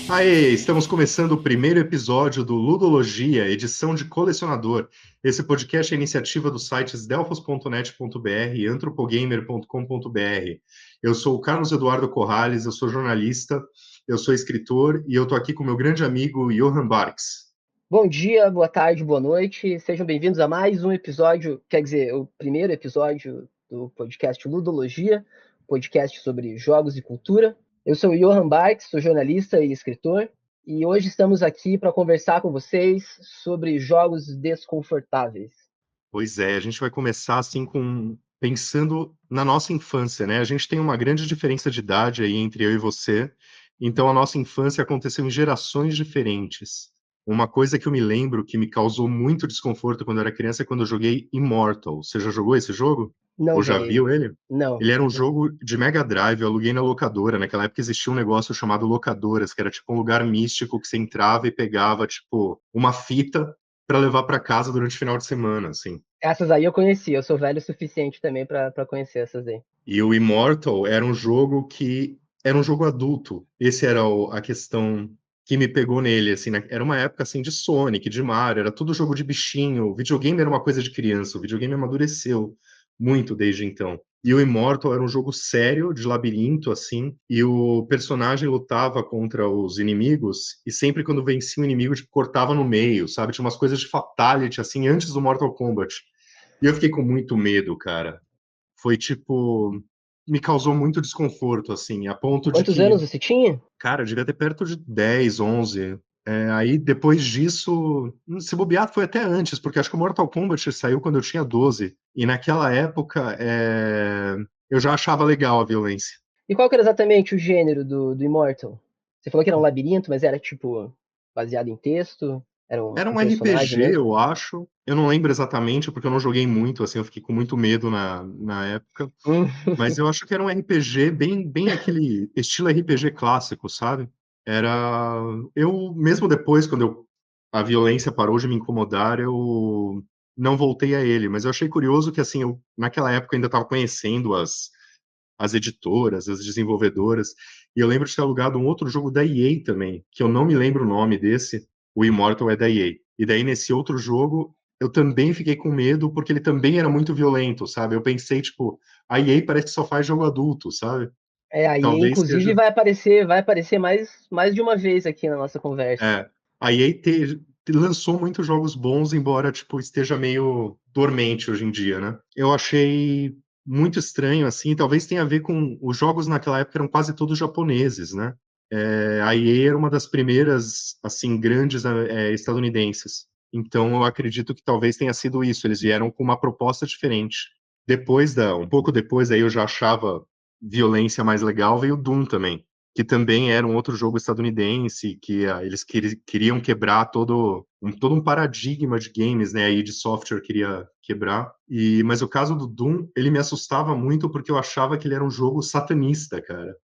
Aê, estamos começando o primeiro episódio do Ludologia, edição de colecionador. Esse podcast é iniciativa dos sites delfos.net.br e antropogamer.com.br. Eu sou o Carlos Eduardo Corrales, eu sou jornalista, eu sou escritor e eu estou aqui com meu grande amigo Johan Barks. Bom dia, boa tarde, boa noite. Sejam bem-vindos a mais um episódio, quer dizer, o primeiro episódio do podcast Ludologia, podcast sobre jogos e cultura. Eu sou o Johan Barks, sou jornalista e escritor, e hoje estamos aqui para conversar com vocês sobre jogos desconfortáveis. Pois é, a gente vai começar assim pensando na nossa infância, né? A gente tem uma grande diferença de idade aí entre eu e você, então a nossa infância aconteceu em gerações diferentes. Uma coisa que eu me lembro que me causou muito desconforto quando eu era criança é quando eu joguei Immortal. Você já jogou esse jogo? Não Ou já joguei, viu ele? não. Ele era um jogo de Mega Drive, eu aluguei na locadora. Naquela época existia um negócio chamado locadoras, que era tipo um lugar místico que você entrava e pegava, tipo, uma fita para levar para casa durante o final de semana, assim. Essas aí eu conheci, eu sou velho o suficiente também para conhecer essas aí. E o Immortal era um jogo que era um jogo adulto. Esse era a questão que me pegou nele, assim, né? Era uma época assim de Sonic, de Mario, era tudo jogo de bichinho. O videogame era uma coisa de criança, o videogame amadureceu muito desde então. E o Immortal era um jogo sério, de labirinto, assim, e o personagem lutava contra os inimigos, e sempre quando vencia um inimigo, tipo, cortava no meio, sabe? Tinha umas coisas de fatality, assim, antes do Mortal Kombat. E eu fiquei com muito medo, cara. Foi tipo, me causou muito desconforto, assim, a ponto de Quantos que, anos você tinha? cara, eu devia ter perto de 10, 11. Aí depois disso, se bobear, foi até antes, porque acho que o Mortal Kombat saiu quando eu tinha 12. E naquela época, eu já achava legal a violência. E qual que era exatamente o gênero do Immortal? Você falou que era um labirinto, mas era tipo baseado em texto? Era Era um um personagem RPG, mesmo? eu acho. Eu não lembro exatamente, porque eu não joguei muito, assim, eu fiquei com muito medo na época. Hum. Mas eu acho que era um RPG bem aquele estilo RPG clássico, sabe? Era. Eu, mesmo depois, a violência parou de me incomodar, eu não voltei a ele. Mas eu achei curioso que, assim, naquela época eu ainda estava conhecendo as editoras, as desenvolvedoras, e eu lembro de ter alugado um outro jogo da EA também, que eu não me lembro o nome desse, o Immortal é da EA. E daí, nesse outro jogo, eu também fiquei com medo, porque ele também era muito violento, sabe? Eu pensei, tipo, a EA parece que só faz jogo adulto, sabe? É, aí Talvez inclusive seja. vai aparecer mais de uma vez aqui na nossa conversa. É, a EA lançou muitos jogos bons, embora tipo, esteja meio dormente hoje em dia, né? Eu achei muito estranho, assim, talvez tenha a ver com os jogos naquela época eram quase todos japoneses, né? A EA era uma das primeiras, assim, grandes estadunidenses. Então, eu acredito que talvez tenha sido isso. Eles vieram com uma proposta diferente. Um pouco depois, aí eu já achava violência mais legal, veio o Doom também, que também era um outro jogo estadunidense, que eles queriam quebrar todo um paradigma de games, né, aí de software queria quebrar. Mas o caso do Doom, ele me assustava muito porque eu achava que ele era um jogo satanista, cara.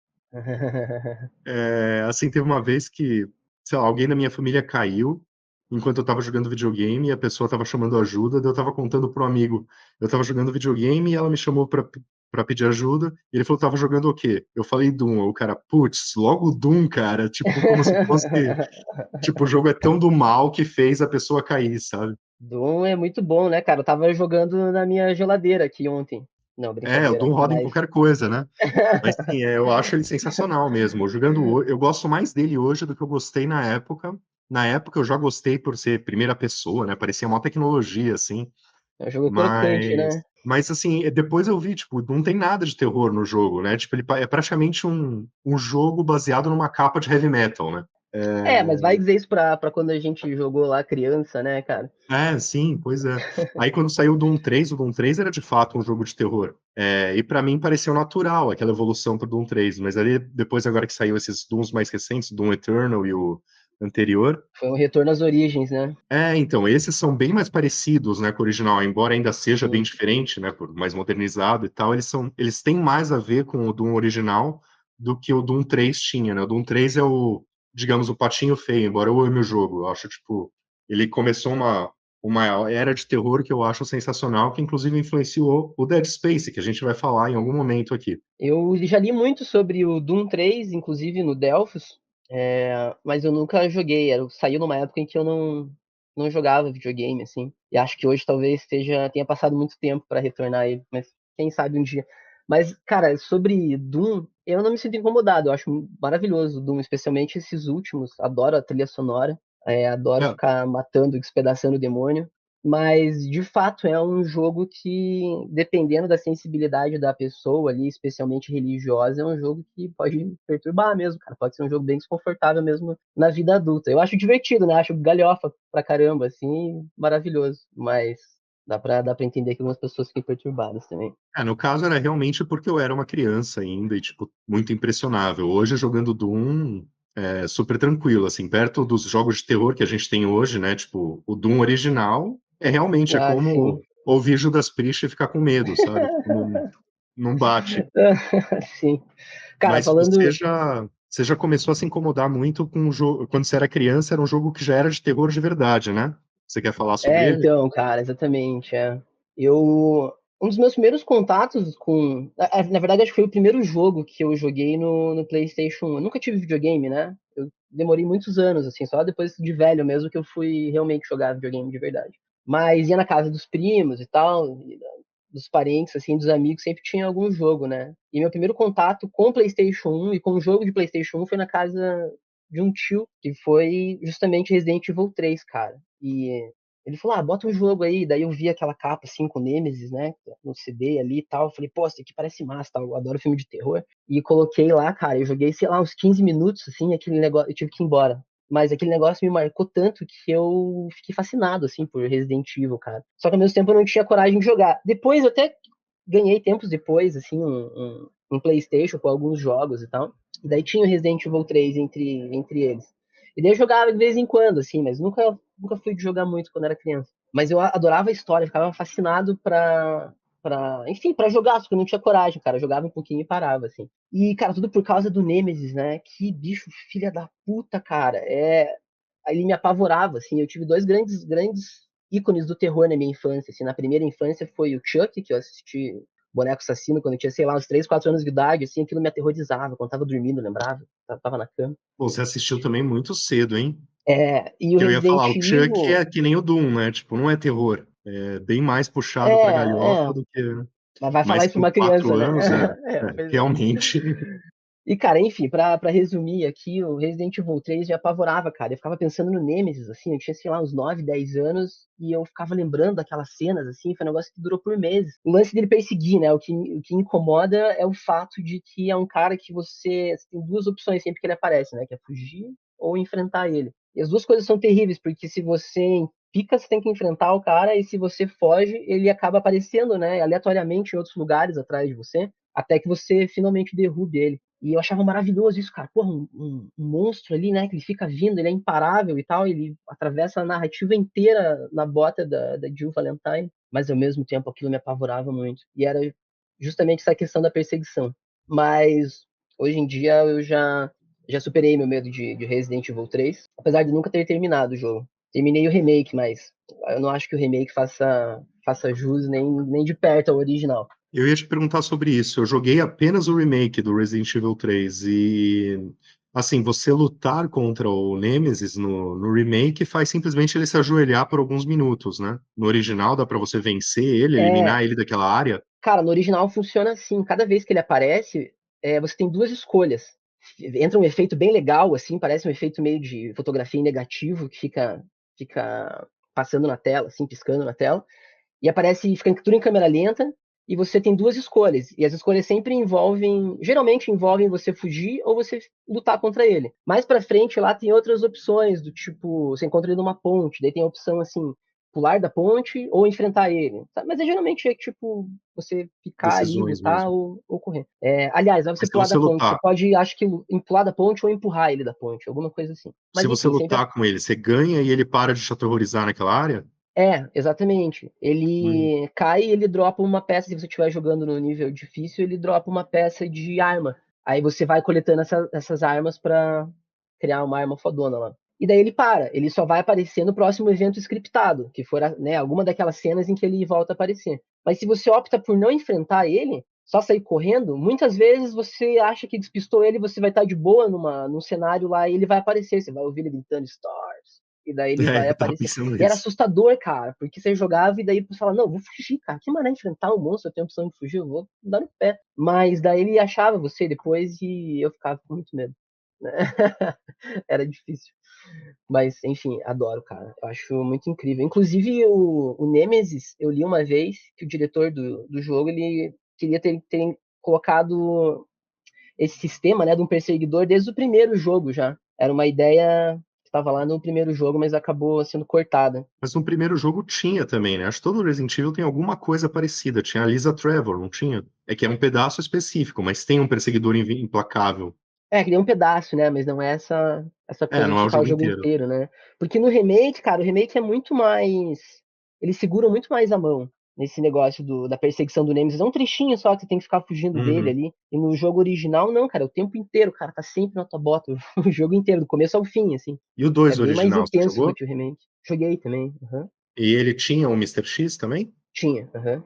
Assim, teve uma vez que, sei lá, alguém da minha família caiu enquanto eu tava jogando videogame e a pessoa tava chamando ajuda, daí eu tava contando pro amigo, eu tava jogando videogame e ela me chamou pra pedir ajuda, e ele falou, tava jogando o quê? Eu falei Doom, o cara, putz, logo Doom, cara, tipo, como se fosse, tipo, o jogo é tão do mal que fez a pessoa cair, sabe? Doom é muito bom, né, cara? Eu tava jogando na minha geladeira aqui ontem. Não, O brincadeira. Doom roda em Mas qualquer coisa, né? Mas sim, eu acho ele sensacional mesmo. Eu gosto mais dele hoje do que eu gostei na época. Na época eu já gostei por ser primeira pessoa, né? Parecia uma tecnologia, assim. é um jogo crocante, Mas, né? mas assim, depois eu vi, tipo, não tem nada de terror no jogo, né? Tipo, é praticamente um jogo baseado numa capa de heavy metal, né? É, mas vai dizer isso pra quando a gente jogou lá criança, né, cara? Sim, pois é. Aí quando saiu o Doom 3 era de fato um jogo de terror. E pra mim pareceu natural aquela evolução pro Doom 3, mas ali depois agora que saiu esses Dooms mais recentes, Doom Eternal e o anterior, Foi um retorno às origens, né? então esses são bem mais parecidos, né, com o original, embora ainda seja bem Sim. diferente, né, por mais modernizado e tal, eles têm mais a ver com o Doom original do que o Doom 3 tinha, né? O Doom 3 é digamos, o patinho feio, embora eu ame o jogo, eu acho tipo ele começou uma era de terror que eu acho sensacional, que inclusive influenciou o Dead Space, que a gente vai falar em algum momento aqui. Eu já li muito sobre o Doom 3, inclusive no Delphos. Mas eu nunca joguei. Saiu numa época em que eu não jogava videogame, assim. E acho que hoje talvez tenha passado muito tempo pra retornar ele, mas quem sabe um dia. Mas, cara, sobre Doom, eu não me sinto incomodado. Eu acho maravilhoso o Doom, especialmente esses últimos. Adoro a trilha sonora. Adoro É, ficar matando, despedaçando o demônio. Mas, de fato, é um jogo que, dependendo da sensibilidade da pessoa ali, especialmente religiosa, é um jogo que pode perturbar mesmo, cara. Pode ser um jogo bem desconfortável mesmo na vida adulta. Eu acho divertido, né? Acho galhofa pra caramba, assim, maravilhoso. Mas dá pra entender que algumas pessoas fiquem perturbadas também. no caso era realmente porque eu era uma criança ainda e, tipo, muito impressionável. Hoje, jogando Doom, é super tranquilo, assim, perto dos jogos de terror que a gente tem hoje, né? Tipo, o Doom original é Ah, sim. como ouvir Judas Priest e ficar com medo, sabe? Tipo, não bate. Sim. Cara, Mas falando. você já começou a se incomodar muito com o jogo. Quando você era criança, era um jogo que já era de terror de verdade, né? Você quer falar sobre ele? Então, cara, exatamente. Eu. Um dos meus primeiros contatos com. Na verdade, acho que foi o primeiro jogo que eu joguei no PlayStation 1. Eu nunca tive videogame, né? Eu demorei muitos anos, assim, só depois de velho mesmo que eu fui realmente jogar videogame de verdade. Mas ia na casa dos primos e tal, dos parentes, assim, dos amigos, sempre tinha algum jogo, né? E meu primeiro contato com o PlayStation 1 e com o jogo de PlayStation 1 foi na casa de um tio, que foi justamente Resident Evil 3, cara. E ele falou, bota um jogo aí. Daí eu vi aquela capa, assim, com Nemesis, né, no CD ali e tal. Eu falei, pô, isso aqui parece massa, tal. Eu adoro filme de terror. E coloquei lá, cara, eu joguei, sei lá, uns 15 minutos, assim, aquele negócio, eu tive que ir embora. Mas aquele negócio me marcou tanto que eu fiquei fascinado, assim, por Resident Evil, cara. Só que ao mesmo tempo eu não tinha coragem de jogar. Depois eu até ganhei tempos depois, assim, um PlayStation com alguns jogos e tal. E daí tinha o Resident Evil 3 entre eles. E daí eu jogava de vez em quando, assim, mas nunca fui de jogar muito quando era criança. Mas eu adorava a história, ficava fascinado enfim, pra jogar, só que eu não tinha coragem, cara. Eu jogava um pouquinho e parava, assim. E, cara, tudo por causa do Nemesis, né? Que bicho filha da puta, cara. Ele me apavorava, assim. Eu tive dois grandes ícones do terror na minha infância, assim. Na primeira infância foi o Chuck, que eu assisti Boneco Assassino quando eu tinha, sei lá, uns 3, 4 anos de idade, assim. Aquilo me aterrorizava quando tava dormindo, lembrava? Tava na cama. Pô, você assistiu também muito cedo, hein? E o Eu ia falar, Resident o Chuck Evil. é que nem o Doom, né? Tipo, não é terror. É bem mais puxado pra galhofa É. do que. Mas vai falar Mas isso pra com uma quatro criança, né? anos, Pois é. realmente. E, cara, enfim, pra resumir aqui, o Resident Evil 3 me apavorava, cara. Eu ficava pensando no Nemesis, assim, eu tinha, sei lá, uns 9, 10 anos, e eu ficava lembrando daquelas cenas, assim, foi um negócio que durou por meses. O lance dele perseguir, né? O que incomoda é o fato de que é um cara que você tem duas opções sempre que ele aparece, né? Que é fugir ou enfrentar ele. E as duas coisas são terríveis, porque se você pica, você tem que enfrentar o cara, e se você foge, ele acaba aparecendo, né, aleatoriamente em outros lugares atrás de você, até que você finalmente derrube ele. E eu achava maravilhoso isso, cara. Porra, um monstro ali, né? Que ele fica vindo, ele é imparável e tal. Ele atravessa a narrativa inteira na bota da Jill Valentine. Mas ao mesmo tempo aquilo me apavorava muito. E era justamente essa questão da perseguição. Mas hoje em dia eu já superei meu medo de Resident Evil 3. Apesar de nunca ter terminado o jogo. Terminei o remake, mas eu não acho que o remake faça jus nem de perto ao original. Eu ia te perguntar sobre isso. Eu joguei apenas o remake do Resident Evil 3 e, assim, você lutar contra o Nemesis no remake faz simplesmente ele se ajoelhar por alguns minutos, né? No original dá pra você vencer ele, eliminar É, ele daquela área. Cara, no original funciona assim. Cada vez que ele aparece, você tem duas escolhas. Entra um efeito bem legal, assim, parece um efeito meio de fotografia em negativo que fica passando na tela, assim, piscando na tela. E fica tudo em câmera lenta. E você tem duas escolhas. E as escolhas sempre geralmente envolvem você fugir ou você lutar contra ele. Mais pra frente lá tem outras opções, do tipo, você encontra ele numa ponte, daí tem a opção assim, pular da ponte ou enfrentar ele. Sabe? Mas geralmente é tipo você ficar ali, Decisões lutar mesmo. ou correr. Aliás, vai você Mas se pular você da ponte. Você lutar, pode, acho que, pular da ponte ou empurrar ele da ponte, alguma coisa assim. se Mas você enfim, sempre. lutar com ele, você ganha e ele para de te aterrorizar naquela área? Exatamente. Hum. Ele cai e ele dropa uma peça. Se você estiver jogando no nível difícil, ele dropa uma peça de arma. Aí você vai coletando essas armas pra criar uma arma fodona lá. E daí ele para. Ele só vai aparecer no próximo evento scriptado, que for, né, alguma daquelas cenas em que ele volta a aparecer. Mas se você opta por não enfrentar ele, só sair correndo, muitas vezes você acha que despistou ele, você vai estar de boa num cenário lá e ele vai aparecer, você vai ouvir ele gritando Stars, e daí ele vai Eu tava aparecer. pensando E era nisso. assustador, cara, porque você jogava e daí você fala, não, vou fugir, cara, que maneira enfrentar um monstro, eu tenho a opção de fugir, eu vou dar no pé. Mas daí ele achava você depois e eu ficava com muito medo, né? Era difícil. Mas, enfim, adoro, cara. Eu acho muito incrível. Inclusive, o Nemesis, eu li uma vez que o diretor do jogo, ele queria ter colocado esse sistema, né, de um perseguidor desde o primeiro jogo já. Era uma ideia que estava lá no primeiro jogo, mas acabou sendo cortada. Mas no primeiro jogo tinha também, né? Acho que todo Resident Evil tem alguma coisa parecida. Tinha a Lisa Trevor, não tinha? É que é um pedaço específico, mas tem um perseguidor implacável. É, que nem um pedaço, né? Mas não é essa É, coisa não de é o ficar o jogo jogo inteiro. inteiro, né? Porque no remake, cara, o remake é muito mais. Eles seguram muito mais a mão nesse negócio da perseguição do Nemesis. É um trechinho só que você tem que ficar fugindo dele Uhum. ali. E no jogo original, não, cara, o tempo inteiro, cara, tá sempre na tua bota. O jogo inteiro, do começo ao fim, assim. E o É 2 bem mais original, você intenso do jogou? que o remake. Joguei também. Aham. E ele tinha o Mr. X também? Tinha, aham.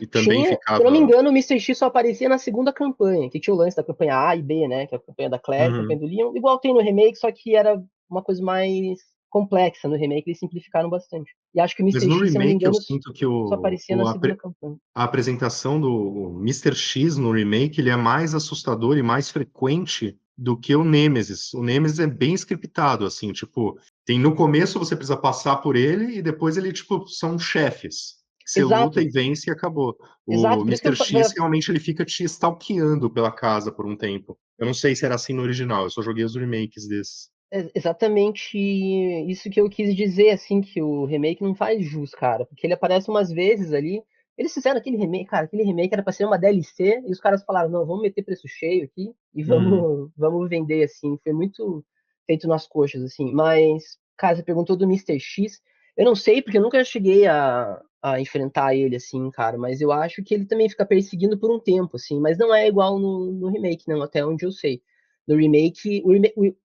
E também Tinha, se eu não me ficava. engano, o Mr. X só aparecia na segunda campanha, que tinha o lance da campanha A e B, né? Que é a campanha da Claire, a campanha Uhum. do Leon. Igual tem no remake, só que era uma coisa mais complexa no remake, eles simplificaram bastante. E acho que o Mas Mr. no X, se eu não me remake eu engano, sinto que só aparecia na segunda campanha. a apresentação do Mr. X no remake ele é mais assustador e mais frequente do que o Nemesis. O Nemesis é bem scriptado, assim, tipo, tem no começo você precisa passar por ele e depois ele, tipo, são chefes. Você luta e Exato, vence e acabou. O exato. Por isso que Mr. X realmente ele fica te stalkeando pela casa por um tempo. Eu não sei se era assim no original, eu só joguei os remakes desses. é exatamente isso que eu quis dizer, assim, que o remake não faz jus, cara. Porque ele aparece umas vezes ali. Eles fizeram aquele remake, cara, aquele remake era pra ser uma DLC, e os caras falaram, não, vamos meter preço cheio aqui e Uhum. vamos vender, assim. Foi muito feito nas coxas, assim. Mas, cara, você perguntou do Mr. X. Eu não sei, porque eu nunca cheguei a enfrentar ele, assim, cara. Mas eu acho que ele também fica perseguindo por um tempo, assim. Mas não é igual no remake, não, até onde eu sei. No remake,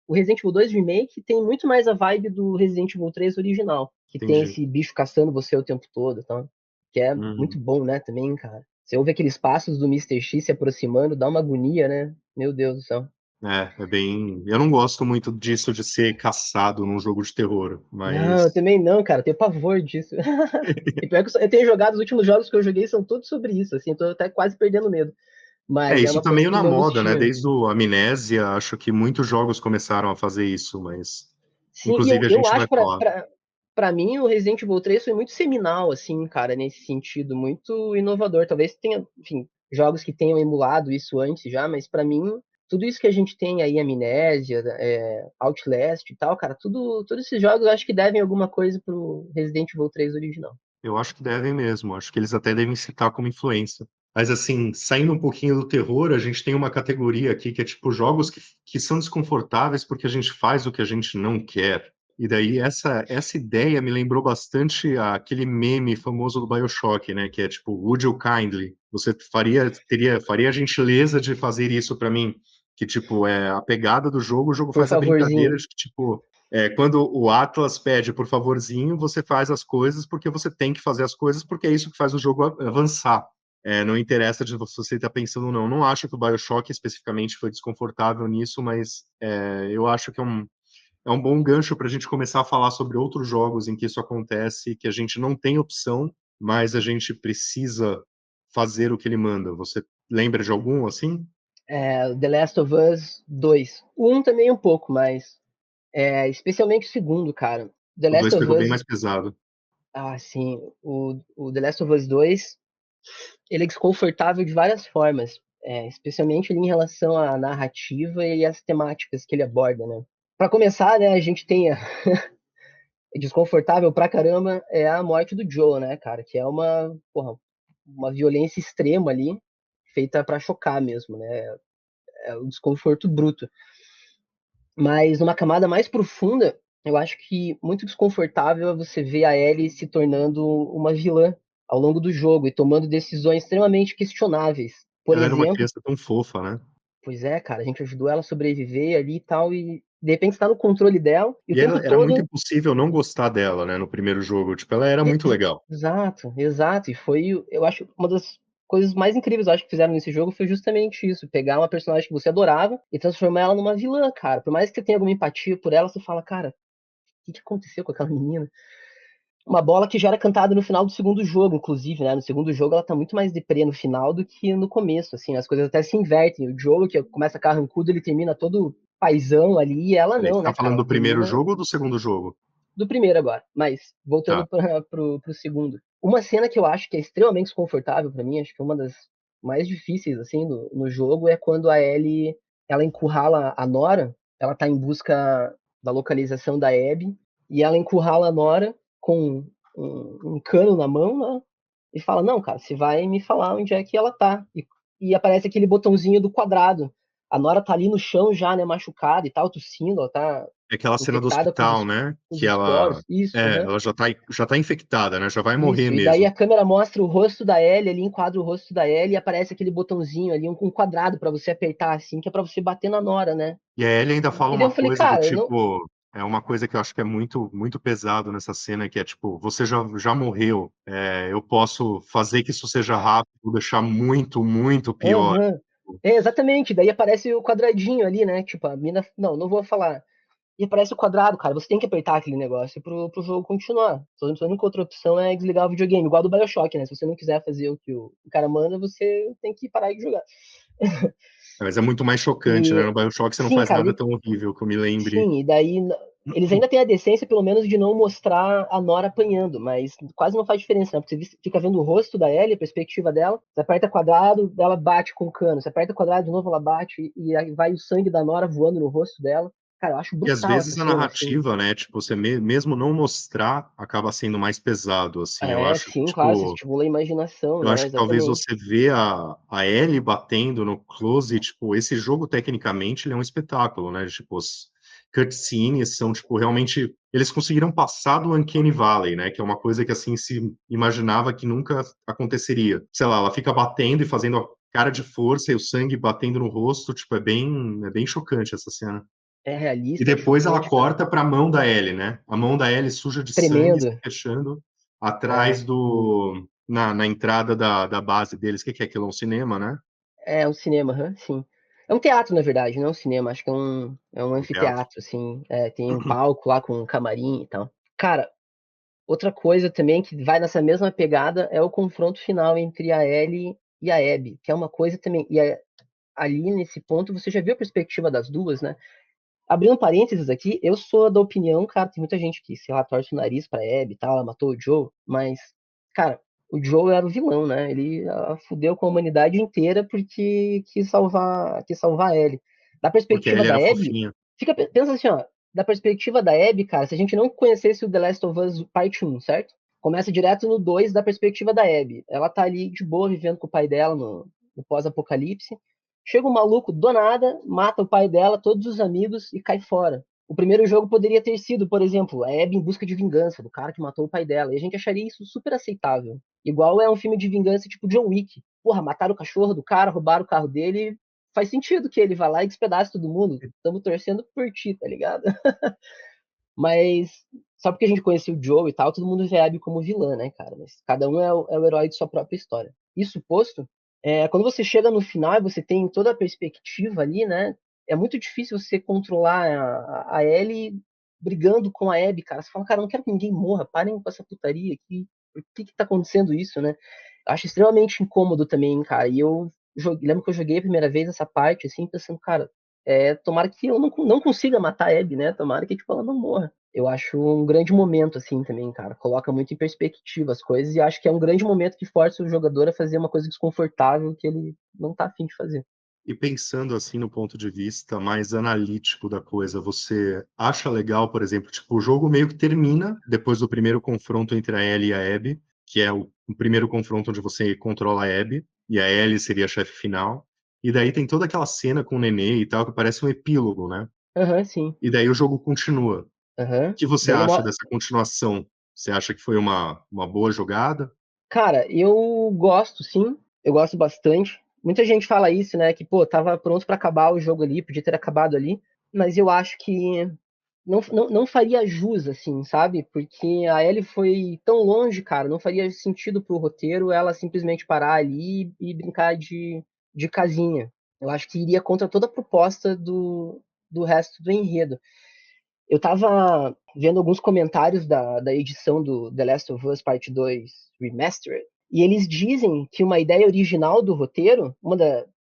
o Resident Evil 2 Remake tem muito mais a vibe do Resident Evil 3 original, que tem Entendi. esse bicho caçando você o tempo todo, tá? Que é Uhum. muito bom, né, também, cara. Você ouve aqueles passos do Mr. X se aproximando, dá uma agonia, né? Meu Deus do céu. É bem. Eu não gosto muito disso de ser caçado num jogo de terror, Não, eu mas. também não, cara, eu tenho pavor disso. E pior que eu tenho jogado, os últimos jogos que eu joguei são todos sobre isso, assim, eu tô até quase perdendo medo. É, Mas é isso uma tá coisa meio que na me moda, né? angustia. Desde o Amnésia, acho que muitos jogos começaram a fazer isso, mas. Sim, e Inclusive a eu gente vai acho falar. pra mim o Resident Evil 3 foi muito seminal, assim, cara, nesse sentido, muito inovador. Talvez tenha, enfim, jogos que tenham emulado isso antes já, mas pra mim, tudo isso que a gente tem aí, Amnésia, Outlast e tal, cara, todos esses jogos eu acho que devem alguma coisa pro Resident Evil 3 original. Eu acho que devem mesmo, acho que eles até devem citar como influência. Mas assim, saindo um pouquinho do terror, a gente tem uma categoria aqui que é tipo jogos que são desconfortáveis porque a gente faz o que a gente não quer. E daí essa ideia me lembrou bastante aquele meme famoso do BioShock, né? Que é tipo, Would you kindly? Você faria a gentileza de fazer isso para mim? Que tipo, é a pegada do jogo, o jogo Por faz a brincadeira favorzinho. de que tipo, quando o Atlas pede por favorzinho, você faz as coisas porque você tem que fazer as coisas, porque é isso que faz o jogo avançar. Não interessa de se você está pensando ou não. Não acho que o BioShock especificamente foi desconfortável nisso, mas eu acho que é um bom gancho para a gente começar a falar sobre outros jogos em que isso acontece, que a gente não tem opção, mas a gente precisa fazer o que ele manda. Você lembra de algum assim? The Last of Us 2. O 1 também um pouco, mas especialmente o segundo, cara. The O 2 Last of pegou bem Us, mais pesado. sim, o The Last of Us 2, ele é desconfortável de várias formas, especialmente ali em relação à narrativa e às temáticas que ele aborda, né? Para começar, né, a gente tem desconfortável pra caramba é a morte do Joe, né, cara, que é porra, uma violência extrema ali, feita para chocar mesmo, né? É um desconforto bruto. Mas numa camada mais profunda, eu acho que muito desconfortável é você ver a Ellie se tornando uma vilã ao longo do jogo e tomando decisões extremamente questionáveis. Por Ela era uma exemplo, criança tão fofa, né? pois é, cara, a gente ajudou ela a sobreviver ali e tal, e de repente está no controle dela, e o E tempo era muito todo. impossível não gostar dela, né, no primeiro jogo. Tipo, ela era muito legal. Exato, exato. E foi, eu acho, uma das coisas mais incríveis, eu acho, que fizeram nesse jogo foi justamente isso. Pegar uma personagem que você adorava e transformar ela numa vilã, cara. Por mais que você tenha alguma empatia por ela, você fala, cara, o que aconteceu com aquela menina? Uma bola que já era cantada no final do segundo jogo, inclusive, né? No segundo jogo ela tá muito mais deprê no final do que no começo, assim. As coisas até se invertem. O jogo, que começa carrancudo, ele termina todo paizão ali, e ela Peraí, não, você né, tá cara? falando Ela do primeiro termina jogo ou do segundo jogo? do primeiro agora. Mas, Tá. voltando pro segundo. Uma cena que eu acho que é extremamente desconfortável pra mim, acho que é uma das mais difíceis, assim, no jogo, é quando a Ellie, ela encurrala a Nora, ela tá em busca da localização da Abby, e ela encurrala a Nora com um cano na mão, né? E fala, não, cara, você vai me falar onde é que ela tá. E aparece aquele botãozinho do quadrado. A Nora tá ali no chão já, né, machucada e tal, tossindo, ela tá É aquela cena do infectada com hospital, né? os Que ela, esporos. Isso, aham. ela já tá infectada, né? Já vai morrer Isso. E daí mesmo. a câmera mostra o rosto da Ellie ali, enquadra o rosto da Ellie e aparece aquele botãozinho ali, um quadrado pra você apertar assim, que é pra você bater na Nora, né? E a Ellie ainda fala E daí uma eu falei, coisa do cara, eu não. tipo, é uma coisa que eu acho que é muito pesado nessa cena, que é tipo, você já morreu, eu posso fazer que isso seja rápido, deixar muito pior. Aham. É, exatamente. Daí aparece o quadradinho ali, né? Tipo, a mina. Não, não vou falar. E aparece o quadrado, cara. Você tem que apertar aquele negócio pro jogo continuar. Sua única outra opção é desligar o videogame, igual do BioShock, né? Se você não quiser fazer o que o cara manda, você tem que parar de jogar. Mas é muito mais chocante, né? E No BioShock você não sim, faz cara, nada tão horrível que eu me lembre. sim, e daí eles ainda têm a decência, pelo menos, de não mostrar a Nora apanhando, mas quase não faz diferença, né? Porque você fica vendo o rosto da Ellie, a perspectiva dela, você aperta quadrado, ela bate com o cano, você aperta quadrado de novo, ela bate, e aí vai o sangue da Nora voando no rosto dela. Cara, eu acho E às brutal essa vezes a cena, assim. narrativa, né? Tipo, você mesmo não mostrar, acaba sendo mais pesado, assim. Eu É, acho que, sim, claro, você tipo, estimula a imaginação, eu né? acho que talvez Exatamente. você vê a Ellie batendo no close, tipo, esse jogo, tecnicamente, ele é um espetáculo, né? Tipo, os cutscenes são, tipo, realmente... Eles conseguiram passar do Uncanny Valley, né? Que é uma coisa que, assim, se imaginava que nunca aconteceria. Sei lá, ela fica batendo e fazendo a cara de força e o sangue batendo no rosto, tipo, é bem chocante essa cena. É E realista, é depois ela chocante, cara. corta para a mão da Ellie, né? A mão da Ellie suja de sangue, se Tremendo. fechando É, atrás na entrada da base deles. O que é aquilo? É um cinema, né? é um cinema, sim. É um teatro, na verdade, não é um cinema. Acho que é um Um teatro. anfiteatro, assim. É, tem um palco lá com um camarim e tal. Cara, outra coisa também que vai nessa mesma pegada é o confronto final entre a Ellie e a Abby, que é uma coisa também. Ali nesse ponto você já viu a perspectiva das duas, né? Abrindo parênteses aqui, eu sou da opinião, cara, tem muita gente que, sei lá, torce o nariz pra Abby e tal, ela matou o Joe, mas, cara, o Joe era o vilão, né? Ele fudeu com a humanidade inteira porque quis salvar a Ellie. Da Porque a perspectiva Ellie da era Abby, fofinha. pensa assim, ó, da perspectiva da Abby, cara, se a gente não conhecesse o The Last of Us Parte 1, certo? Começa direto no 2 da perspectiva da Abby. Ela tá ali de boa vivendo com o pai dela no pós-apocalipse. Chega um maluco do nada, mata o pai dela, todos os amigos e cai fora. O primeiro jogo poderia ter sido, por exemplo, a Abby em busca de vingança do cara que matou o pai dela. E a gente acharia isso super aceitável. Igual é um filme de vingança tipo John Wick. Porra, mataram o cachorro do cara, roubaram o carro dele. Faz sentido que ele vá lá e despedace todo mundo. Estamos torcendo por ti, tá ligado? Mas só porque a gente conhecia o Joe e tal, todo mundo vê a Abby como vilã, né, cara? Mas cada um é o herói de sua própria história. Isso posto, quando você chega no final e você tem toda a perspectiva ali, né? É muito difícil você controlar a Ellie brigando com a Abby, cara. Você fala, cara, eu não quero que ninguém morra, parem com essa putaria aqui. Por que tá acontecendo isso, né? Eu acho extremamente incômodo também, cara. E eu lembro que eu joguei a primeira vez essa parte, assim, pensando, cara, tomara que eu não consiga matar a Abby, né? Tomara que tipo, ela não morra. Eu acho um grande momento, assim, também, cara. Coloca muito em perspectiva as coisas e acho que é um grande momento que força o jogador a fazer uma coisa desconfortável que ele não tá afim de fazer. E pensando assim no ponto de vista mais analítico da coisa, você acha legal, por exemplo, tipo, o jogo meio que termina depois do primeiro confronto entre a Ellie e a Abby, que é o primeiro confronto onde você controla a Abby, e a Ellie seria a chefe final. E daí tem toda aquela cena com o Nenê e tal, que parece um epílogo, né? Aham, sim. E daí o jogo continua. O Aham. que você Daí acha dessa continuação? Você acha que foi uma boa jogada? cara, eu gosto, sim. Eu gosto bastante. Muita gente fala isso, né? Que, pô, tava pronto pra acabar o jogo ali, podia ter acabado ali. Mas eu acho que não faria jus, assim, sabe? Porque a Ellie foi tão longe, cara, não faria sentido pro roteiro ela simplesmente parar ali e brincar de casinha. Eu acho que iria contra toda a proposta do resto do enredo. Eu tava vendo alguns comentários da edição do The Last of Us Part 2 Remastered, e eles dizem que uma ideia original do roteiro,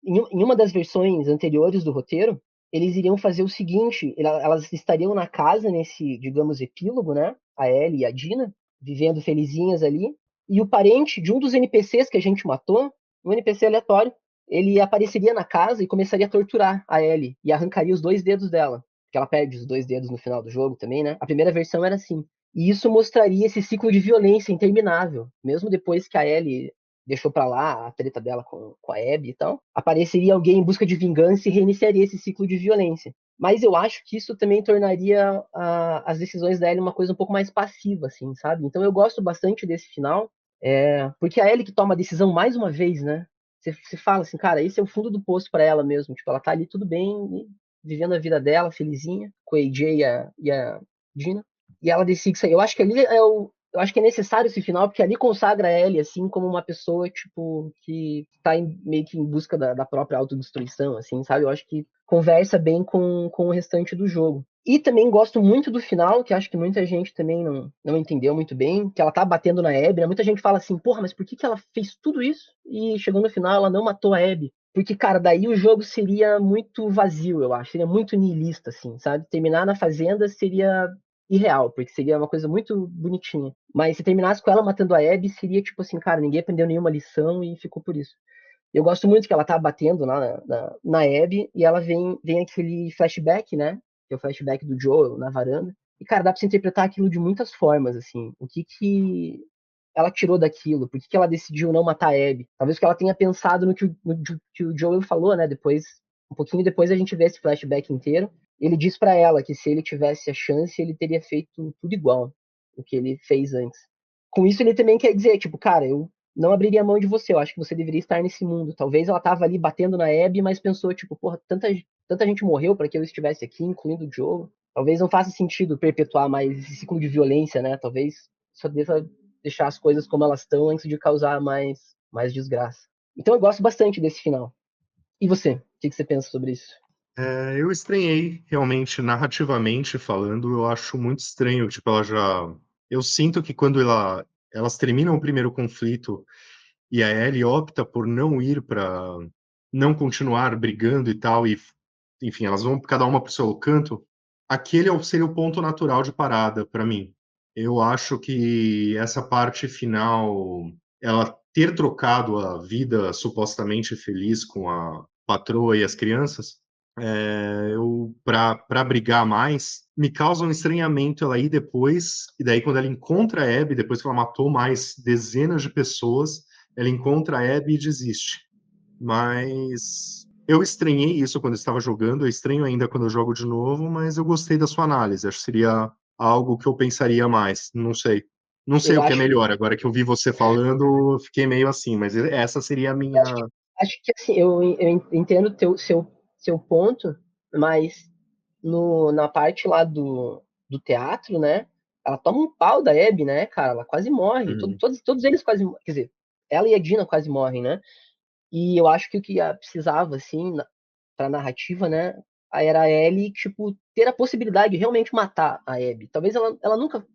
em uma das versões anteriores do roteiro, eles iriam fazer o seguinte: elas estariam na casa nesse, digamos, epílogo, né? A Ellie e a Dina, vivendo felizinhas ali, e o parente de um dos NPCs que a gente matou, um NPC aleatório, ele apareceria na casa e começaria a torturar a Ellie e arrancaria os 2 dedos dela, que ela perde os 2 dedos no final do jogo também, né? A primeira versão era assim. E isso mostraria esse ciclo de violência interminável, mesmo depois que a Ellie deixou pra lá a treta dela com a Abby e tal, apareceria alguém em busca de vingança e reiniciaria esse ciclo de violência. Mas eu acho que isso também tornaria as decisões da Ellie uma coisa um pouco mais passiva, assim, sabe? Então eu gosto bastante desse final, porque a Ellie que toma a decisão mais uma vez, né? Você fala assim, cara, esse é o fundo do poço para ela mesmo. Tipo, ela tá ali tudo bem, vivendo a vida dela, felizinha, com a AJ e a Dina. E ela decide sair. Eu acho que ali eu acho que é necessário esse final, porque ali consagra a Ellie, assim, como uma pessoa, tipo, que tá meio que em busca da própria autodestruição, assim, sabe? Eu acho que conversa bem com o restante do jogo. E também gosto muito do final, que acho que muita gente também não entendeu muito bem, que ela tá batendo na Abby, né? Muita gente fala assim, porra, mas por que ela fez tudo isso e chegou no final ela não matou a Abby? Porque, cara, daí o jogo seria muito vazio, eu acho. Seria muito niilista, assim, sabe? Terminar na fazenda seria irreal, porque seria uma coisa muito bonitinha. Mas se terminasse com ela matando a Abby, seria tipo assim, cara, ninguém aprendeu nenhuma lição e ficou por isso. Eu gosto muito que ela tá batendo lá na Abby e ela vem aquele flashback, né? Que é o flashback do Joel na varanda. E, cara, dá pra você interpretar aquilo de muitas formas, assim. O que ela tirou daquilo? Por que ela decidiu não matar a Abby? Talvez que ela tenha pensado no que o Joel falou, né? Depois, um pouquinho depois a gente vê esse flashback inteiro. Ele diz pra ela que se ele tivesse a chance, ele teria feito tudo igual o que ele fez antes. Com isso, ele também quer dizer, tipo, cara, eu não abriria a mão de você, eu acho que você deveria estar nesse mundo. Talvez ela tava ali batendo na Abby, mas pensou, tipo, porra, tanta gente morreu para que eu estivesse aqui, incluindo o Joe. Talvez não faça sentido perpetuar mais esse ciclo de violência, né? Talvez só deva deixar as coisas como elas estão antes de causar mais desgraça. Então eu gosto bastante desse final. E você? O que você pensa sobre isso? Eu estranhei, realmente, narrativamente falando, eu acho muito estranho, tipo, ela já... Eu sinto que quando elas terminam o primeiro conflito e a Ellie opta por não ir para... não continuar brigando e tal, e, enfim, elas vão cada uma pro seu canto, aquele seria o ponto natural de parada para mim. Eu acho que essa parte final, ela ter trocado a vida supostamente feliz com a patroa e as crianças, eu para brigar mais, me causa um estranhamento ela ir depois, e daí quando ela encontra a Abby, depois que ela matou mais dezenas de pessoas, ela encontra a Abby e desiste. Mas eu estranhei isso quando eu estava jogando, eu estranho ainda quando eu jogo de novo, mas eu gostei da sua análise, acho que seria algo que eu pensaria mais, não sei. Não sei Eu o que é acho, melhor, agora que eu vi você falando, eu fiquei meio assim, mas essa seria a minha... acho que assim, eu entendo seu ponto, mas na parte lá do teatro, né? Ela toma um pau da Abby, né, cara? Ela quase morre. Uhum. Todos eles quase. Quer dizer, ela e a Dina quase morrem, né? E eu acho que o que precisava, assim, pra narrativa, né? Era a Ellie, tipo, ter a possibilidade de realmente matar a Abby. Talvez ela nunca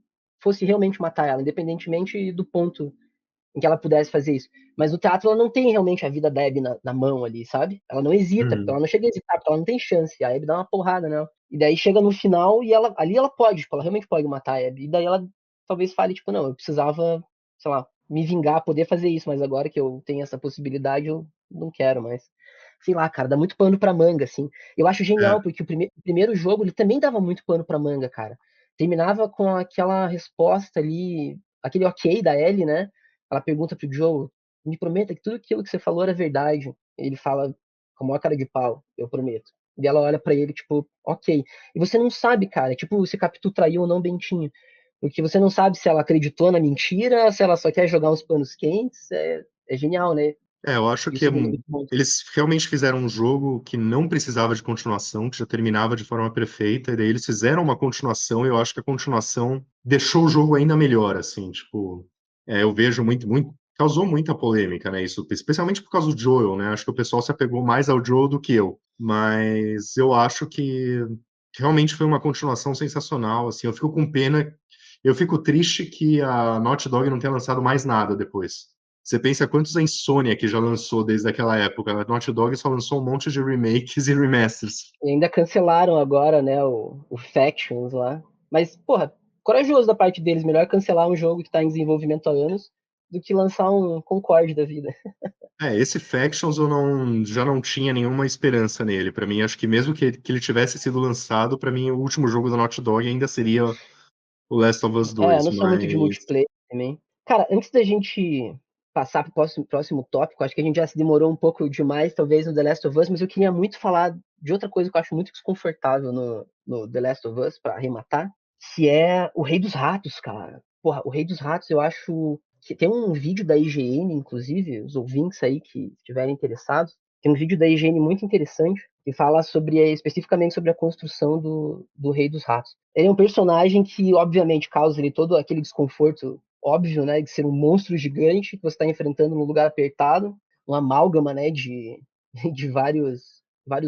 fosse realmente matar ela, independentemente do ponto em que ela pudesse fazer isso. Mas no teatro ela não tem realmente a vida da Abby na mão ali, sabe? Ela não hesita, porque Uhum. ela não chega a hesitar, porque ela não tem chance. A Abby dá uma porrada nela. E daí chega no final e ali ela pode, tipo, ela realmente pode matar a Abby. E daí ela talvez fale, tipo, não, eu precisava, sei lá, me vingar, poder fazer isso, mas agora que eu tenho essa possibilidade, eu não quero mais. Sei lá, cara, dá muito pano pra manga, assim. Eu acho É. genial, porque o primeiro jogo, ele também dava muito pano pra manga, cara. Terminava com aquela resposta ali, aquele ok da Ellie, né? Ela pergunta pro Joe, me prometa que tudo aquilo que você falou era verdade. Ele fala com a maior cara de pau, eu prometo. E ela olha pra ele, tipo, ok. E você não sabe, cara, tipo, se Capitu traiu ou não Bentinho. Porque você não sabe se ela acreditou na mentira, se ela só quer jogar uns panos quentes. É genial, né? Eu acho E o que segundo é muito bom. eles realmente fizeram um jogo que não precisava de continuação, que já terminava de forma perfeita, e daí eles fizeram uma continuação, e eu acho que a continuação deixou o jogo ainda melhor, assim, tipo, eu vejo causou muita polêmica, né, isso, especialmente por causa do Joel, né, acho que o pessoal se apegou mais ao Joel do que eu, mas eu acho que realmente foi uma continuação sensacional, assim, eu fico triste que a Naughty Dog não tenha lançado mais nada depois. Você pensa quantos a Insomnia que já lançou desde aquela época. A Naughty Dog só lançou um monte de remakes e remasters. E ainda cancelaram agora, né, o Factions lá. Mas, porra, corajoso da parte deles. Melhor cancelar um jogo que tá em desenvolvimento há anos do que lançar um Concorde da vida. Esse Factions já não tinha nenhuma esperança nele. Pra mim, acho que mesmo que ele tivesse sido lançado, pra mim o último jogo da Naughty Dog ainda seria o Last of Us Eu 2, não sou muito de mas multiplayer também. Cara, antes da gente passar pro próximo tópico, acho que a gente já se demorou um pouco demais, talvez, no The Last of Us, mas eu queria muito falar de outra coisa que eu acho muito desconfortável no The Last of Us, pra arrematar, que é o Rei dos Ratos, cara. Porra, o Rei dos Ratos, eu acho que tem um vídeo da IGN, inclusive, os ouvintes aí que estiverem interessados, tem um vídeo da IGN muito interessante, que fala especificamente sobre a construção do Rei dos Ratos. Ele é um personagem que, obviamente, causa ele todo aquele desconforto óbvio, né, de ser um monstro gigante que você está enfrentando num lugar apertado, uma amálgama, né, de vários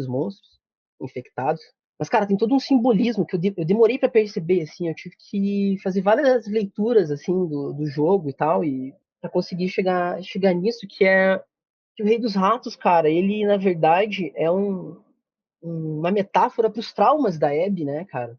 monstros infectados. Mas, cara, tem todo um simbolismo que eu demorei para perceber, assim, eu tive que fazer várias leituras, assim, do jogo e tal, e para conseguir chegar nisso, que é que o Rei dos Ratos, cara, ele, na verdade, é uma metáfora para os traumas da Abby, né, cara?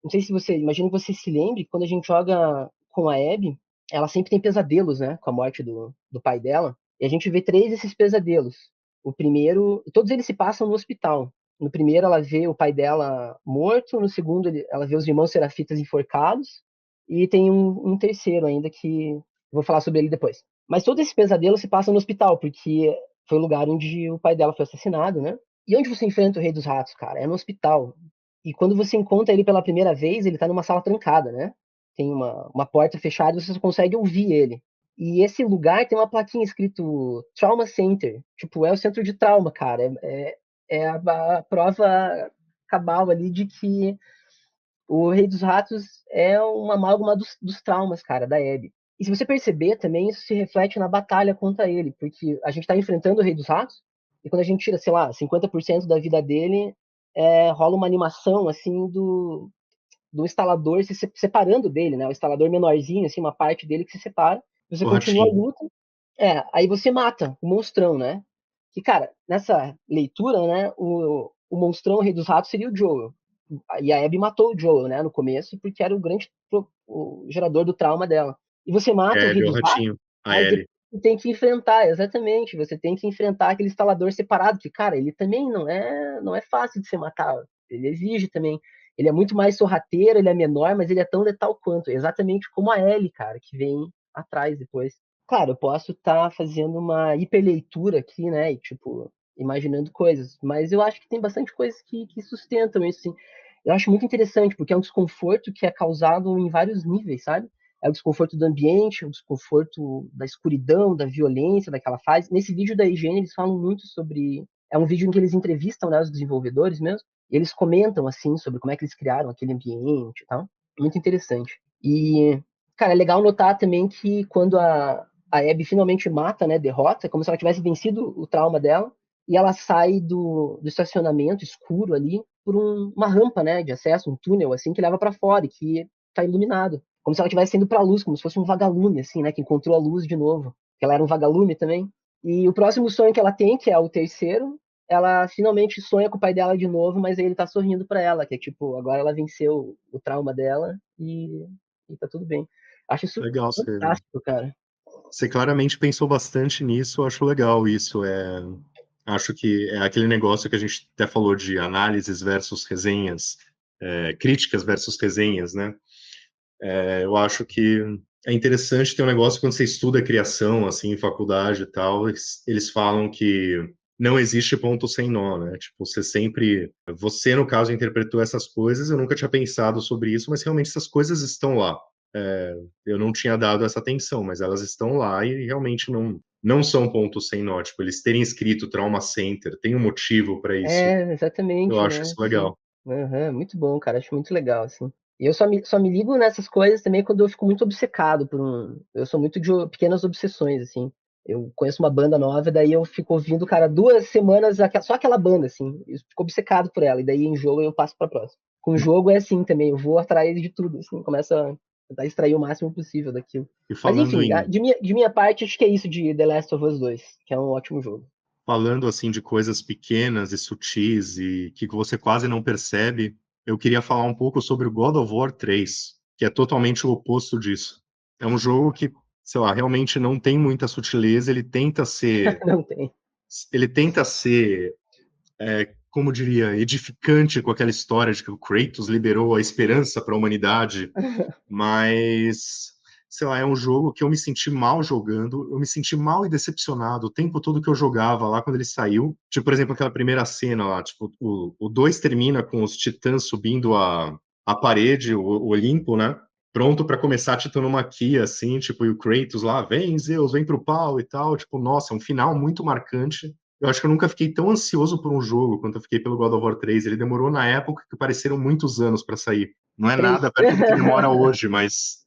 Não sei se você, imagino que você se lembre, quando a gente joga com a Abby, ela sempre tem pesadelos, né, com a morte do pai dela, e a gente vê três desses pesadelos. O primeiro, todos eles se passam no hospital. No primeiro, ela vê o pai dela morto, no segundo, ela vê os irmãos serafitas enforcados, e tem um terceiro ainda que vou falar sobre ele depois. Mas todos esses pesadelos se passam no hospital, porque foi o lugar onde o pai dela foi assassinado, né? E onde você enfrenta o Rei dos Ratos, cara? É no hospital. E quando você encontra ele pela primeira vez, ele tá numa sala trancada, né? Tem uma porta fechada e você só consegue ouvir ele. E esse lugar tem uma plaquinha escrito Trauma Center. Tipo, é o centro de trauma, cara. É a prova cabal ali de que o Rei dos Ratos é uma amálgama dos traumas, cara, da Abby. E se você perceber também, isso se reflete na batalha contra ele, porque a gente tá enfrentando o Rei dos Ratos, e quando a gente tira, sei lá, 50% da vida dele, rola uma animação, assim, do instalador se separando dele, né? O instalador menorzinho, assim, uma parte dele que se separa, você o continua a Ratinho. luta, aí você mata o monstrão, né? E, cara, nessa leitura, né, o monstrão, o Rei dos Ratos, seria o Joel. E a Abby matou o Joel, né, no começo, porque era o grande o gerador do trauma dela. E você mata o Rei É o dos Ratos, Ratinho, a aí depois Ellie. você tem que enfrentar, exatamente, você tem que enfrentar aquele instalador separado, que, cara, ele também não é fácil de ser matado. Ele exige também. Ele é muito mais sorrateiro, ele é menor, mas ele é tão letal quanto. Exatamente como a Ellie, cara, que vem atrás depois. Claro, eu posso estar fazendo uma hiperleitura aqui, né? E, tipo, imaginando coisas. Mas eu acho que tem bastante coisas que sustentam isso, sim. Eu acho muito interessante, porque é um desconforto que é causado em vários níveis, sabe? É o desconforto do ambiente, o desconforto da escuridão, da violência daquela fase. Nesse vídeo da IGN, eles falam muito sobre. É um vídeo em que eles entrevistam, né, os desenvolvedores mesmo, e eles comentam, assim, sobre como é que eles criaram aquele ambiente e tal. Muito interessante. E, cara, é legal notar também que quando a Abby finalmente mata, né, derrota, é como se ela tivesse vencido o trauma dela, e ela sai do estacionamento escuro ali por uma rampa, né, de acesso, um túnel, assim, que leva para fora e que tá iluminado. Como se ela estivesse indo pra luz, como se fosse um vagalume, assim, né, que encontrou a luz de novo. Que ela era um vagalume também. E o próximo sonho que ela tem, que é o terceiro, ela finalmente sonha com o pai dela de novo, mas aí ele tá sorrindo para ela, que é tipo, agora ela venceu o trauma dela e tá tudo bem. Acho isso Legal, fantástico, cara. você claramente pensou bastante nisso, eu acho legal isso. Acho que é aquele negócio que a gente até falou de análises versus resenhas, críticas versus resenhas, né? Eu acho que é interessante ter um negócio quando você estuda criação, assim, em faculdade e tal, eles falam que não existe ponto sem nó, né? Tipo, você no caso interpretou essas coisas, eu nunca tinha pensado sobre isso, mas realmente essas coisas estão lá. Eu não tinha dado essa atenção, mas elas estão lá e realmente não. não são pontos sem nó. Tipo, eles terem escrito Trauma Center, tem um motivo para isso. Eu Exatamente, acho né? isso Sim. legal. Aham, muito bom, cara. Acho muito legal, assim. E eu só me ligo nessas coisas também quando eu fico muito obcecado por um. Eu sou muito de pequenas obsessões, assim. Eu conheço uma banda nova, daí eu fico ouvindo, cara, 2 semanas só aquela banda, assim. Eu fico obcecado por ela, e daí em jogo eu passo pra próxima. Com o jogo é assim também, eu vou atrás de tudo, assim, começo a tentar extrair o máximo possível daquilo. E Mas falando enfim, em de minha parte, acho que é isso de The Last of Us 2, que é um ótimo jogo. falando assim de coisas pequenas e sutis e que você quase não percebe, eu queria falar um pouco sobre o God of War 3, que é totalmente o oposto disso. É um jogo que, sei lá, realmente não tem muita sutileza, Não tem. ele tenta ser, como diria, edificante com aquela história de que o Kratos liberou a esperança para a humanidade, mas, sei lá, é um jogo que eu me senti mal jogando, eu me senti mal e decepcionado o tempo todo que eu jogava lá quando ele saiu. Tipo, por exemplo, aquela primeira cena lá, tipo, o 2 termina com os titãs subindo a parede, o Olimpo, né? Pronto para começar a titanomaquia, assim, tipo, e o Kratos lá, vem Zeus, vem pro pau e tal. Tipo, nossa, é um final muito marcante. Eu acho que eu nunca fiquei tão ansioso por um jogo quanto eu fiquei pelo God of War 3. Ele demorou na época que pareceram muitos anos para sair. Não é Três. nada perto do que demora hoje, mas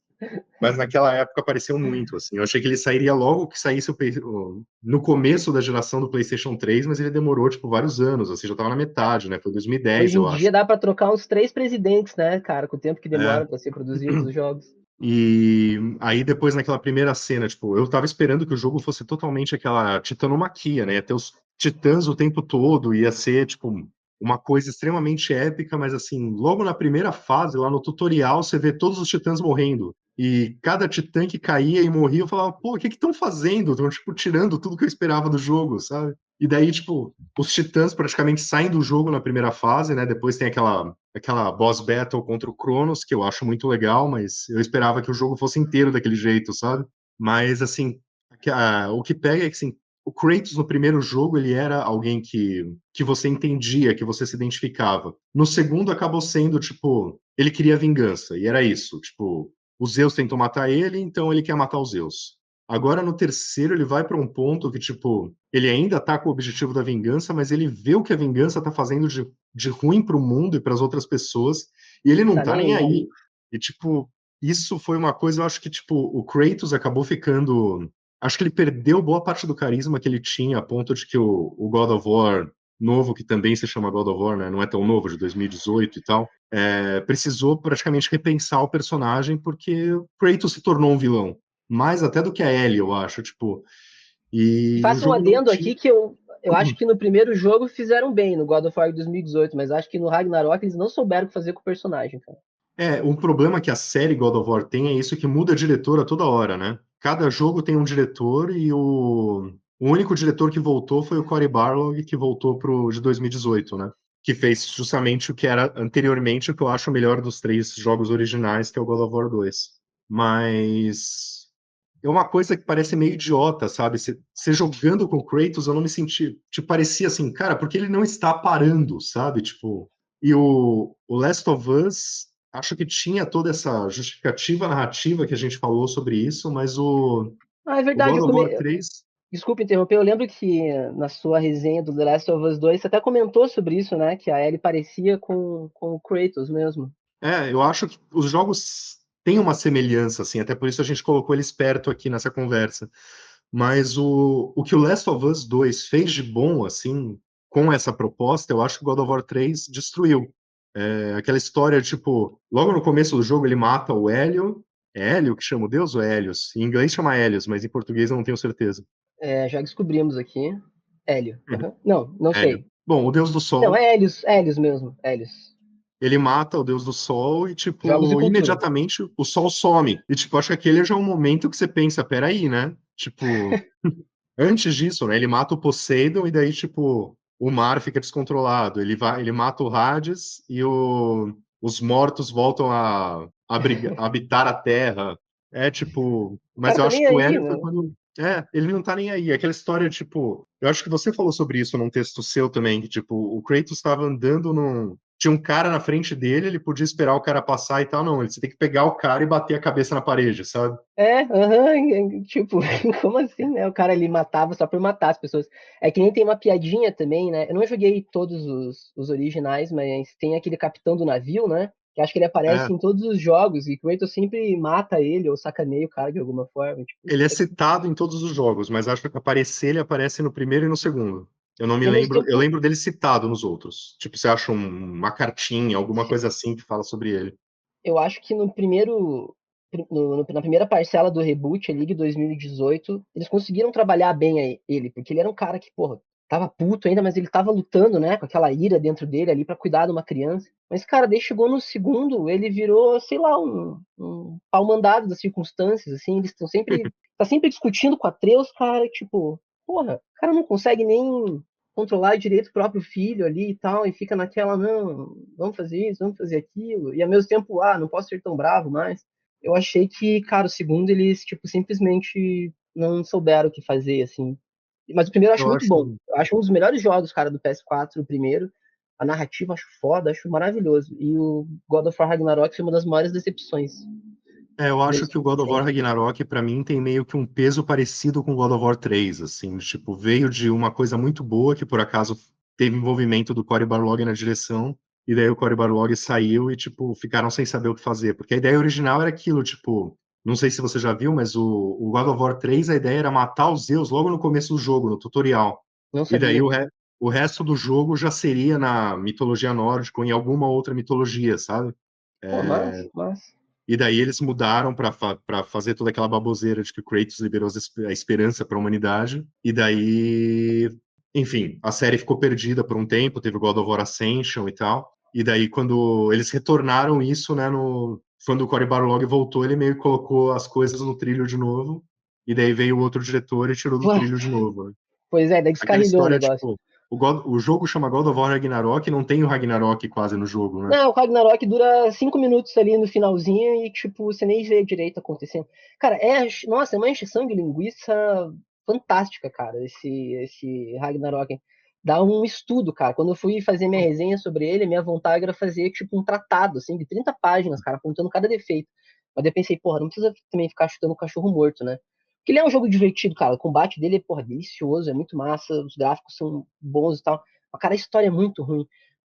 naquela época pareceu muito, assim. Eu achei que ele sairia logo que saísse no começo da geração do PlayStation 3, mas ele demorou, tipo, vários anos, assim, já estava na metade, né? Foi 2010, Hoje em eu acho. dia dá pra trocar uns 3 presidentes, né, cara, com o tempo que É. demora pra ser produzidos os jogos. E aí depois naquela primeira cena, tipo, eu tava esperando que o jogo fosse totalmente aquela titanomaquia, né? Ia ter os titãs o tempo todo, ia ser, tipo, uma coisa extremamente épica, mas assim, logo na primeira fase, lá no tutorial, você vê todos os titãs morrendo. E cada titã que caía e morria, eu falava, pô, o que que estão fazendo? Estão, tipo, tirando tudo que eu esperava do jogo, sabe? E daí, tipo, os titãs praticamente saem do jogo na primeira fase, né? Depois tem aquela boss battle contra o Cronos, que eu acho muito legal, mas eu esperava que o jogo fosse inteiro daquele jeito, sabe? Mas, assim, o que pega é que, assim, o Kratos no primeiro jogo, ele era alguém que você entendia, que você se identificava. No segundo, acabou sendo, tipo, ele queria vingança, e era isso. Tipo, os Zeus tentam matar ele, então ele quer matar os Zeus. Agora, no terceiro, ele vai para um ponto que, tipo, ele ainda tá com o objetivo da vingança, mas ele vê o que a vingança tá fazendo de ruim para o mundo e para as outras pessoas, e ele não Tá tá nem nem aí. aí. E, tipo, isso foi uma coisa, eu acho que, tipo, o Kratos acabou ficando. Acho que ele perdeu boa parte do carisma que ele tinha, a ponto de que o God of War novo, que também se chama God of War, né? Não é tão novo, de 2018 e tal, precisou praticamente repensar o personagem, porque o Kratos se tornou um vilão. Mais até do que a Ellie, eu acho, tipo. E o Faço um jogo não adendo tinha. aqui que eu acho que no primeiro jogo fizeram bem, no God of War 2018, mas acho que no Ragnarok eles não souberam o que fazer com o personagem, cara. O problema que a série God of War tem é isso que muda diretor a toda hora, né? Cada jogo tem um diretor e o único diretor que voltou foi o Cory Barlog, que voltou pro de 2018, né? Que fez justamente o que era anteriormente o que eu acho o melhor dos 3 jogos originais, que é o God of War 2. Mas é uma coisa que parece meio idiota, sabe? Você jogando com o Kratos, eu não me senti. Tipo, parecia assim, cara, porque ele não está parando, sabe? Tipo. E o Last of Us, acho que tinha toda essa justificativa narrativa que a gente falou sobre isso, mas Ah, é o verdade, God of War 3. desculpa interromper, eu lembro que na sua resenha do The Last of Us 2 você até comentou sobre isso, né? Que a Ellie parecia com o Kratos mesmo. Eu acho que os jogos têm uma semelhança, assim, até por isso a gente colocou eles perto aqui nessa conversa. Mas o que o Last of Us 2 fez de bom, assim, com essa proposta, eu acho que o God of War 3 destruiu. Aquela história, tipo, logo no começo do jogo ele mata o Hélio. É Hélio que chama o Deus ou é Hélios? Em inglês chama Hélios, mas em português eu não tenho certeza. É, já descobrimos aqui. Hélio. Uhum. Uhum. Não, não Hélio. sei. Bom, o Deus do Não, Sol, é Hélios, Hélios mesmo. Hélios. ele mata o Deus do Sol e, Jogos e tipo, cultura. imediatamente o Sol some. E, tipo, acho que aquele já é um momento que você pensa, peraí, né? Tipo, antes disso, né? Ele mata o Poseidon e daí, tipo, o mar fica descontrolado. Ele mata o Hades e os mortos voltam a habitar a Terra. Tipo, O mas cara eu tá acho nem que o aí, Hélio foi né? quando. Ele não tá nem aí. Aquela história, tipo, eu acho que você falou sobre isso num texto seu também, que, tipo, o Kratos estava andando tinha um cara na frente dele, ele podia esperar o cara passar e tal, não, você tem que pegar o cara e bater a cabeça na parede, sabe? Tipo, como assim, né? O cara ali matava só por matar as pessoas. É que nem tem uma piadinha também, né? Eu não joguei todos os originais, mas tem aquele capitão do navio, né? Que acho que ele É, aparece em todos os jogos e que o Kratos sempre mata ele ou sacaneia o cara de alguma forma. Tipo, ele é citado em todos os jogos, mas acho que aparecer, ele aparece no primeiro e no segundo. Eu não me e ao mesmo lembro, eu tempo, lembro dele citado nos outros. Tipo, você acha uma cartinha, alguma coisa assim que fala sobre ele. eu acho que no primeiro. Na primeira parcela do reboot ali de 2018, eles conseguiram trabalhar bem ele, porque ele era um cara que, porra, tava puto ainda, mas ele tava lutando, né, com aquela ira dentro dele ali pra cuidar de uma criança. Mas, cara, daí chegou no segundo, ele virou, sei lá, um pau mandado das circunstâncias, assim, eles estão sempre, tá sempre discutindo com a Atreus, cara, tipo, porra, o cara não consegue nem controlar direito o próprio filho ali e tal, e fica naquela, não, vamos fazer isso, vamos fazer aquilo, e ao mesmo tempo, não posso ser tão bravo mais. Eu achei que, cara, o segundo eles, tipo, simplesmente não souberam o que fazer, assim. Mas o primeiro eu acho Eu muito bom. acho, Eu acho um dos melhores jogos, cara, do PS4, o primeiro. A narrativa eu acho foda, acho maravilhoso. E o God of War Ragnarok foi uma das maiores decepções eu acho deles que o God of War recentes. Ragnarok, pra mim, tem meio que um peso parecido com o God of War 3, assim, tipo, veio de uma coisa muito boa, que por acaso teve envolvimento do Cory Barlog na direção, e daí o Cory Barlog saiu e, tipo, ficaram sem saber o que fazer, porque a ideia original era aquilo, tipo, não sei se você já viu, mas o God of War 3, a ideia era matar os Zeus logo no começo do jogo, no tutorial, Não e daí sabia. o resto do jogo já seria na mitologia nórdica ou em alguma outra mitologia, sabe? Pô, mas. E daí eles mudaram para fazer toda aquela baboseira de que o Kratos liberou a esperança para a humanidade. E daí, enfim, a série ficou perdida por um tempo, teve o God of War Ascension e tal. E daí, quando eles retornaram isso, né, quando o Cory Barlog voltou, ele meio que colocou as coisas no trilho de novo. E daí veio o outro diretor e tirou do Ué, trilho de novo, né? pois é, daí Aquela descarrilhou o história, negócio. tipo, o jogo chama God of War Ragnarok e não tem o Ragnarok quase no jogo, né? Não, o Ragnarok dura 5 minutos ali no finalzinho e, tipo, você nem vê direito acontecendo. Cara, nossa, é uma encheção de linguiça fantástica, cara, esse Ragnarok. Dá um estudo, cara. Quando eu fui fazer minha resenha sobre ele, minha vontade era fazer, tipo, um tratado, assim, de 30 páginas, cara, apontando cada defeito. Mas daí eu pensei, porra, não precisa também ficar chutando o cachorro morto, né? Porque ele é um jogo divertido, cara. O combate dele é, porra, delicioso, é muito massa, os gráficos são bons e tal. Mas, cara, a história é muito ruim.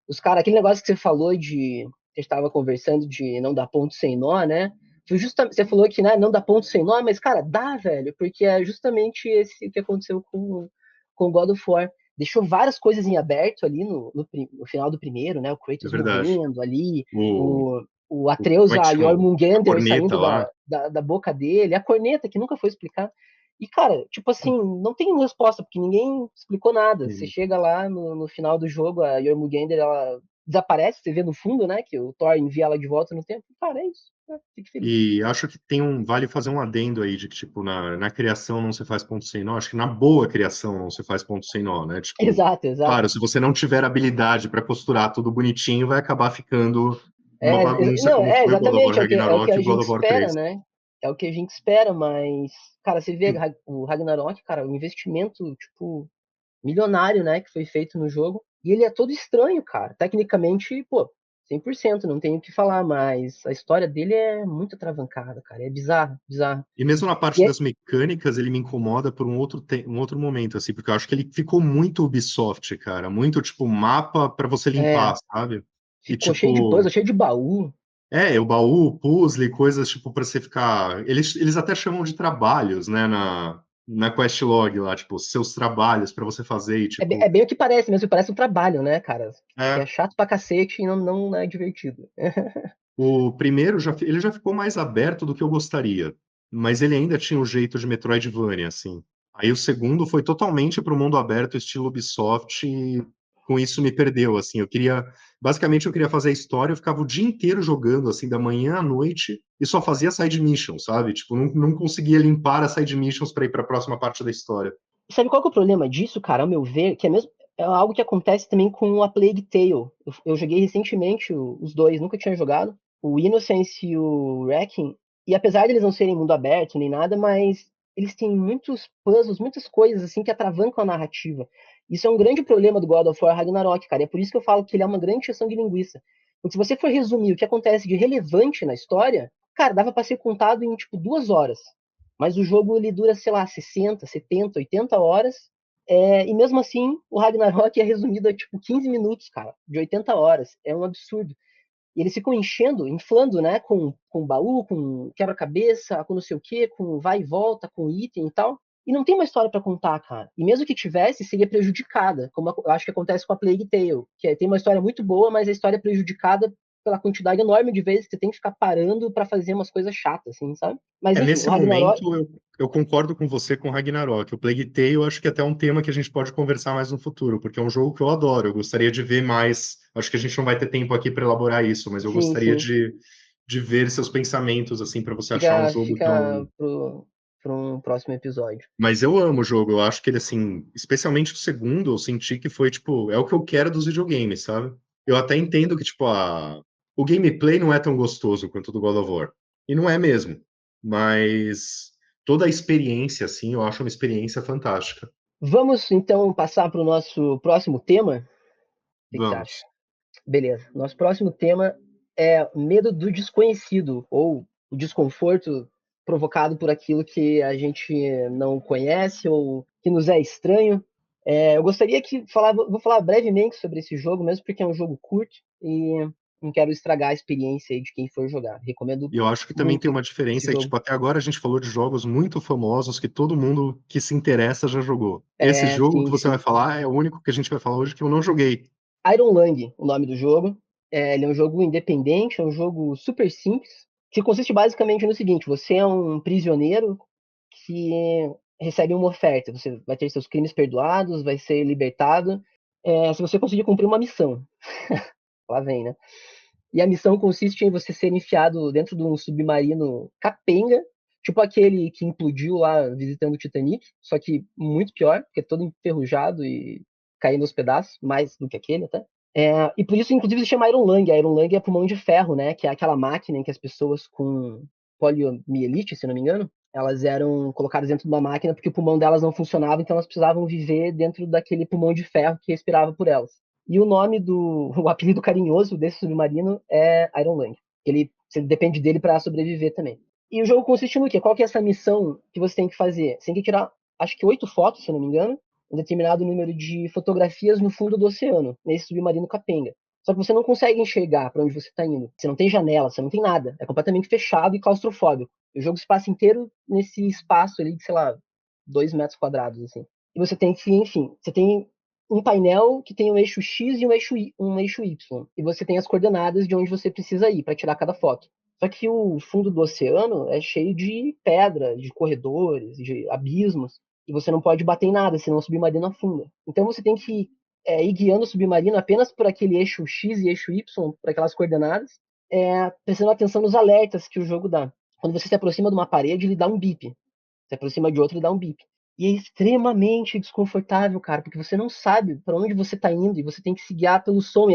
Os caras, aquele negócio que você falou de. Que a gente estava conversando de não dar ponto sem nó, né? Foi justamente, você falou que né, não dá ponto sem nó, mas, cara, dá, velho, porque é justamente esse que aconteceu com God of War. Deixou várias coisas em aberto ali no final do primeiro, né? O É Kratos verdade. morrendo ali, O, o Atreus, como é que a chama? A Jormungandr corneta saindo lá. da boca dele, a corneta, que nunca foi explicada. E, cara, tipo assim, não tem resposta, porque ninguém explicou nada. Você Uhum. chega lá no final do jogo, a Jormungandr, ela desaparece, você vê no fundo, né, que o Thor envia ela de volta no tempo. Cara, é isso. Fique feliz. E acho que vale fazer um adendo aí de que, tipo, na criação não se faz ponto sem nó. Acho que na boa criação não se faz ponto sem nó, né? Tipo, Exato, exato. claro, se você não tiver habilidade para costurar tudo bonitinho, vai acabar ficando uma bagunça, Não, como foi o God of War exatamente, é o que Ragnarok e a o God gente of War espera, 3. né? É o que a gente espera, mas, cara, você vê o Ragnarok, cara, o investimento, tipo, milionário, né, que foi feito no jogo. E ele é todo estranho, cara. Tecnicamente, pô, 100%, não tenho o que falar, mas a história dele é muito atravancada, cara. É bizarro, bizarro. E mesmo na parte E das mecânicas, ele me incomoda por um outro momento, assim, porque eu acho que ele ficou muito Ubisoft, cara. Muito, tipo, mapa para você é, limpar, sabe? E, ficou cheio de tipo, puzzle, cheio de baú. o baú, puzzle, coisas tipo para você ficar. Eles até chamam de trabalhos, né, na questlog lá, tipo, seus trabalhos para você fazer e É tipo. bem o que parece mesmo, parece um trabalho, né, cara? Que é É, chato pra cacete e não é divertido. o primeiro ele já ficou mais aberto do que eu gostaria, mas ele ainda tinha o jeito de Metroidvania, assim. Aí o segundo foi totalmente para o mundo aberto, estilo Ubisoft, e com isso me perdeu, assim. Basicamente eu queria fazer a história, eu ficava o dia inteiro jogando, assim, da manhã à noite, e só fazia side missions, sabe? Tipo, não conseguia limpar as side missions para ir para a próxima parte da história. Sabe qual que é o problema disso, cara? Ao meu ver, que é algo que acontece também com a Plague Tale. Eu joguei recentemente os dois, nunca tinha jogado. O Innocence e o Wrecking. E apesar deles não serem mundo aberto nem nada, mas eles têm muitos puzzles, muitas coisas assim que atravancam a narrativa. Isso é um grande problema do God of War Ragnarok, cara. É por isso que eu falo que ele é uma grande encheção de linguiça. Porque se você for resumir o que acontece de relevante na história, cara, dava pra ser contado em, tipo, 2 horas. Mas o jogo, ele dura, sei lá, 60, 70, 80 horas. E mesmo assim, o Ragnarok é resumido a, tipo, 15 minutos, cara, de 80 horas. É um absurdo. E eles ficam enchendo, inflando, né? Com baú, com quebra-cabeça, com não sei o quê, com vai e volta, com item e tal. E não tem uma história pra contar, cara. E mesmo que tivesse, seria prejudicada, como eu acho que acontece com a Plague Tale, tem uma história muito boa, mas a história é prejudicada pela quantidade enorme de vezes que você tem que ficar parando pra fazer umas coisas chatas, assim, sabe? Mas enfim, o Nesse Ragnarok. momento, eu concordo com você com Ragnarok. O Plague Tale, eu acho que até é um tema que a gente pode conversar mais no futuro, porque é um jogo que eu adoro. Eu gostaria de ver mais. Acho que a gente não vai ter tempo aqui para elaborar isso, mas eu Sim, gostaria sim. de ver seus pensamentos, assim, para você achar um jogo Fica tão. pro um próximo episódio. Mas eu amo o jogo. Eu acho que ele, assim, especialmente o segundo, eu senti que foi, tipo, é o que eu quero dos videogames, sabe? Eu até entendo que, tipo, o gameplay não é tão gostoso quanto o do God of War. E não é mesmo. Mas toda a experiência, assim, eu acho uma experiência fantástica. Vamos então passar para o nosso próximo tema. O que você acha? Vamos. Beleza. Nosso próximo tema é medo do desconhecido, ou o desconforto provocado por aquilo que a gente não conhece ou que nos é estranho. Eu gostaria vou falar brevemente sobre esse jogo, mesmo porque é um jogo curto e não quero estragar a experiência aí de quem for jogar. Recomendo E eu acho que também tem muito uma esse diferença que, jogo. tipo, até agora a gente falou de jogos muito famosos que todo mundo que se interessa já jogou. Esse jogo que Sim, você vai sim. falar é o único que a gente vai falar hoje que eu não joguei. Iron Lang, o nome do jogo. Ele é um jogo independente, é um jogo super simples, que consiste basicamente no seguinte: você é um prisioneiro que recebe uma oferta. Você vai ter seus crimes perdoados, vai ser libertado, se você conseguir cumprir uma missão. Lá vem, né? E a missão consiste em você ser enfiado dentro de um submarino capenga, tipo aquele que implodiu lá visitando o Titanic, só que muito pior, porque é todo enferrujado e caindo aos pedaços, mais do que aquele até. E por isso, inclusive, se chama Iron Lung. A Iron Lung é pulmão de ferro, né? Que é aquela máquina em que as pessoas com poliomielite, se não me engano, elas eram colocadas dentro de uma máquina porque o pulmão delas não funcionava, então elas precisavam viver dentro daquele pulmão de ferro que respirava por elas. E o nome o apelido carinhoso desse submarino é Iron Lung. Você depende dele para sobreviver também. E o jogo consiste no quê? Qual que é essa missão que você tem que fazer? Você tem que tirar, acho que 8 fotos, se não me engano, um determinado número de fotografias no fundo do oceano, nesse submarino capenga. Só que você não consegue enxergar para onde você está indo. Você não tem janela, você não tem nada. É completamente fechado e claustrofóbico. O jogo se passa inteiro nesse espaço ali de, sei lá, 2 metros quadrados, assim. E você tem que, enfim, você tem um painel que tem um eixo X e um eixo Y. E você tem as coordenadas de onde você precisa ir para tirar cada foto. Só que o fundo do oceano é cheio de pedra, de corredores, de abismos. E você não pode bater em nada, senão o submarino afunda. Então você tem que ir guiando o submarino apenas por aquele eixo X e eixo Y, por aquelas coordenadas, prestando atenção nos alertas que o jogo dá. Quando você se aproxima de uma parede, ele dá um bip. Se aproxima de outro, ele dá um bip. E é extremamente desconfortável, cara, porque você não sabe para onde você tá indo e você tem que se guiar pelo som.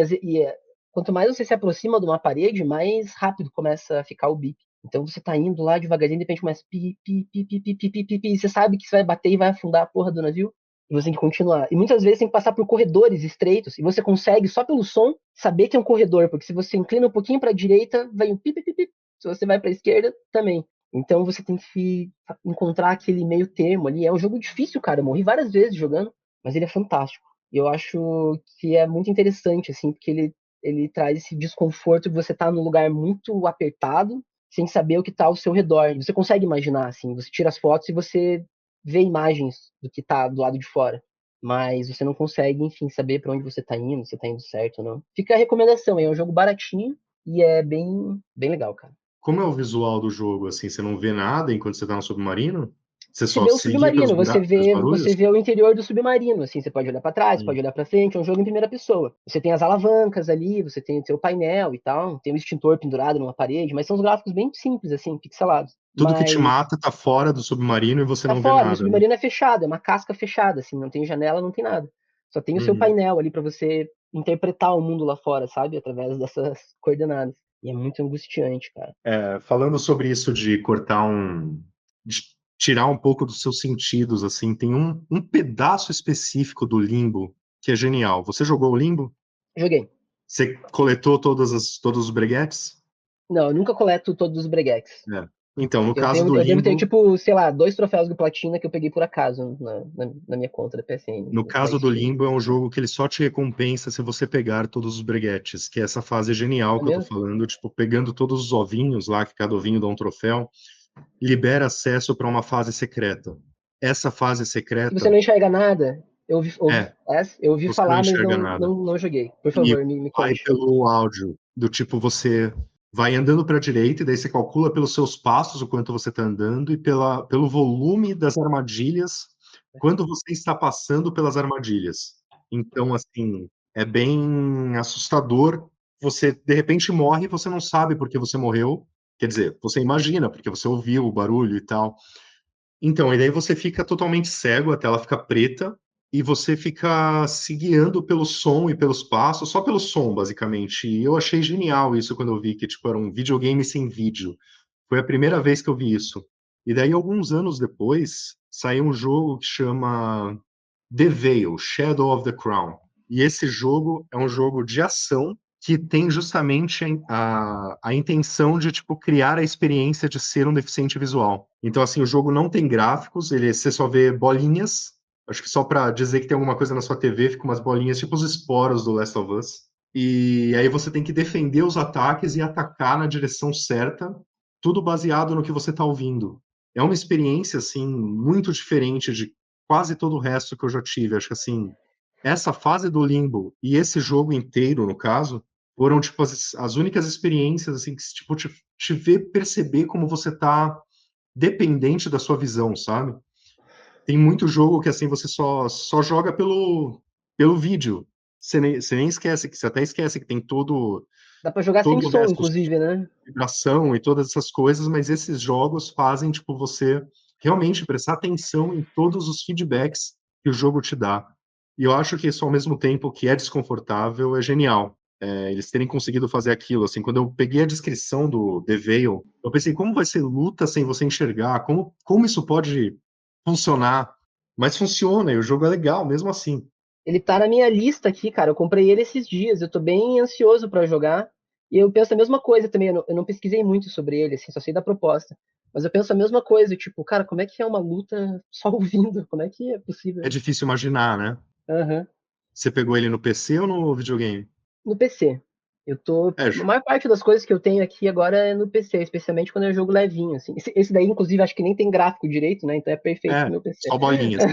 Quanto mais você se aproxima de uma parede, mais rápido começa a ficar o bip. Então você tá indo lá devagarinho, de repente começa pi, pi, pi, pi, pi, pi, pi, pi, pi, e você sabe que você vai bater e vai afundar a porra do navio. E você tem que continuar. E muitas vezes tem que passar por corredores estreitos. E você consegue, só pelo som, saber que é um corredor. Porque se você inclina um pouquinho para a direita, vai um pi, pi, pi, pi. Se você vai para a esquerda, também. Então você tem que encontrar aquele meio termo ali. É um jogo difícil, cara. Eu morri várias vezes jogando, mas ele é fantástico. E eu acho que é muito interessante, assim, porque ele traz esse desconforto de você estar tá num lugar muito apertado, sem saber o que está ao seu redor. Você consegue imaginar, assim, você tira as fotos e você vê imagens do que está do lado de fora. Mas você não consegue, enfim, saber para onde você está indo, se está indo certo ou não. Fica a recomendação, é um jogo baratinho e é bem, bem legal, cara. Como é o visual do jogo, assim? Você não vê nada enquanto você tá no submarino? Você Você só vê o seguia pelos submarino, pelos você barulhos? vê o interior do submarino, assim, você pode olhar para trás, Hum. pode olhar para frente, é um jogo em primeira pessoa. Você tem as alavancas ali, você tem o seu painel e tal, tem um extintor pendurado numa parede, mas são os gráficos bem simples, assim, pixelados. Tudo que te Mas mata tá fora do submarino e você tá não vê fora, e o nada, né? submarino é fechado, é uma casca fechada, assim, não tem janela, não tem nada. Só tem o seu Uhum. painel ali para você interpretar o mundo lá fora, sabe? Através dessas coordenadas. E é muito angustiante, cara. Falando sobre isso de cortar de tirar um pouco dos seus sentidos, assim. Tem um pedaço específico do Limbo que é genial. Você jogou o Limbo? Joguei. Você coletou todos os breguetes? Não, eu nunca coleto todos os breguetes. É. Então, no caso do Eu devo ter, Limbo, tipo, sei lá, 2 troféus de platina que eu peguei por acaso na minha conta da PSN, no na caso do Steam. Limbo é um jogo que ele só te recompensa se você pegar todos os breguetes, que é essa fase genial É que eu tô mesmo? falando, tipo, pegando todos os ovinhos lá, que cada ovinho dá um troféu, libera acesso para uma fase secreta. Essa fase E você secreta não enxerga nada? é, Eu ouvi você não falar, mas enxerga nada. não joguei. Por E favor, me vai conte. pelo áudio, do tipo, você vai andando para a direita, e daí você calcula pelos seus passos o quanto você está andando e pelo volume das armadilhas, quando você está passando pelas armadilhas. Então, assim, é bem assustador. Você, de repente, morre e você não sabe por que você morreu. Quer dizer, você imagina, porque você ouviu o barulho e tal. Então, e daí você fica totalmente cego, a tela fica preta, e você fica se guiando pelo som e pelos passos, só pelo som, basicamente. E eu achei genial isso quando eu vi que, tipo, era um videogame sem vídeo. Foi a primeira vez que eu vi isso. E daí, alguns anos depois, saiu um jogo que chama The Veil, Shadow of the Crown. E esse jogo é um jogo de ação que tem justamente a intenção de tipo criar a experiência de ser um deficiente visual. Então assim, o jogo não tem gráficos, você só vê bolinhas. Acho que só para dizer que tem alguma coisa na sua TV, fica umas bolinhas tipo os esporos do Last of Us. E aí você tem que defender os ataques e atacar na direção certa, tudo baseado no que você está ouvindo. É uma experiência assim muito diferente de quase todo o resto que eu já tive. Acho que assim, essa fase do Limbo e esse jogo inteiro, no caso, foram tipo as únicas experiências assim que tipo te vê perceber como você tá dependente da sua visão, sabe? Tem muito jogo que assim você só joga pelo vídeo. Você nem esquece que você até esquece que tem Dá pra jogar sem todo o som, resto, inclusive, né? vibração e todas essas coisas, mas esses jogos fazem tipo você realmente prestar atenção em todos os feedbacks que o jogo te dá. E eu acho que isso, ao mesmo tempo que é desconfortável, é genial. Eles terem conseguido fazer aquilo, assim, quando eu peguei a descrição do The Veil, eu pensei, como vai ser luta sem você enxergar? Como isso pode funcionar? Mas funciona, e o jogo é legal, mesmo assim. Ele tá na minha lista aqui, cara. Eu comprei ele esses dias. Eu tô bem ansioso pra jogar. E eu penso a mesma coisa também. Eu não pesquisei muito sobre ele, assim, só sei da proposta. Mas eu penso a mesma coisa, tipo, cara, como é que é uma luta só ouvindo? Como é que é É possível? difícil imaginar, né? Aham. Você pegou ele no PC ou no videogame? No PC. Eu tô. É, A maior parte das coisas que eu tenho aqui agora é no PC, especialmente quando é jogo levinho, assim. Esse daí, inclusive, acho que nem tem gráfico direito, né? Então é perfeito pro meu PC. só bolinhas.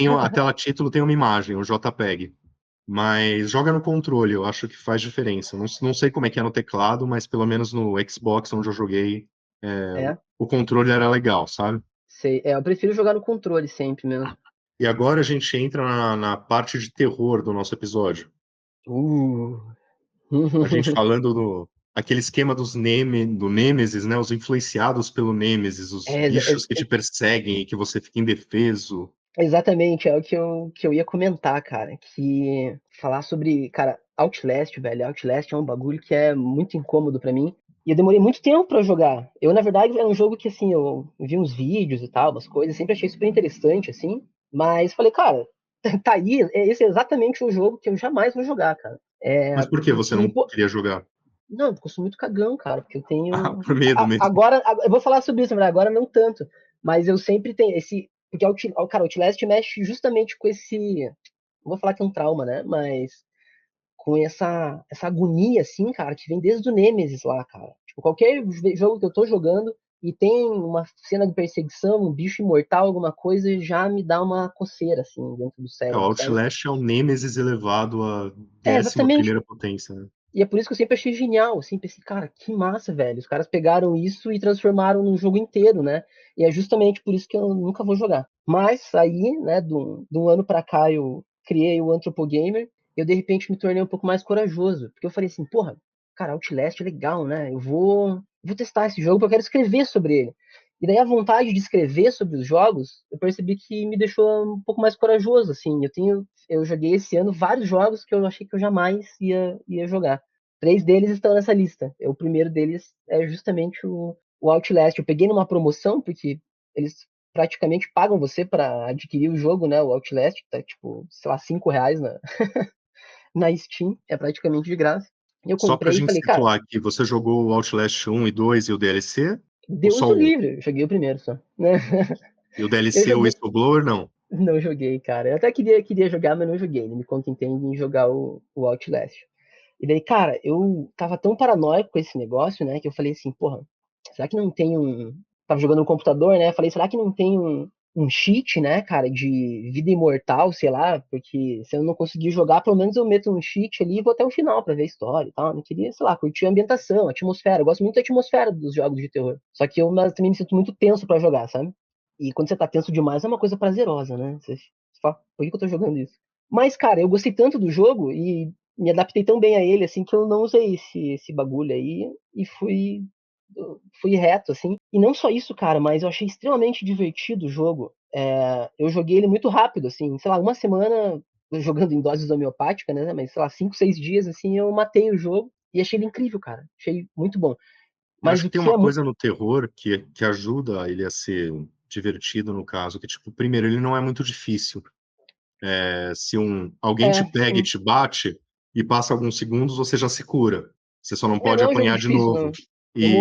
E a tela título tem uma imagem, o JPEG. Mas joga no controle, eu acho que faz diferença. Não sei como é que é no teclado, mas pelo menos no Xbox, onde eu joguei, É, o controle era legal, sabe? sei. É, eu prefiro jogar no controle sempre mesmo. E agora a gente entra na parte de terror do nosso episódio. Uh. A gente falando aquele esquema do Nêmesis, né? Os influenciados pelo Nêmesis, os É, bichos que te perseguem e que você fica indefeso. exatamente, é o que eu ia comentar, cara. Que falar sobre, cara, Outlast, velho. Outlast é um bagulho que é muito incômodo pra mim. E eu demorei muito tempo pra jogar. Eu, na verdade, é um jogo que, assim, eu vi uns vídeos e tal, umas coisas, sempre achei super interessante, assim. Mas falei, cara, tá aí, esse é exatamente o jogo que eu jamais vou jogar, cara. Mas por que você Porque, não pô, queria jogar? não, porque eu sou muito cagão, cara. Porque eu Ah, tenho. por medo mesmo. Eu vou falar sobre isso, mas agora não tanto. Mas eu sempre tenho esse. Porque, cara, o Outlast mexe justamente com esse. Não vou falar que é um trauma, né? Mas com essa agonia, assim, cara, que vem desde o Nemesis lá, cara. Tipo, qualquer jogo que eu tô jogando e tem uma cena de perseguição, um bicho imortal, alguma coisa, já me dá uma coceira, assim, dentro do O cérebro, sabe? Outlast é o Nêmesis elevado à É, décima exatamente. primeira potência, né? E é por isso que eu sempre achei genial, assim, pensei, cara, que massa, velho. Os caras pegaram isso e transformaram num jogo inteiro, né? E é justamente por isso que eu nunca vou jogar. Mas aí, né, de um ano pra cá eu criei o Anthropogamer, eu de repente me tornei um pouco mais corajoso, porque eu falei assim, porra, cara, Outlast é legal, né? Vou testar esse jogo porque eu quero escrever sobre ele. E daí a vontade de escrever sobre os jogos, eu percebi que me deixou um pouco mais corajoso, assim. Eu joguei esse ano vários jogos que eu achei que eu jamais ia jogar. 3 deles estão nessa lista. O primeiro deles é justamente o Outlast. Eu peguei numa promoção, porque eles praticamente pagam você pra adquirir o jogo, né? O Outlast, tá tipo, sei lá, R$ 5 na Steam, é praticamente de graça. Eu Só pra comprei e gente falei, cara, situar aqui, você jogou o Outlast 1 e 2 e o DLC? Ou Deus só o o 1? livre, eu joguei o primeiro só, né? E o Eu DLC, o joguei, Whistleblower, não? não joguei, cara. Eu até queria jogar, mas não joguei. Não me contentei em jogar o Outlast. E daí, cara, eu tava tão paranoico com esse negócio, né, que eu falei assim, porra, será que não tem um. Tava jogando no computador, né? Falei, será que não tem um cheat, né, cara, de vida imortal, sei lá, porque se eu não conseguir jogar, pelo menos eu meto um cheat ali e vou até o final pra ver a história e tal. Eu não queria, sei lá, curtir a ambientação, a atmosfera. Eu gosto muito da atmosfera dos jogos de terror. Só que eu também me sinto muito tenso pra jogar, sabe? E quando você tá tenso demais é uma coisa prazerosa, né? Você fala, por que eu tô jogando isso? Mas, cara, eu gostei tanto do jogo e me adaptei tão bem a ele, assim, que eu não usei esse bagulho aí e fui reto, assim. E não só isso, cara, mas eu achei extremamente divertido o jogo. Eu joguei ele muito rápido, assim, sei lá, uma semana jogando em doses homeopáticas, né? Mas, sei lá, 5, 6 dias, assim, eu matei o jogo e achei ele incrível, cara. Achei muito bom. Eu Mas acho o que tem que uma é muito. coisa no terror que ajuda ele a ser divertido, no caso, que, tipo, primeiro, ele não é muito difícil. Se alguém te pega e Sim. te bate e passa alguns segundos, você já se cura. Você só não pode Não é um jogo apanhar de difícil, novo. não. Eu E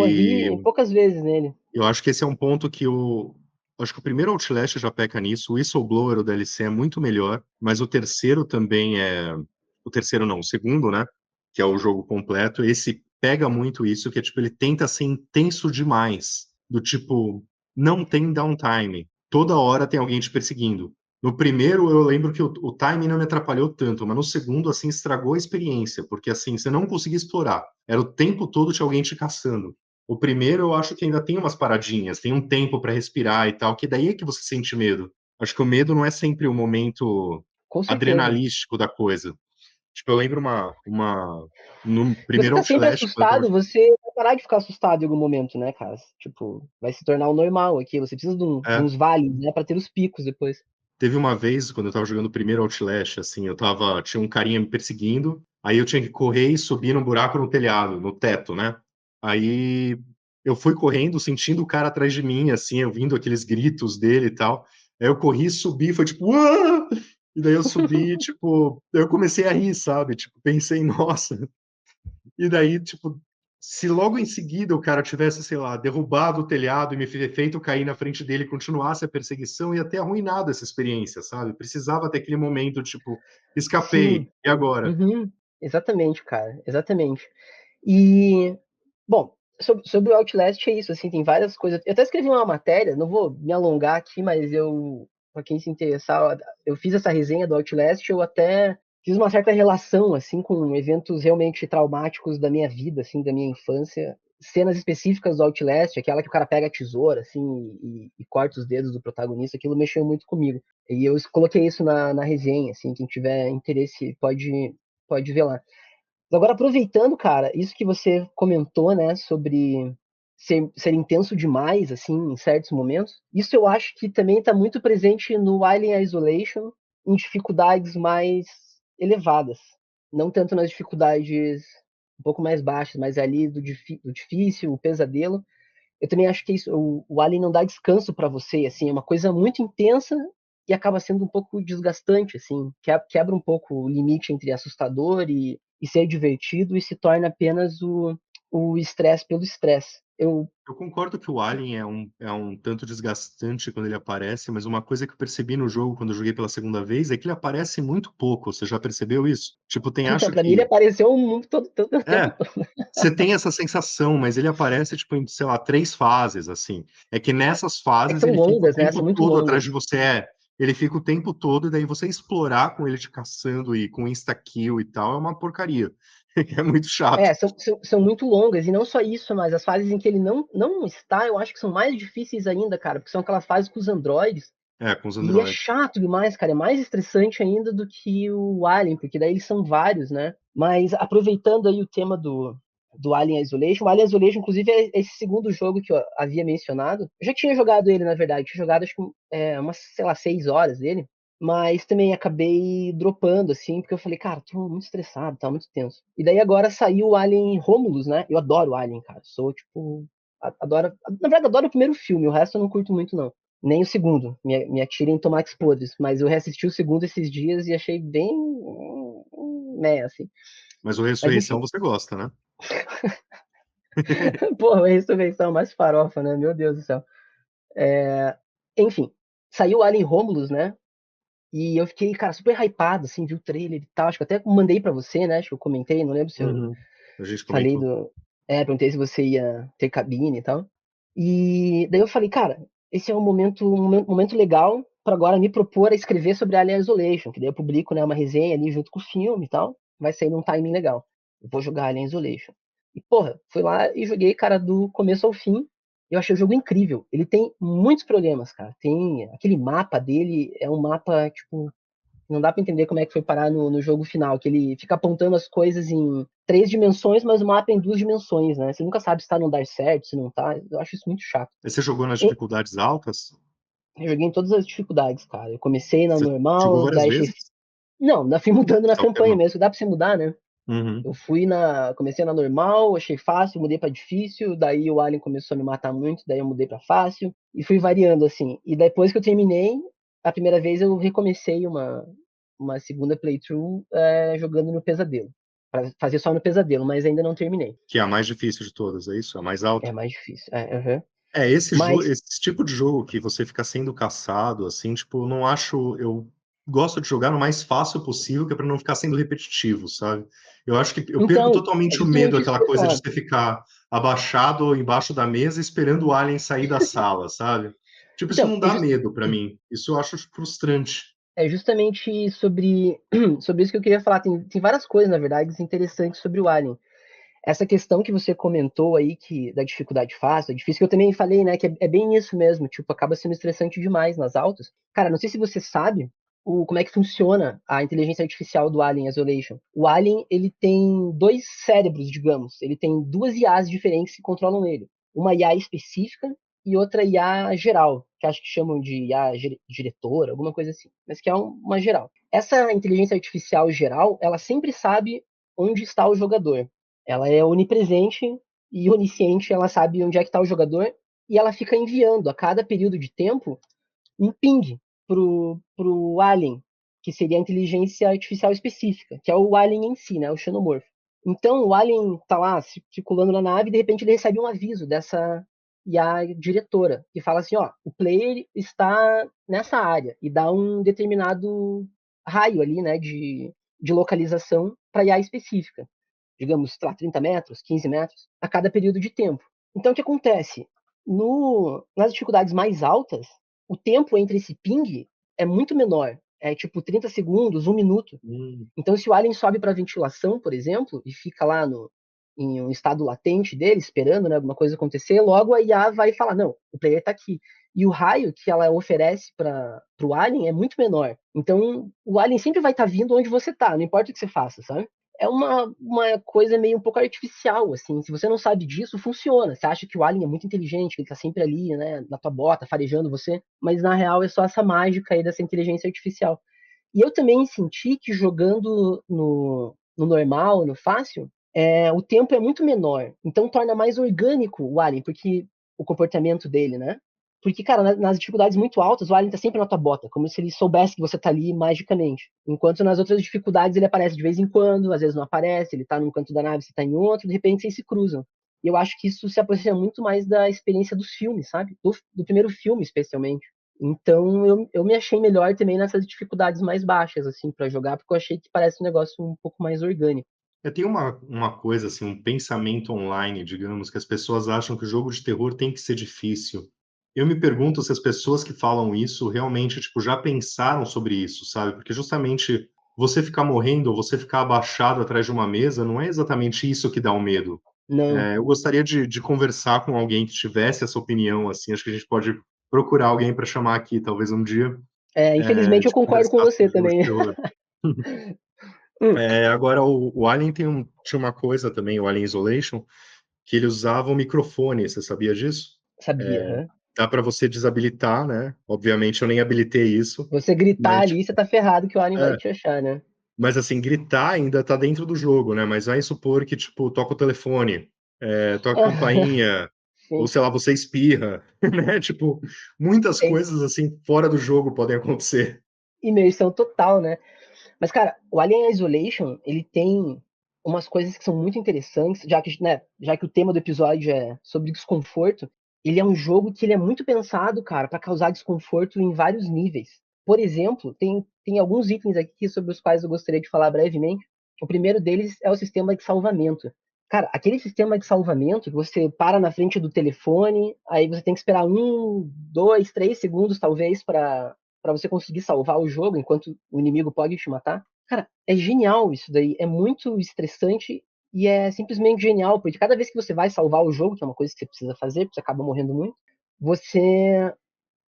morri poucas vezes nele. eu acho que esse é um ponto que acho que o primeiro Outlast já peca nisso, o Whistleblower, o DLC, é muito melhor, mas o terceiro também é. O terceiro não, o segundo, né? Que é o jogo completo, esse pega muito isso, que é tipo, ele tenta ser intenso demais. Do tipo, não tem downtime. Toda hora tem alguém te perseguindo. No primeiro, eu lembro que o timing não me atrapalhou tanto, mas no segundo, assim, estragou a experiência, porque assim, você não conseguia explorar. Era o tempo todo tinha alguém te caçando. O primeiro eu acho que ainda tem umas paradinhas, tem um tempo para respirar e tal, que daí é que você sente medo. Acho que o medo não é sempre o momento Com certeza. adrenalístico da coisa. Tipo, eu lembro no Se você primeiro tá sempre Outlast, quando eu tava. assustado, você vai parar de ficar assustado em algum momento, né, cara? Tipo, vai se tornar o normal aqui. Você precisa de É, uns vales, né, pra ter os picos depois. teve uma vez, quando eu tava jogando o primeiro Outlast, assim, tinha um carinha me perseguindo, aí eu tinha que correr e subir num buraco no telhado, no teto, né? Aí eu fui correndo, sentindo o cara atrás de mim, assim, ouvindo aqueles gritos dele e tal. Aí eu corri, subi, foi tipo, uau! E daí eu subi, tipo, eu comecei a rir, sabe? Tipo, pensei, nossa. E daí, tipo, se logo em seguida o cara tivesse, sei lá, derrubado o telhado e me feito cair na frente dele e continuasse a perseguição, ia ter arruinado essa experiência, sabe? Precisava ter aquele momento, tipo, escapei, Sim. e agora? Uhum. Exatamente, cara. Exatamente. E, bom, sobre o Outlast é isso, assim, tem várias coisas. Eu até escrevi uma matéria, não vou me alongar aqui, mas pra quem se interessar, eu fiz essa resenha do Outlast, eu até fiz uma certa relação, assim, com eventos realmente traumáticos da minha vida, assim, da minha infância. Cenas específicas do Outlast, aquela que o cara pega a tesoura, assim, e corta os dedos do protagonista, aquilo mexeu muito comigo. E eu coloquei isso na resenha, assim, quem tiver interesse pode ver lá. Agora, aproveitando, cara, isso que você comentou, né, sobre ser intenso demais, assim, em certos momentos, isso eu acho que também está muito presente no Alien Isolation em dificuldades mais elevadas. Não tanto nas dificuldades um pouco mais baixas, mas ali do difícil, o pesadelo. Eu também acho que isso, o Alien não dá descanso para você, assim, é uma coisa muito intensa e acaba sendo um pouco desgastante, assim, quebra um pouco o limite entre assustador e ser divertido e se torna apenas o estresse pelo estresse. Eu concordo que o Alien é um tanto desgastante quando ele aparece, mas uma coisa que eu percebi no jogo quando eu joguei pela segunda vez é que ele aparece muito pouco. Você já percebeu isso? Tipo, Então, acho para mim, ele que. apareceu todo o tempo É, todo. você tem essa sensação, mas ele aparece, tipo, em, sei lá, 3 fases, assim. É que nessas É que fases são ele fica o longas, né? tempo São muito todo atrás longas. de você. Ele fica o tempo todo, e daí você explorar com ele te caçando e com insta-kill e tal, é uma porcaria. É muito chato. São muito longas, e não só isso, mas as fases em que ele não está, eu acho que são mais difíceis ainda, cara, porque são aquelas fases com os androides. É, com os E é androides. chato demais, cara. É mais estressante ainda do que o Alien, porque daí eles são vários, né? Mas aproveitando aí o tema do Alien Isolation, o Alien Isolation, inclusive, é esse segundo jogo que eu havia mencionado. Eu já tinha jogado ele, na verdade. Tinha jogado, acho que, umas, sei lá, 6 horas dele. Mas também acabei dropando, assim, porque eu falei, cara, tô muito estressado, tá muito tenso. E daí agora saiu o Alien Romulus, né? Eu adoro o Alien, cara. Sou, tipo, adoro. Na verdade, adoro o primeiro filme, o resto eu não curto muito, não. Nem o segundo. Me atirem em tomates podres. Mas eu reassisti o segundo esses dias e achei bem. Né, assim. Mas o Mas enfim. Ressurreição você gosta, né? Porra, a ressurreição mais farofa, né? Meu Deus do céu. Enfim. Saiu Alien Romulus, né? E eu fiquei, cara, super hypado, assim, vi o trailer e tal. Acho que até mandei pra você, né? Acho que eu comentei, não lembro se eu Uhum. A gente falei comentou. do. Perguntei se você ia ter cabine e tal. E daí eu falei, cara, esse é um momento legal para agora me propor a escrever sobre Alien Isolation, que daí eu publico, né, uma resenha ali junto com o filme e tal. Vai sair num timing legal. Eu vou jogar Alien Isolation. E, porra, fui lá e joguei, cara, do começo ao fim. Eu achei o jogo incrível. Ele tem muitos problemas, cara. Tem aquele mapa dele, é um mapa, tipo, não dá pra entender como é que foi parar no jogo final, que ele fica apontando as coisas em 3 dimensões, mas o mapa é em 2 dimensões, né? Você nunca sabe se tá no dar certo, se não tá. Eu acho isso muito chato. Mas você jogou nas E dificuldades altas? eu joguei em todas as dificuldades, cara. Eu comecei na Você jogou normal, várias daí achei. vezes? Não, fui mudando na Só porque campanha mesmo, dá pra você mudar, né? Uhum. Eu fui na. Comecei na normal, achei fácil, mudei pra difícil, daí o Alien começou a me matar muito, daí eu mudei pra fácil, e fui variando, assim. E depois que eu terminei, a primeira vez eu recomecei uma segunda playthrough jogando no pesadelo. Pra fazer só no pesadelo, mas ainda não terminei. Que é a mais difícil de todas, é isso? É a mais alta? É mais difícil. Uhum. É, Mas, esse tipo de jogo que você fica sendo caçado, assim, tipo, não acho. Eu gosto de jogar no mais fácil possível, que é pra não ficar sendo repetitivo, sabe? Eu acho que eu perco então, é totalmente o medo, justamente isso que aquela eu ia coisa de falar. você ficar abaixado embaixo da mesa esperando o alien sair da sala, sabe? Tipo, isso Então, não dá medo pra mim. Isso eu acho frustrante. é justamente sobre isso que eu queria falar. Tem várias coisas, na verdade, interessantes sobre o Alien. Essa questão que você comentou aí, que da dificuldade fácil, é difícil, que eu também falei, né, que é bem isso mesmo, tipo, acaba sendo estressante demais nas altas. Cara, não sei se você sabe como é que funciona a inteligência artificial do Alien Isolation. O Alien, ele tem 2 cérebros, digamos, ele tem 2 IAs diferentes que controlam ele. Uma IA específica e outra IA geral, que acho que chamam de IA diretora, alguma coisa assim, mas que é uma geral. Essa inteligência artificial geral, ela sempre sabe onde está o jogador. Ela é onipresente e onisciente, ela sabe onde é que está o jogador e ela fica enviando a cada período de tempo um ping pro alien, que seria a inteligência artificial específica, que é o alien em si, né, o xenomorfo. Então o alien tá lá circulando na nave e de repente ele recebe um aviso dessa IA diretora, que fala assim, ó, o player está nessa área e dá um determinado raio ali, né, de localização para IA específica, digamos, lá, 30 metros, 15 metros, a cada período de tempo. Então, o que acontece? Nas dificuldades mais altas, o tempo entre esse ping é muito menor. É tipo 30 segundos, 1 minuto. Hum. Então, se o alien sobe para ventilação, por exemplo, e fica lá em um estado latente dele, esperando, né, alguma coisa acontecer, logo a IA vai falar, não, o player está aqui. E o raio que ela oferece para o alien é muito menor. Então, o alien sempre vai estar vindo onde você está, não importa o que você faça, sabe? É uma coisa meio um pouco artificial, assim. Se você não sabe disso, funciona. Você acha que o alien é muito inteligente, que ele tá sempre ali, né, na tua bota, farejando você, mas na real é só essa mágica aí dessa inteligência artificial. E eu também senti que jogando no normal, no fácil, o tempo é muito menor. Então torna mais orgânico o Alien, porque o comportamento dele, né? Porque, cara, nas dificuldades muito altas, o Alien tá sempre na tua bota, como se ele soubesse que você tá ali magicamente. Enquanto nas outras dificuldades ele aparece de vez em quando, às vezes não aparece, ele tá num canto da nave, você tá em outro, de repente vocês se cruzam. E eu acho que isso se aproxima muito mais da experiência dos filmes, sabe? Do primeiro filme, especialmente. Então eu me achei melhor também nessas dificuldades mais baixas, assim, para jogar, porque eu achei que parece um negócio um pouco mais orgânico. Tem uma coisa, assim, um pensamento online, digamos, que as pessoas acham que o jogo de terror tem que ser difícil. Eu me pergunto se as pessoas que falam isso realmente, tipo, já pensaram sobre isso, sabe? Porque justamente você ficar morrendo ou você ficar abaixado atrás de uma mesa não é exatamente isso que dá o medo. Não. Eu gostaria de conversar com alguém que tivesse essa opinião, assim, acho que a gente pode procurar alguém para chamar aqui, talvez um dia, Infelizmente eu de concordo com conversar você sobre jogos de também. terror. Hum, Agora, o Alien tinha uma coisa também, o Alien Isolation, que ele usava o microfone, você sabia disso? sabia, hã? Dá para você desabilitar, né? Obviamente eu nem habilitei isso, Você gritar mas, ali, você tá ferrado que o Alien vai é, te achar, né? mas assim, gritar ainda tá dentro do jogo, né? Mas vai supor que, tipo, toca o telefone, toca a campainha. Ou, sim. sei lá, você espirra, né? Tipo, muitas É coisas, assim, fora do jogo podem acontecer. imersão total, né? Mas, cara, o Alien Isolation, ele tem umas coisas que são muito interessantes, já que o tema do episódio é sobre desconforto, ele é um jogo que ele é muito pensado, cara, para causar desconforto em vários níveis. Por exemplo, tem alguns itens aqui sobre os quais eu gostaria de falar brevemente. O primeiro deles é o sistema de salvamento. Cara, aquele sistema de salvamento que você para na frente do telefone, aí você tem que esperar 1, 2, 3 segundos, talvez, para você conseguir salvar o jogo enquanto o inimigo pode te matar. Cara, é genial isso daí. É muito estressante e é simplesmente genial, porque cada vez que você vai salvar o jogo, que é uma coisa que você precisa fazer, porque você acaba morrendo muito, você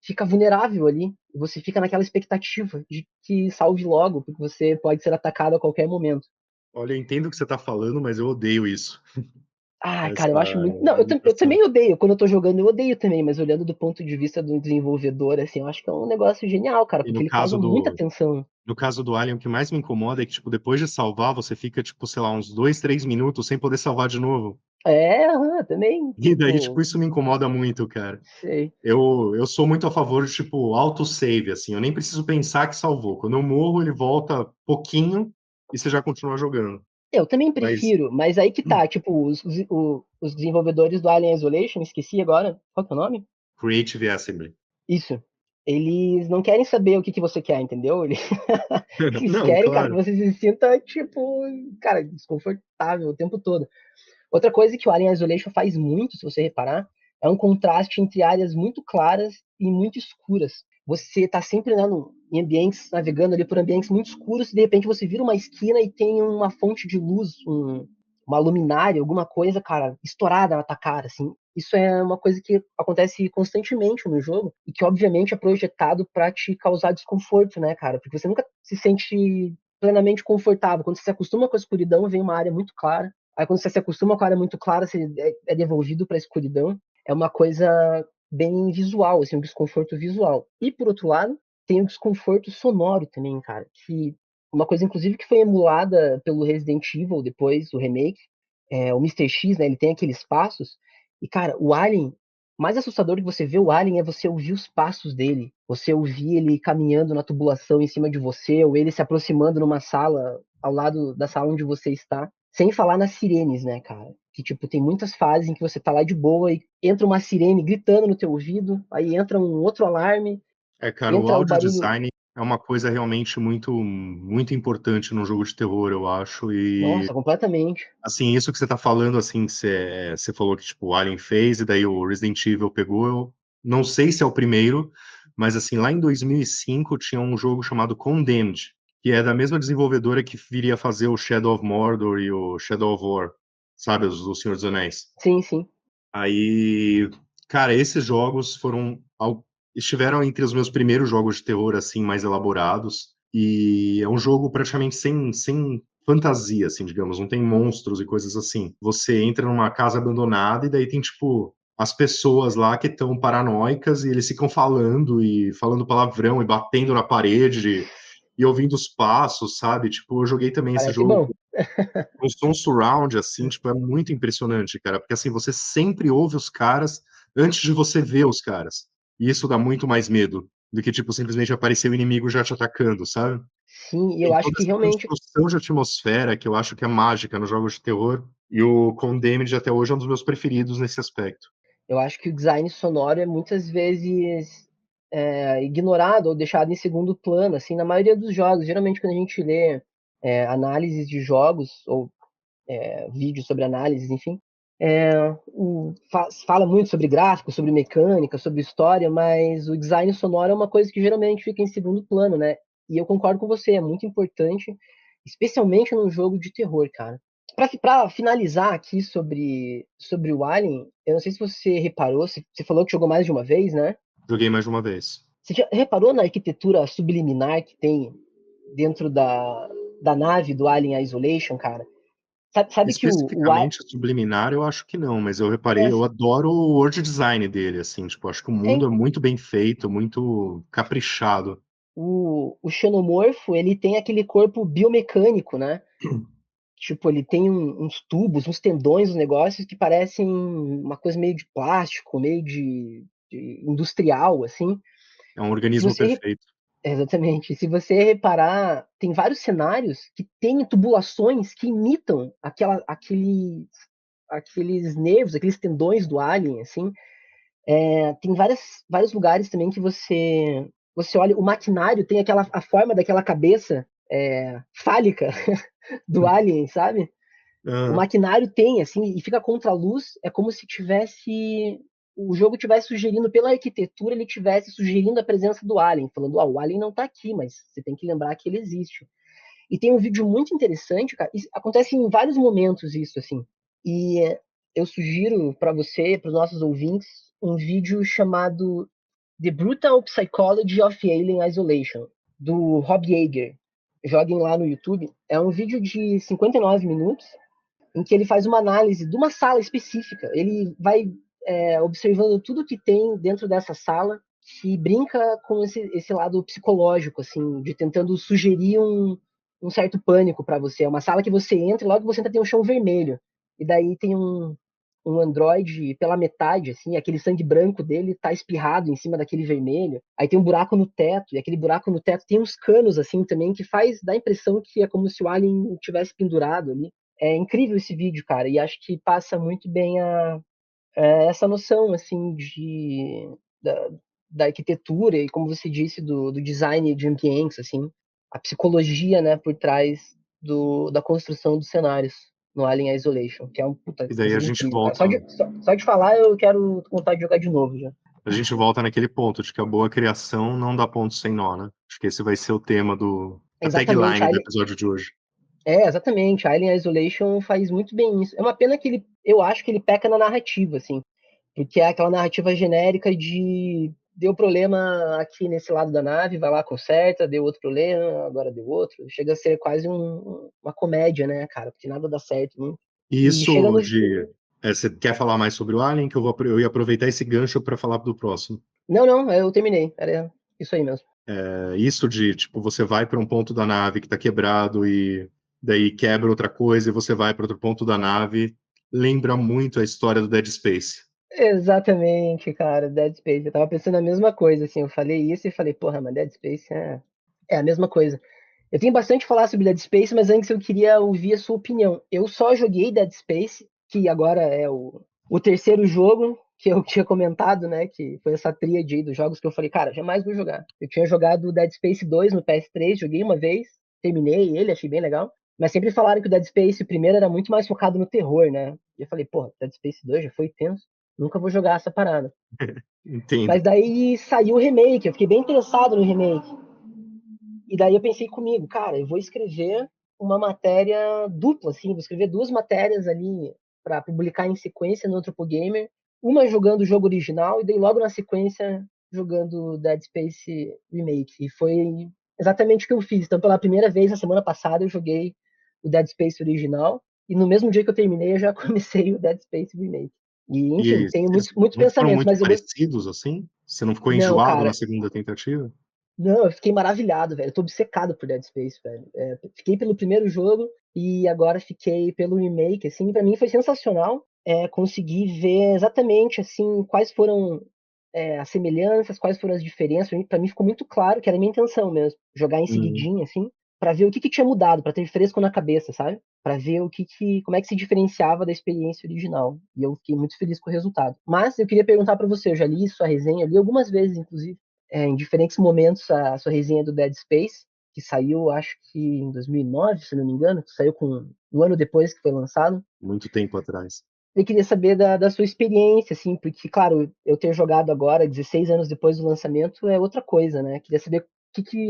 fica vulnerável ali. Você fica naquela expectativa de que salve logo, porque você pode ser atacado a qualquer momento. Olha, eu entendo o que você tá falando, mas eu odeio isso, Ah, cara, eu acho essa muito. Não, eu limitação. também odeio. Quando eu tô jogando, eu odeio também, mas olhando do ponto de vista do desenvolvedor, assim, eu acho que é um negócio genial, cara, E porque ele causa muita tensão. no caso do Alien, o que mais me incomoda é que, tipo, depois de salvar, você fica, tipo, sei lá, uns 2, 3 minutos sem poder salvar de novo. É, aham, também, E daí, tipo, tipo, isso me incomoda muito, cara. sei. Eu sou muito a favor de, tipo, autosave, assim, eu nem preciso pensar que salvou. Quando eu morro, ele volta pouquinho e você já continua jogando. Eu também Mas prefiro, mas aí que tá, tipo, os desenvolvedores do Alien Isolation, esqueci agora, qual que é o nome? Creative Assembly. Isso. Eles não querem saber o que que você quer, entendeu? Eles Não, querem, cara, que claro. você se sinta, tipo, cara, desconfortável o tempo todo. Outra coisa que o Alien Isolation faz muito, se você reparar, é um contraste entre áreas muito claras e muito escuras. Você tá sempre, né, em ambientes, navegando ali por ambientes muito escuros, e de repente você vira uma esquina e tem uma fonte de luz, uma luminária, alguma coisa, cara, estourada na tua cara, assim. Isso é uma coisa que acontece constantemente no jogo e que, obviamente, é projetado para te causar desconforto, né, cara? Porque você nunca se sente plenamente confortável. Quando você se acostuma com a escuridão, vem uma área muito clara. Aí, quando você se acostuma com a área muito clara, você é devolvido para a escuridão. É uma coisa bem visual, assim, um desconforto visual. E, por outro lado, tem o desconforto sonoro também, cara. Que uma coisa, inclusive, que foi emulada pelo Resident Evil depois, o remake. O Mr. X, né? Ele tem aqueles passos. E, cara, o Alien, mais assustador que você vê o Alien é você ouvir os passos dele. Você ouvir ele caminhando na tubulação em cima de você, ou ele se aproximando numa sala ao lado da sala onde você está. Sem falar nas sirenes, né, cara? Que, tipo, tem muitas fases em que você tá lá de boa e entra uma sirene gritando no teu ouvido, aí entra um outro alarme, É, cara, o entra o audio barulho. design é uma coisa realmente muito, muito importante num jogo de terror, eu acho. E, Nossa, completamente. assim, isso que você tá falando, assim, que você falou que, tipo, o Alien fez e daí o Resident Evil pegou. Eu não sei se é o primeiro, mas, assim, lá em 2005 tinha um jogo chamado Condemned, que é da mesma desenvolvedora que viria a fazer o Shadow of Mordor e o Shadow of War, sabe, os do Senhor dos Anéis. Sim, sim. Aí, cara, esses jogos estiveram entre os meus primeiros jogos de terror, assim, mais elaborados. E é um jogo praticamente sem fantasia, assim, digamos. Não tem monstros e coisas assim. Você entra numa casa abandonada e daí tem, tipo, as pessoas lá que estão paranoicas e eles ficam falando e falando palavrão e batendo na parede e ouvindo os passos, sabe? Tipo, eu joguei também esse Parece jogo bom. um som surround, assim, tipo, é muito impressionante, cara, porque assim, você sempre ouve os caras antes de você ver os caras. E isso dá muito mais medo do que, tipo, simplesmente aparecer o inimigo já te atacando, sabe? Sim, e eu Tem acho toda que essa realmente, construção de atmosfera que eu acho que é mágica nos jogos de terror, e o Condemned até hoje é um dos meus preferidos nesse aspecto. eu acho que o design sonoro é muitas vezes ignorado ou deixado em segundo plano, assim, na maioria dos jogos. Geralmente, quando a gente lê análises de jogos ou vídeos sobre análises, enfim, fala muito sobre gráficos, sobre mecânica, sobre história, mas o design sonoro é uma coisa que geralmente fica em segundo plano, né? E eu concordo com você, é muito importante, especialmente num jogo de terror, cara. Pra finalizar aqui sobre o Alien, eu não sei se você reparou, você falou que jogou mais de uma vez, né? Joguei mais de uma vez. Você já reparou na arquitetura subliminar que tem dentro da nave do Alien Isolation, cara? Sabe que Especificamente subliminar, eu acho que não, mas eu reparei, é, eu adoro o world design dele, assim, tipo, acho que o é, mundo é muito bem feito, muito caprichado. o xenomorfo, ele tem aquele corpo biomecânico, né? Tipo, ele tem uns tubos, uns tendões, uns negócios que parecem uma coisa meio de plástico, meio de industrial, assim. É um Se organismo você perfeito. Exatamente. Se você reparar, tem vários cenários que têm tubulações que imitam aqueles nervos, aqueles tendões do alien, assim. Tem vários lugares também que você olha, o maquinário tem a forma daquela cabeça fálica do alien, sabe? O Ah, maquinário tem, assim, e fica contra a luz, é como se o jogo tivesse sugerindo, pela arquitetura, ele tivesse sugerindo a presença do alien, falando, o alien não tá aqui, mas você tem que lembrar que ele existe. E tem um vídeo muito interessante, cara, acontece em vários momentos isso, assim, e eu sugiro para você, para os nossos ouvintes, um vídeo chamado The Brutal Psychology of Alien Isolation, do Rob Yeager. Joguem lá no YouTube. É um vídeo de 59 minutos, em que ele faz uma análise de uma sala específica. Ele vai observando tudo que tem dentro dessa sala, que brinca com esse lado psicológico, assim, de tentando sugerir um certo pânico para você. É uma sala que você entra e logo você entra tem um chão vermelho. E daí tem um androide pela metade, assim, aquele sangue branco dele tá espirrado em cima daquele vermelho. Aí tem um buraco no teto, e aquele buraco no teto tem uns canos, assim, também, que dá a impressão que é como se o alien tivesse pendurado ali. É incrível esse vídeo, cara, e acho que passa muito bem essa noção, assim, da, da arquitetura e, como você disse, do design de ambientes, assim, a psicologia, né, por trás da construção dos cenários no Alien Isolation, que é uma puta e daí coisa a gente incrível, cara. volta. Só de falar, eu quero vontade de jogar de novo já. A gente volta naquele ponto de que a boa criação não dá ponto sem nó, né? Acho que esse vai ser o tema da Exatamente, tagline do episódio de hoje. exatamente, a Alien Isolation faz muito bem isso. É uma pena que eu acho que ele peca na narrativa, assim, porque é aquela narrativa genérica de deu problema aqui nesse lado da nave, vai lá, conserta, deu outro problema, agora deu outro. Chega a ser quase uma comédia, né, cara? Porque nada dá certo. Né? E E chega isso no. de. Você quer falar mais sobre o Alien? Que eu ia aproveitar esse gancho para falar do próximo. Não, não, eu terminei. Era isso aí mesmo. Isso de, tipo, você vai para um ponto da nave que está quebrado e daí quebra outra coisa e você vai para outro ponto da nave, lembra muito a história do Dead Space. Exatamente, cara, Dead Space. Eu tava pensando a mesma coisa, assim. Eu falei isso e falei, porra, mas Dead Space é a mesma coisa. Eu tenho bastante a falar sobre Dead Space, mas antes eu queria ouvir a sua opinião. Eu só joguei Dead Space, que agora é o terceiro jogo que eu tinha comentado, né? Que foi essa tríade aí dos jogos que eu falei, cara, jamais vou jogar. Eu tinha jogado Dead Space 2 no PS3, joguei uma vez, terminei ele, achei bem legal. Mas sempre falaram que o Dead Space, o primeiro, era muito mais focado no terror, né? E eu falei, porra, Dead Space 2 já foi tenso, nunca vou jogar essa parada. Entendo. Mas daí saiu o remake, eu fiquei bem interessado no remake. E daí eu pensei comigo, cara, eu vou escrever uma matéria dupla, assim, vou escrever duas matérias ali para publicar em sequência no Tropo Gamer, uma jogando o jogo original e daí logo na sequência jogando Dead Space Remake. E foi exatamente o que eu fiz. Então, pela primeira vez na semana passada, eu joguei o Dead Space original e no mesmo dia que eu terminei, eu já comecei o Dead Space Remake. E, E enfim, tenho eles muitos não foram pensamentos, muito mas eu gosto. parecidos assim? Você não ficou Não, enjoado na cara, segunda tentativa? não, eu fiquei maravilhado, velho. Eu tô obcecado por Dead Space, velho. Fiquei pelo primeiro jogo e agora fiquei pelo remake, assim, pra mim foi sensacional. Conseguir ver exatamente, assim, quais foram as semelhanças, quais foram as diferenças. Pra mim ficou muito claro que era a minha intenção mesmo, jogar em Hum. seguidinho, assim, pra ver o que tinha mudado, pra ter fresco na cabeça, sabe? Pra ver como é que se diferenciava da experiência original. E eu fiquei muito feliz com o resultado. Mas eu queria perguntar pra você, eu já li sua resenha, li algumas vezes, inclusive em diferentes momentos a sua resenha do Dead Space, que saiu, acho que em 2009, se não me engano, que saiu com um ano depois que foi lançado. Muito tempo atrás. Eu queria saber da sua experiência, assim, porque, claro, eu ter jogado agora, 16 anos depois do lançamento, é outra coisa, né? Queria saber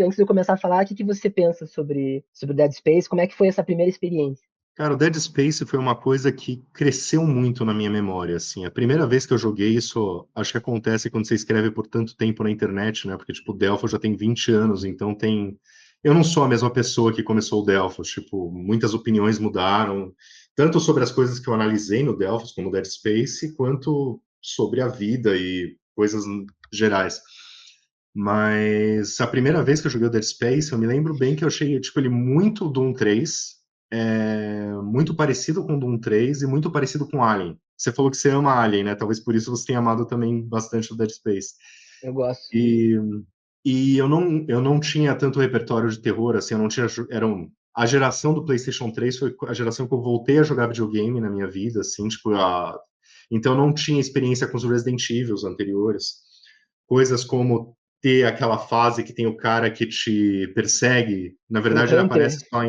antes de eu começar a falar, o que você pensa sobre Dead Space, como é que foi essa primeira experiência? Cara, o Dead Space foi uma coisa que cresceu muito na minha memória, assim. A primeira vez que eu joguei isso, acho que acontece quando você escreve por tanto tempo na internet, né? Porque, tipo, o Delphos já tem 20 anos, então tem... Eu não sou a mesma pessoa que começou o Delphos, tipo, muitas opiniões mudaram, tanto sobre as coisas que eu analisei no Delphos, como o Dead Space, quanto sobre a vida e coisas gerais. Mas a primeira vez que eu joguei o Dead Space, eu me lembro bem que eu achei, tipo, ele muito Doom 3, muito parecido com Doom 3 e muito parecido com Alien. Você falou que você ama Alien, né? Talvez por isso você tenha amado também bastante o Dead Space. Eu gosto. E, e eu não tinha tanto repertório de terror, assim, eu não tinha, a geração do PlayStation 3 foi a geração que eu voltei a jogar videogame na minha vida, assim, tipo, então eu não tinha experiência com os Resident Evil anteriores. Coisas como ter aquela fase que tem o cara que te persegue, na O verdade ele aparece Hunter, só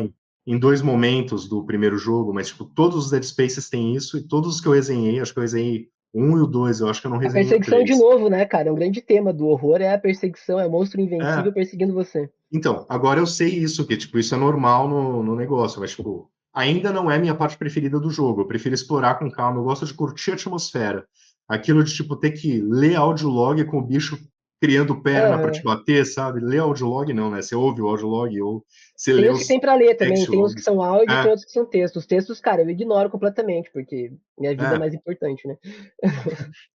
em dois momentos do primeiro jogo, mas, tipo, todos os Dead Spaces têm isso, e todos os que eu resenhei, acho que eu resenhei o 1 e o 2, eu acho que eu não a resenhei o perseguição de 3. novo, né, cara? Um grande tema do horror é a perseguição, é o monstro invencível É, perseguindo você. então, agora eu sei isso, que, tipo, isso é normal no negócio, mas, tipo, ainda não é minha parte preferida do jogo. Eu prefiro explorar com calma, eu gosto de curtir a atmosfera. Aquilo de, tipo, ter que ler audiolog com o bicho criando perna pra te Aham. bater, sabe? Ler audiolog não, né? Você ouve o audiolog ou você Tem lê os que os tem pra ler também, text tem uns que logs. são áudio, tem É, outros que são textos. Os textos, cara, eu ignoro completamente, porque minha vida é é. mais importante, né?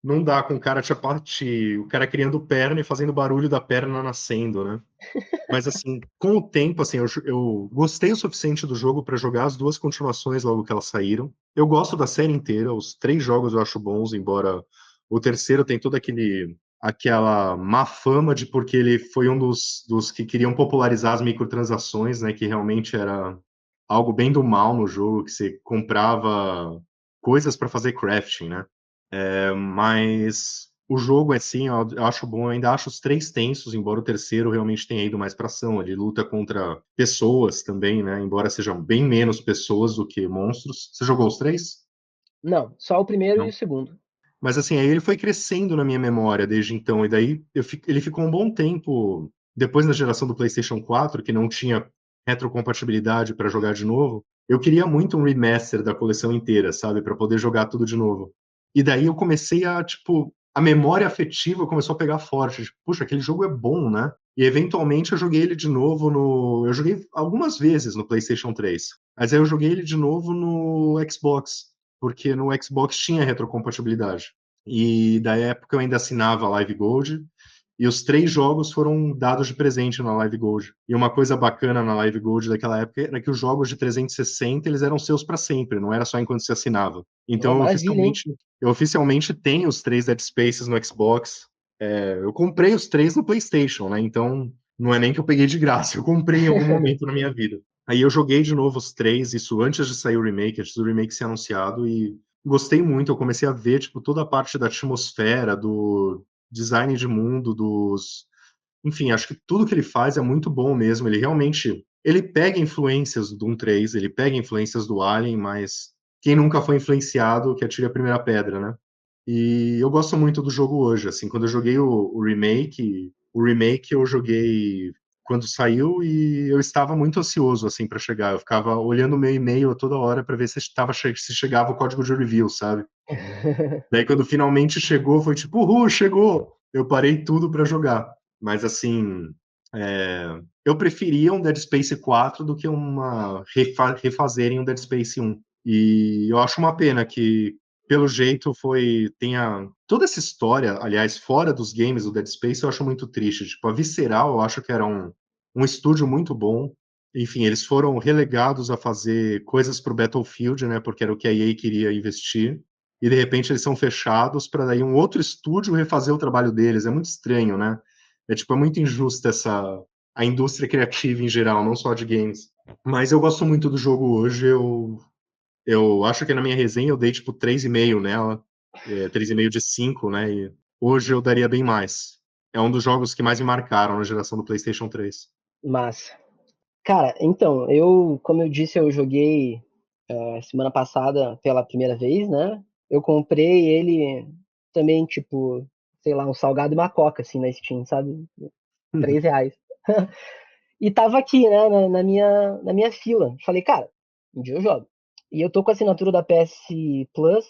Não dá com o cara o cara criando perna e fazendo barulho da perna nascendo, né? Mas assim, com o tempo, assim, eu gostei o suficiente do jogo para jogar as duas continuações logo que elas saíram. Eu gosto da série inteira, os três jogos eu acho bons, embora o terceiro tem toda aquela má fama de porque ele foi um dos que queriam popularizar as microtransações, né? Que realmente era algo bem do mal no jogo, que você comprava coisas para fazer crafting, né? Mas o jogo, assim, eu acho bom. Eu ainda acho os três tensos, embora o terceiro realmente tenha ido mais pra ação. Ele luta contra pessoas também, né? Embora sejam bem menos pessoas do que monstros. Você jogou os três? Não, só o primeiro e Não. o segundo. Mas assim, aí ele foi crescendo na minha memória desde então. E daí ele ficou um bom tempo depois da geração do PlayStation 4, que não tinha retrocompatibilidade para jogar de novo. Eu queria muito um remaster da coleção inteira, sabe, para poder jogar tudo de novo. E daí eu comecei tipo, a memória afetiva começou a pegar forte. Tipo, puxa, aquele jogo é bom, né? E eventualmente eu joguei ele de novo eu joguei algumas vezes no PlayStation 3, mas aí eu joguei ele de novo no Xbox, porque no Xbox tinha retrocompatibilidade. E da época eu ainda assinava a Live Gold, e os três jogos foram dados de presente na Live Gold. E uma coisa bacana na Live Gold daquela época era que os jogos de 360 eles eram seus para sempre, não era só enquanto se assinava. Uma Então maravilha, hein? eu oficialmente tenho os três Dead Spaces no Xbox. Eu comprei os três no PlayStation, né? Então não é nem que eu peguei de graça, eu comprei em algum momento na minha vida. Aí eu joguei de novo os três, isso antes de sair o remake, antes do remake ser anunciado, e gostei muito. Eu comecei a ver, tipo, toda a parte da atmosfera, do design de mundo, enfim, acho que tudo que ele faz é muito bom mesmo. Ele realmente, ele pega influências do Doom 3, ele pega influências do Alien, mas quem nunca foi influenciado, que atire a primeira pedra, né? E eu gosto muito do jogo hoje, assim, quando eu joguei o remake eu joguei quando saiu e eu estava muito ansioso, assim, para chegar. Eu ficava olhando o meu e-mail a toda hora para ver se chegava o código de review, sabe? Daí quando finalmente chegou, foi tipo, uhul, chegou! Eu parei tudo para jogar. Mas assim, eu preferia um Dead Space 4 do que refazerem um Dead Space 1. E eu acho uma pena que, pelo jeito, tenha toda essa história, aliás, fora dos games do Dead Space, eu acho muito triste. Tipo, a Visceral, eu acho que era um estúdio muito bom. Enfim, eles foram relegados a fazer coisas para o Battlefield, né? Porque era o que a EA queria investir. E de repente eles são fechados para daí um outro estúdio refazer o trabalho deles. É muito estranho, né? É muito injusta a indústria criativa em geral, não só de games. Mas eu gosto muito do jogo hoje. Eu acho que na minha resenha eu dei tipo 3,5 nela, 3,5 de 5, né? E hoje eu daria bem mais. É um dos jogos que mais me marcaram na geração do PlayStation 3. Massa. Cara, então, como eu disse, eu joguei semana passada pela primeira vez, né? Eu comprei ele também, tipo, sei lá, um salgado e uma coca, assim, na Steam, sabe? R$ 3. E tava aqui, né, na minha fila. Falei, cara, um dia eu jogo. E eu tô com a assinatura da PS Plus,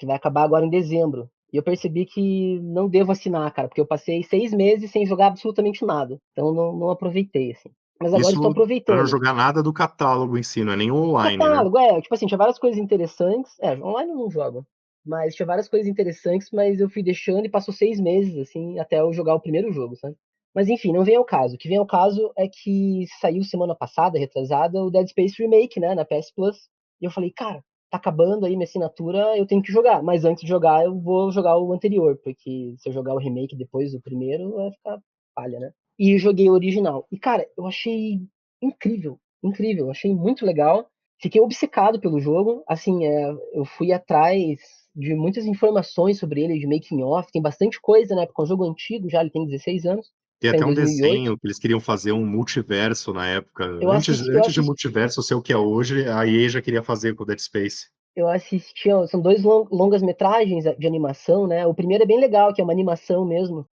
que vai acabar agora em dezembro. E eu percebi que não devo assinar, cara, porque eu passei 6 meses sem jogar absolutamente nada. Então não aproveitei, assim. Mas agora estou Isso para não aproveitando. jogar nada do catálogo em si, não é nem O online, né? catálogo, tipo assim, tinha várias coisas interessantes. Online eu não jogo. Mas tinha várias coisas interessantes, mas eu fui deixando e passou 6 meses, assim, até eu jogar o primeiro jogo, sabe? Mas enfim, não vem ao caso. O que vem ao caso é que saiu semana passada, retrasada, o Dead Space Remake, né, na PS Plus. E eu falei, cara, tá acabando aí minha assinatura, eu tenho que jogar. Mas antes de jogar, eu vou jogar o anterior, porque se eu jogar o remake depois do primeiro, vai ficar palha, né? E joguei o original. E, cara, eu achei incrível, incrível. Achei muito legal. Fiquei obcecado pelo jogo. Assim, eu fui atrás de muitas informações sobre ele, de making off. Tem bastante coisa, né? Porque é um jogo antigo já, ele tem 16 anos. Tem Saiu em até um 2008. desenho que eles queriam fazer um multiverso na época. Eu Antes, assisti, eu antes de assisti, multiverso ser o que é hoje, a EA já queria fazer com o Dead Space. eu assisti, são dois longas metragens de animação, né? O primeiro é bem legal, que é uma animação mesmo,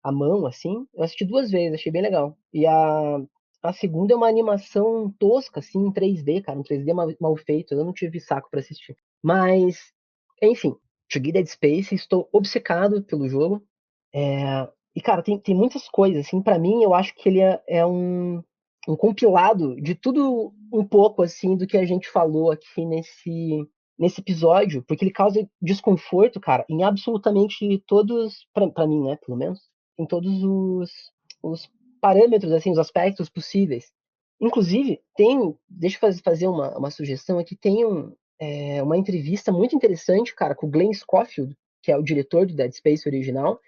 à mão, assim. Eu assisti duas vezes, achei bem legal. E a segunda é uma animação tosca, assim, em 3D, cara, um 3D mal feito. Eu não tive saco pra assistir. Mas, enfim, joguei Dead Space, estou obcecado pelo jogo. E, cara, tem muitas coisas, assim, pra mim, eu acho que ele é um compilado de tudo um pouco, assim, do que a gente falou aqui nesse episódio, porque ele causa desconforto, cara, em absolutamente todos, pra mim, né, pelo menos, em todos os parâmetros, assim, os aspectos possíveis. Inclusive, deixa eu fazer uma sugestão aqui, uma entrevista muito interessante, cara, com o Glenn Scofield, que é o diretor do Dead Space original,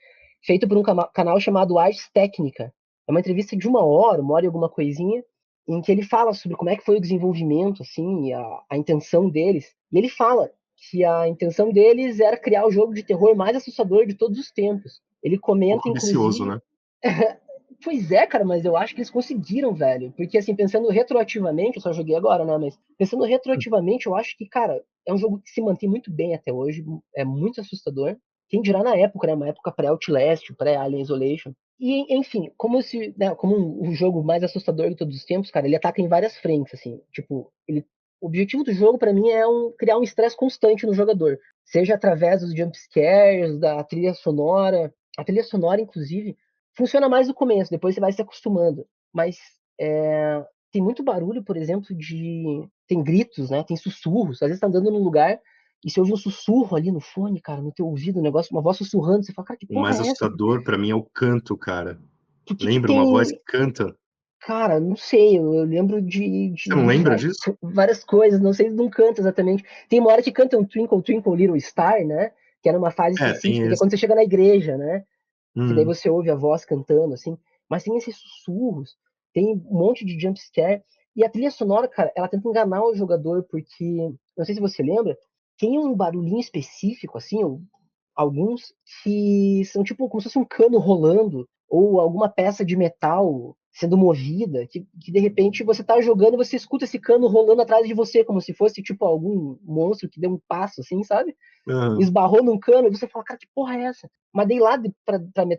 feito por um canal chamado Ars Técnica. É uma entrevista de uma hora e alguma coisinha, em que ele fala sobre como é que foi o desenvolvimento, assim, a intenção deles. E ele fala que a intenção deles era criar o jogo de terror mais assustador de todos os tempos. Ele comenta, Pouco ambicioso, inclusive. né? Pois é, cara, mas eu acho que eles conseguiram, velho. Porque, assim, pensando retroativamente, eu só joguei agora, né? Mas pensando retroativamente, eu acho que, cara, é um jogo que se mantém muito bem até hoje. É muito assustador. Quem dirá na época, né? Uma época pré-Outlast, pré-Alien Isolation. E, enfim, como um jogo mais assustador de todos os tempos, cara, ele ataca em várias frentes, assim. Tipo, o objetivo do jogo, pra mim, é criar um estresse constante no jogador. Seja através dos jump scares, da trilha sonora. A trilha sonora, inclusive, funciona mais no começo, depois você vai se acostumando. Mas tem muito barulho, por exemplo, tem gritos, né? Tem sussurros. Às vezes tá andando num lugar e você ouve um sussurro ali no fone, cara, no teu ouvido, um negócio, uma voz sussurrando. Você fala, cara, que O porra mais é essa? assustador pra mim é o canto, cara. Por que Lembra uma voz tem. que canta? Cara, não sei, eu lembro Você não lembra disso? várias coisas, não sei, não canta exatamente. Tem uma hora que canta um Twinkle Twinkle Little Star, né? Que era uma fase É, tem específica, que é esse. quando você chega na igreja, né? Que daí Hum. você ouve a voz cantando, assim. Mas tem esses sussurros, tem um monte de jump scare. E a trilha sonora, cara, ela tenta enganar o jogador, porque, não sei se você lembra, tem um barulhinho específico, assim, alguns que são tipo como se fosse um cano rolando, ou alguma peça de metal sendo movida, que de repente você tá jogando e você escuta esse cano rolando atrás de você, como se fosse tipo algum monstro que deu um passo, assim, sabe? Aham. Esbarrou num cano, e você fala, cara, que porra é essa? Mas daí lá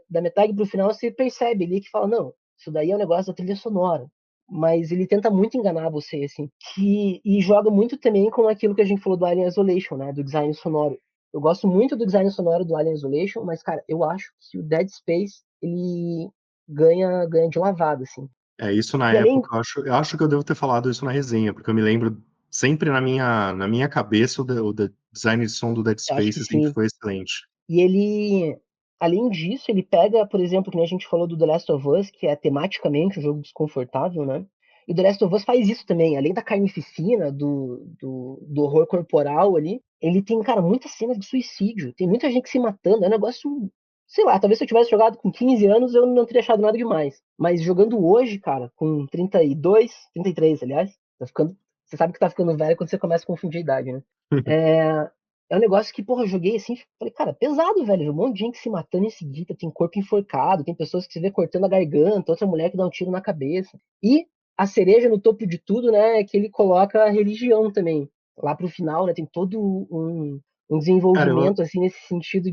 da metade pro final você percebe ali que fala, não, isso daí é um negócio da trilha sonora. Mas ele tenta muito enganar você, assim. E joga muito também com aquilo que a gente falou do Alien Isolation, né? Do design sonoro. Eu gosto muito do design sonoro do Alien Isolation, mas, cara, eu acho que o Dead Space, ele ganha de lavada, assim. É, isso na E além, época, eu acho que eu devo ter falado isso na resenha, porque eu me lembro sempre na minha cabeça o design de som do Dead eu acho que Space sempre sim. foi excelente. E ele, além disso, ele pega, por exemplo, que nem a gente falou do The Last of Us, que é tematicamente um jogo desconfortável, né? E o The Last of Us faz isso também, além da carnificina, do horror corporal ali, ele tem, cara, muitas cenas de suicídio, tem muita gente se matando, é um negócio, sei lá, talvez se eu tivesse jogado com 15 anos eu não teria achado nada demais. Mas jogando hoje, cara, com 32, 33, aliás, você sabe que tá ficando velho quando você começa a confundir a idade, né? É, é um negócio que, porra, eu joguei assim, falei, cara, pesado, velho. Um monte de gente se matando em seguida, tem corpo enforcado, tem pessoas que se vê cortando a garganta, outra mulher que dá um tiro na cabeça. E a cereja no topo de tudo, né, é que ele coloca a religião também. Lá pro final, né, tem todo um Cara, desenvolvimento, assim, nesse sentido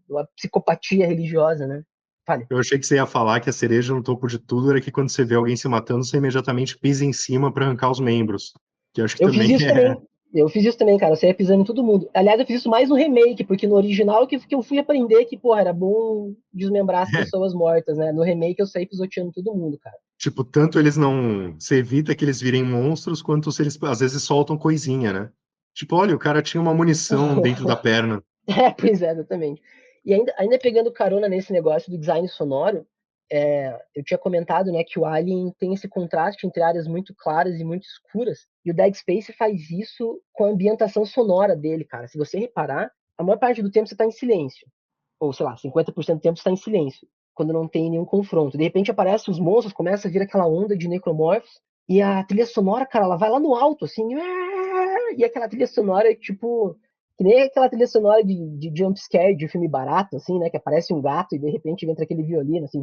da psicopatia religiosa, né? Fale. eu achei que você ia falar que a cereja no topo de tudo era que quando você vê alguém se matando, você imediatamente pisa em cima pra arrancar os membros. Que eu acho que Eu fiz também isso é. também. Eu fiz isso também, cara. Eu saía pisando em todo mundo. Aliás, eu fiz isso mais no remake, porque no original que eu fui aprender que, porra, era bom desmembrar as pessoas mortas, né? No remake eu saí pisoteando todo mundo, cara. Tipo, tanto eles não. Você evita que eles virem monstros, quanto se eles às vezes soltam coisinha, né? Tipo, olha, o cara tinha uma munição dentro da perna. Pois é, exatamente. E ainda pegando carona nesse negócio do design sonoro, eu tinha comentado, né, que o Alien tem esse contraste entre áreas muito claras e muito escuras, e o Dead Space faz isso com a ambientação sonora dele, cara. Se você reparar, a maior parte do tempo você tá em silêncio. Ou, sei lá, 50% do tempo você tá em silêncio, quando não tem nenhum confronto. De repente aparecem os monstros, começa a vir aquela onda de necromorphs, e a trilha sonora, cara, ela vai lá no alto, assim, e aquela trilha sonora, tipo, que nem aquela trilha sonora de jumpscare de filme barato, assim, né? Que aparece um gato e de repente entra aquele violino, assim.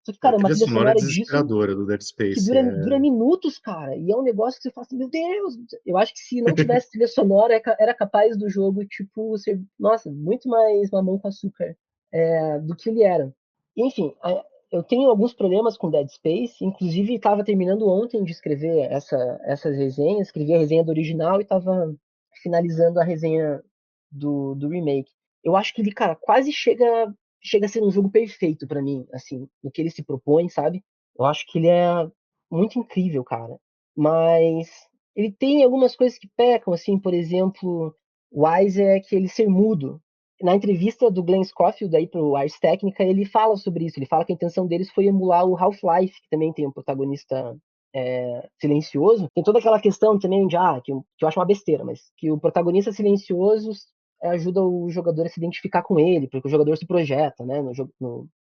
Só que, A cara, uma trilha trilha sonora é sonora disso desesperadora do Dead que Space. dura minutos, cara. E é um negócio que você fala assim, meu Deus! Eu acho que se não tivesse trilha sonora, era capaz do jogo, tipo, ser, nossa, muito mais mamão com açúcar do que ele era. Enfim, eu tenho alguns problemas com Dead Space, inclusive estava terminando ontem de escrever essas resenhas, escrevi a resenha do original e estava finalizando a resenha do remake. Eu acho que ele, cara, quase chega a ser um jogo perfeito para mim, assim, no que ele se propõe, sabe? Eu acho que ele é muito incrível, cara. Mas ele tem algumas coisas que pecam, assim, por exemplo, o Isaac, ele ser mudo. Na entrevista do Glenn Scofield aí pro Ars Technica, ele fala sobre isso. Ele fala que a intenção deles foi emular o Half-Life, que também tem um protagonista silencioso. Tem toda aquela questão também de, que eu acho uma besteira, mas que o protagonista silencioso ajuda o jogador a se identificar com ele, porque o jogador se projeta, né,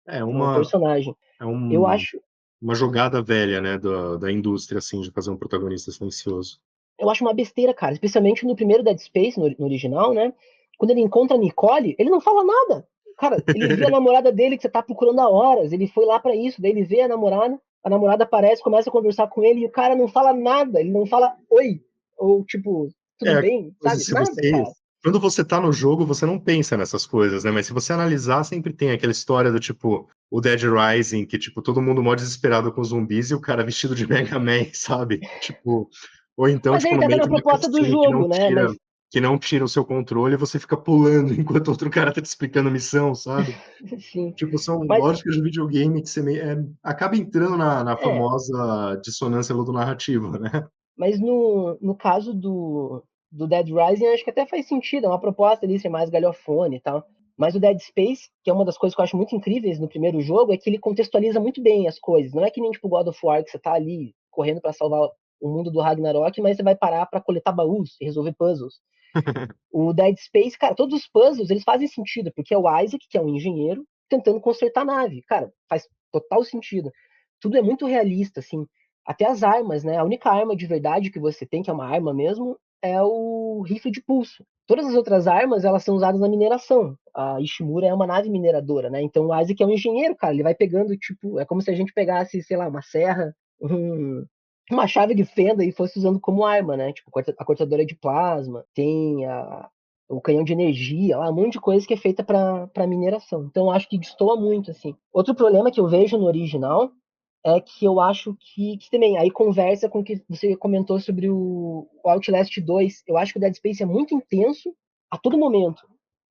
É no uma, personagem. é Eu acho, uma jogada velha, né, da indústria, assim, de fazer um protagonista silencioso. eu acho uma besteira, cara, especialmente no primeiro Dead Space, no original, né? Quando ele encontra a Nicole, ele não fala nada. Cara, ele vê a namorada dele que você tá procurando há horas, ele foi lá para isso, daí ele vê a namorada aparece, começa a conversar com ele e o cara não fala nada, ele não fala oi, ou tipo, tudo É, bem, sabe? se Nada, você. cara. Quando você tá no jogo, você não pensa nessas coisas, né? Mas se você analisar, sempre tem aquela história do tipo, o Dead Rising, que, tipo, todo mundo mó desesperado com zumbis e o cara vestido de Mega Man, sabe? Tipo, ou então, Mas tipo, ele no tá meio dando a de uma proposta do cutscene jogo, né? Mas, que não tira o seu controle, você fica pulando enquanto outro cara tá te explicando a missão, sabe? sim. Tipo, são Mas, lógicas de videogame que você acaba entrando na é, famosa dissonância ludonarrativa, né? mas no caso do Dead Rising, acho que até faz sentido, é uma proposta ali ser mais galhofone e tal. Mas o Dead Space, que é uma das coisas que eu acho muito incríveis no primeiro jogo, é que ele contextualiza muito bem as coisas. Não é que nem tipo God of War, que você tá ali correndo para salvar o mundo do Ragnarok, mas você vai parar para coletar baús e resolver puzzles. O Dead Space, cara, todos os puzzles, eles fazem sentido, porque é o Isaac, que é um engenheiro, tentando consertar a nave. Cara, faz total sentido. Tudo é muito realista, assim. Até as armas, né? A única arma de verdade que você tem, que é uma arma mesmo, é o rifle de pulso. Todas as outras armas, elas são usadas na mineração. A Ishimura é uma nave mineradora, né? Então o Isaac é um engenheiro, cara. Ele vai pegando, tipo, é como se a gente pegasse, sei lá, uma serra, uma chave de fenda e fosse usando como arma, né? Tipo, a cortadora de plasma, tem o canhão de energia, lá, um monte de coisa que é feita para mineração. Então, acho que destoa muito, assim. Outro problema que eu vejo no original é que eu acho que também, aí conversa com o que você comentou sobre o Outlast 2. Eu acho que o Dead Space é muito intenso a todo momento.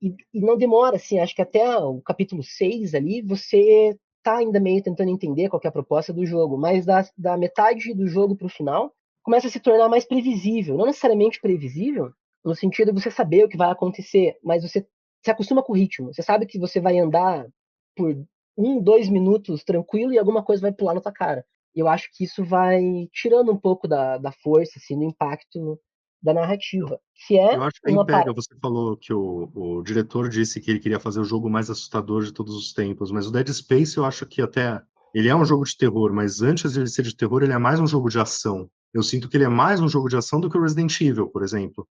E não demora, assim, acho que até o capítulo 6 ali, você tá ainda meio tentando entender qual que é a proposta do jogo, mas da metade do jogo pro final, começa a se tornar mais previsível. Não necessariamente previsível, no sentido de você saber o que vai acontecer, mas você se acostuma com o ritmo. Você sabe que você vai andar por 1, 2 minutos tranquilo e alguma coisa vai pular na tua cara. E eu acho que isso vai tirando um pouco da força, assim, do impacto da narrativa, que Eu é acho que aí uma pega, parada. você falou que o diretor disse que ele queria fazer o jogo mais assustador de todos os tempos, mas o Dead Space eu acho que até ele é um jogo de terror, mas antes de ele ser de terror, ele é mais um jogo de ação. Eu sinto que ele é mais um jogo de ação do que o Resident Evil, por exemplo.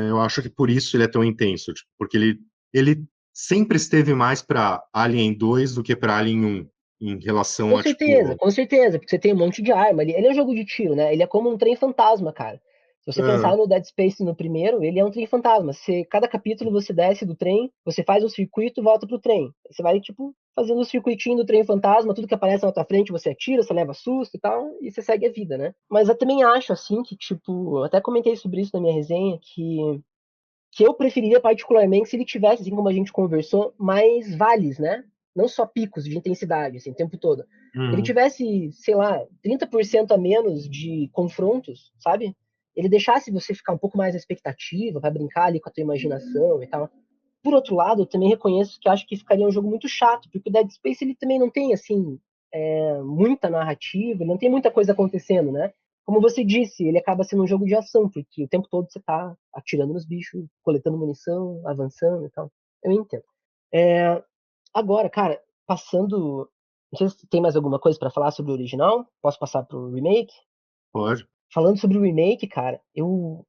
Eu acho que por isso ele é tão intenso, tipo, porque ele sempre esteve mais para Alien 2 do que para Alien 1, em relação a, tipo, Com certeza, porque você tem um monte de arma. Ele é um jogo de tiro, né? Ele é como um trem fantasma, cara. Se você ah, pensar no Dead Space no primeiro, ele é um trem fantasma. Cada capítulo você desce do trem, você faz um circuito e volta pro trem. Você vai, tipo, fazendo o circuitinho do trem fantasma, tudo que aparece na tua frente você atira, você leva susto e tal, e você segue a vida, né? Mas eu também acho, assim, que, tipo, eu até comentei sobre isso na minha resenha, que eu preferiria particularmente se ele tivesse, assim como a gente conversou, mais vales, né? Não só picos de intensidade, assim, o tempo todo. Ele hum, tivesse, sei lá, 30% a menos de confrontos, sabe? Ele deixasse você ficar um pouco mais na expectativa, vai brincar ali com a tua imaginação e tal. por outro lado, eu também reconheço que acho que ficaria um jogo muito chato, porque o Dead Space ele também não tem, assim, muita narrativa, não tem muita coisa acontecendo, né? Como você disse, ele acaba sendo um jogo de ação, porque o tempo todo você tá atirando nos bichos, coletando munição, avançando e tal. Eu entendo. Agora, cara, passando. Não sei se tem mais alguma coisa pra falar sobre o original. Posso passar pro remake? Pode. Falando sobre o remake, cara, eu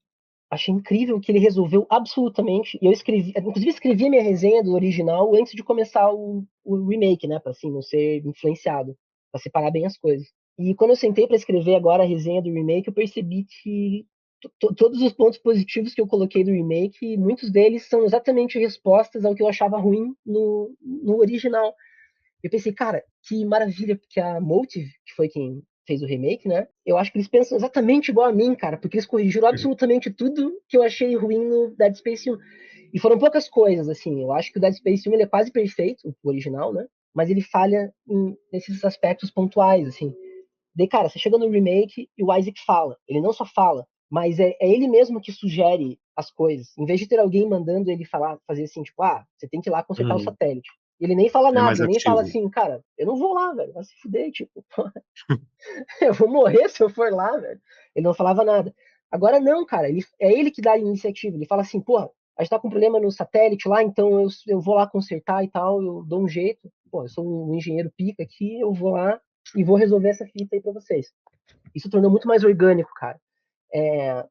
achei incrível que ele resolveu absolutamente. E eu escrevi, inclusive escrevi a minha resenha do original antes de começar o remake, né? Pra assim, não ser influenciado, pra separar bem as coisas. E quando eu sentei pra escrever agora a resenha do remake, eu percebi que todos os pontos positivos que eu coloquei do remake, muitos deles são exatamente respostas ao que eu achava ruim no original. Eu pensei, cara, que maravilha, porque a Motive, que foi quem fez o remake, né? Eu acho que eles pensam exatamente igual a mim, cara, porque eles corrigiram absolutamente tudo que eu achei ruim no Dead Space 1. E foram poucas coisas, assim. Eu acho que o Dead Space 1 ele é quase perfeito, o original, né? Mas ele falha nesses aspectos pontuais, assim. Daí, cara, você chega no remake e o Isaac fala. Ele não só fala, mas é ele mesmo que sugere as coisas. Em vez de ter alguém mandando ele falar, fazer assim, tipo, você tem que ir lá consertar o Uhum. satélite. Ele nem fala Ele é nada, mais ele nem fala ativo. assim, cara, eu não vou lá, velho, vai se fuder, tipo, eu vou morrer se eu for lá, velho. Ele não falava nada. Agora não, cara, é ele que dá a iniciativa. Ele fala assim, porra, a gente tá com um problema no satélite lá, então eu vou lá consertar e tal, eu dou um jeito. Pô, eu sou um engenheiro pica aqui, eu vou lá e vou resolver essa fita aí pra vocês. Isso tornou muito mais orgânico, cara.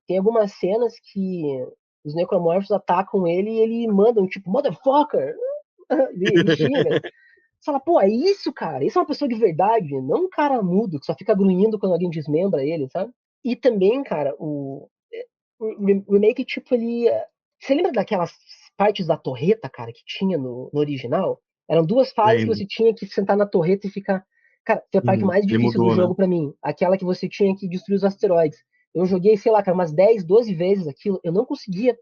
Tem algumas cenas que os necromorphos atacam ele e ele manda um tipo, motherfucker! Ele xinga. Você fala, pô, é isso, cara? Isso é uma pessoa de verdade, não um cara mudo que só fica grunhindo quando alguém desmembra ele, sabe? E também, cara, o remake, tipo, ele. Você lembra daquelas partes da torreta, cara, que tinha no original? Eram duas fases que Lembro. você tinha que sentar na torreta e ficar. Cara, foi a parte Uhum. mais Ele difícil do mudou, né? jogo pra mim. Aquela que você tinha que destruir os asteroides. Eu joguei, sei lá, cara, umas 10, 12 vezes aquilo. Eu não conseguia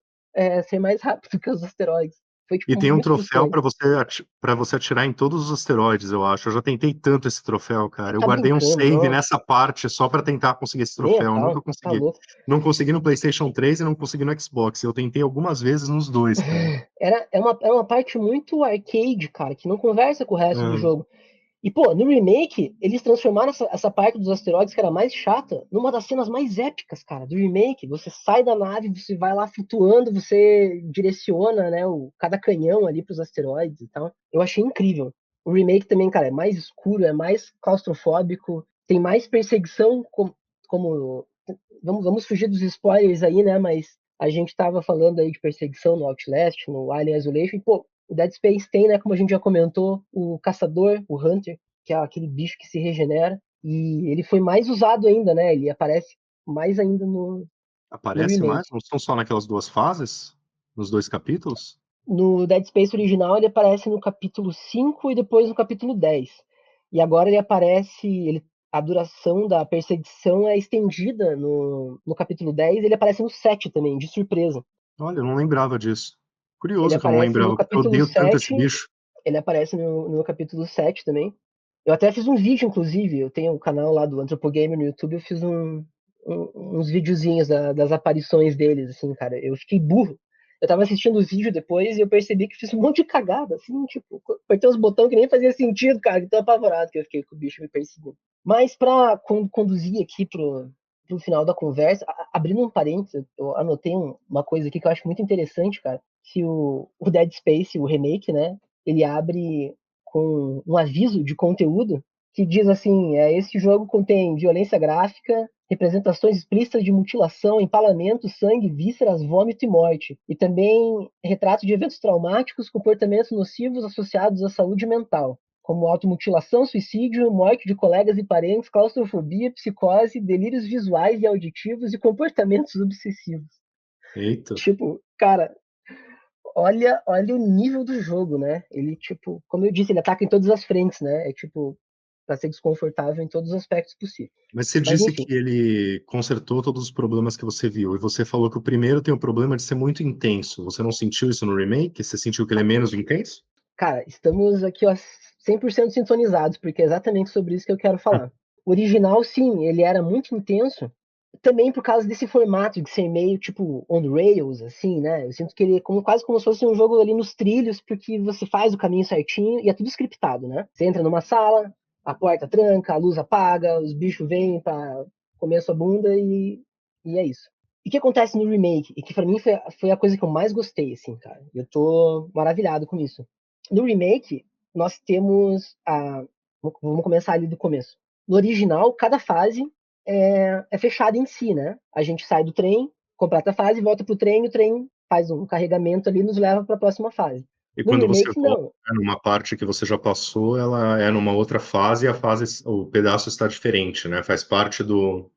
ser mais rápido que os asteroides. Foi, E tipo, tem um muito troféu frustrante. pra você atirar em todos os asteroides, eu acho. Eu já tentei tanto esse troféu, Você cara. Eu tá guardei um brincando, save nossa. nessa parte só pra tentar conseguir esse Nem a troféu. Eu nunca pau, tá consegui. louco. Não consegui no PlayStation 3 e não consegui no Xbox. Eu tentei algumas vezes nos dois, cara. É uma parte muito arcade, cara, que não conversa com o resto do Ah, jogo. E, pô, no remake, eles transformaram essa parte dos asteroides, que era mais chata, numa das cenas mais épicas, cara, do remake. Você sai da nave, você vai lá flutuando, você direciona, né, cada canhão ali pros asteroides e tal. Eu achei incrível. O remake também, cara, é mais escuro, é mais claustrofóbico, tem mais perseguição, como vamos fugir dos spoilers aí, né? Mas a gente tava falando aí de perseguição no Outlast, no Alien Isolation, e, pô, o Dead Space tem, né, como a gente já comentou, o caçador, o Hunter, que é aquele bicho que se regenera, e ele foi mais usado ainda, né? Ele aparece mais ainda no aparece mais? remake. Não são só naquelas duas fases? Nos dois capítulos? No Dead Space original, ele aparece no capítulo 5 e depois no capítulo 10. E agora ele aparece. A duração da perseguição é estendida no capítulo 10. Ele aparece no 7 também, de surpresa. Olha, eu não lembrava disso. Ele Curioso que eu não aparece no lembrava, porque eu capítulo odeio tanto esse 7. bicho. Ele aparece no capítulo 7 também. Eu até fiz um vídeo, inclusive. Eu tenho o canal lá do Antropogame no YouTube. Eu fiz uns videozinhos das aparições deles, assim, cara. Eu fiquei burro. Eu tava assistindo o vídeo depois e eu percebi que fiz um monte de cagada, assim, tipo, apertei uns botões que nem fazia sentido, cara, de tão apavorado que eu fiquei com o bicho me perseguindo. Mas pra conduzir aqui pro final da conversa, abrindo um parênteses, eu anotei uma coisa aqui que eu acho muito interessante, cara, que o Dead Space, o remake, né, ele abre com um aviso de conteúdo que diz assim: esse jogo contém violência gráfica, representações explícitas de mutilação, empalamento, sangue, vísceras, vômito e morte. E também retrato de eventos traumáticos, comportamentos nocivos associados à saúde mental, como automutilação, suicídio, morte de colegas e parentes, claustrofobia, psicose, delírios visuais e auditivos e comportamentos obsessivos. Eita. Tipo, cara, olha o nível do jogo, né? Ele, tipo, como eu disse, ele ataca em todas as frentes, né? É tipo, pra ser desconfortável em todos os aspectos possíveis. Mas você Mas disse enfim, que ele consertou todos os problemas que você viu, e você falou que o primeiro tem o problema de ser muito intenso. Você não sentiu isso no remake? Você sentiu que ele é menos intenso? cara, estamos aqui, ó, 100% sintonizados, porque é exatamente sobre isso que eu quero falar. O original, sim, ele era muito intenso, também por causa desse formato de ser meio tipo on rails, assim, né? Eu sinto que ele é quase como se fosse um jogo ali nos trilhos, porque você faz o caminho certinho e é tudo scriptado, né? Você entra numa sala, a porta tranca, a luz apaga, os bichos vêm pra comer a sua bunda e é isso. E o que acontece no remake? E que pra mim foi a coisa que eu mais gostei, assim, cara. Eu tô maravilhado com isso. No remake, nós temos a. Vamos começar ali do começo. No original, cada fase é fechada em si, né? A gente sai do trem, completa a fase, volta pro trem, e o trem faz um carregamento ali e nos leva para a próxima fase. E No quando você remake, volta, não. né, numa parte que você já passou, ela é numa outra fase e a fase, o pedaço está diferente, né? Faz parte do.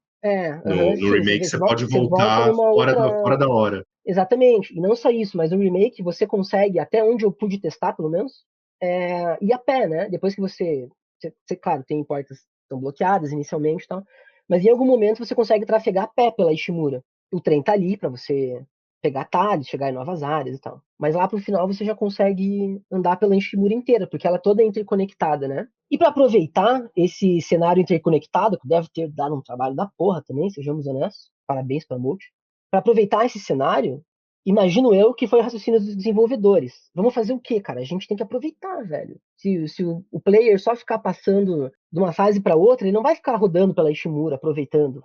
No Sim, remake você pode você volta voltar numa outra. fora da hora. Exatamente. E não só isso, mas no remake você consegue, até onde eu pude testar, pelo menos, ir a pé, né? Depois que claro, tem portas que estão bloqueadas inicialmente e tal, mas em algum momento você consegue trafegar a pé pela Ishimura. O trem tá ali para você pegar atalhos, chegar em novas áreas e tal. Mas lá pro final você já consegue andar pela Ishimura inteira, porque ela é toda interconectada, né? E para aproveitar esse cenário interconectado, que deve ter dado um trabalho da porra também, sejamos honestos, parabéns pra Multi. Para aproveitar esse cenário, imagino eu que foi o raciocínio dos desenvolvedores. Vamos fazer o quê, cara? A gente tem que aproveitar, velho. Se o player só ficar passando de uma fase para outra, ele não vai ficar rodando pela Ishimura, aproveitando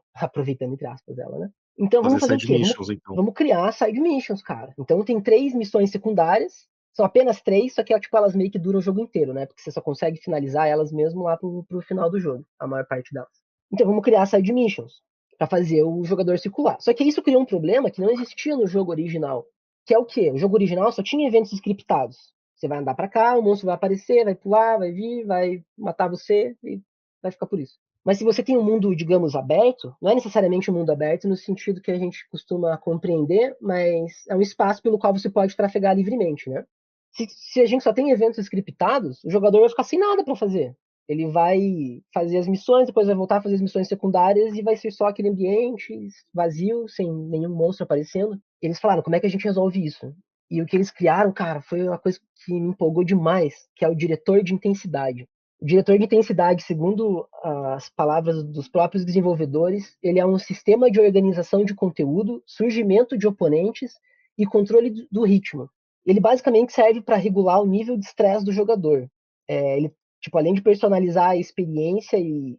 entre aspas ela, né? Então Fazer vamos fazer o side quê? missions, então. Vamos criar side missions, cara. Então tem 3 missões secundárias, são apenas 3, só que tipo, elas meio que duram o jogo inteiro, né? Porque você só consegue finalizar elas mesmo lá pro final do jogo, a maior parte delas. Então vamos criar side missions para fazer o jogador circular. Só que isso criou um problema que não existia no jogo original, que é o quê? O jogo original só tinha eventos scriptados. Você vai andar para cá, o monstro vai aparecer, vai pular, vai vir, vai matar você e vai ficar por isso. Mas se você tem um mundo, digamos, aberto, não é necessariamente um mundo aberto no sentido que a gente costuma compreender, mas é um espaço pelo qual você pode trafegar livremente, né? Se a gente só tem eventos scriptados, o jogador vai ficar sem nada para fazer. Ele vai fazer as missões, depois vai voltar a fazer as missões secundárias e vai ser só aquele ambiente vazio, sem nenhum monstro aparecendo. Eles falaram, como é que a gente resolve isso? E o que eles criaram, cara, foi uma coisa que me empolgou demais, que é o diretor de intensidade. O diretor de intensidade, segundo as palavras dos próprios desenvolvedores, ele é um sistema de organização de conteúdo, surgimento de oponentes e controle do ritmo. Ele basicamente serve para regular o nível de estresse do jogador. Ele, tipo, além de personalizar a experiência e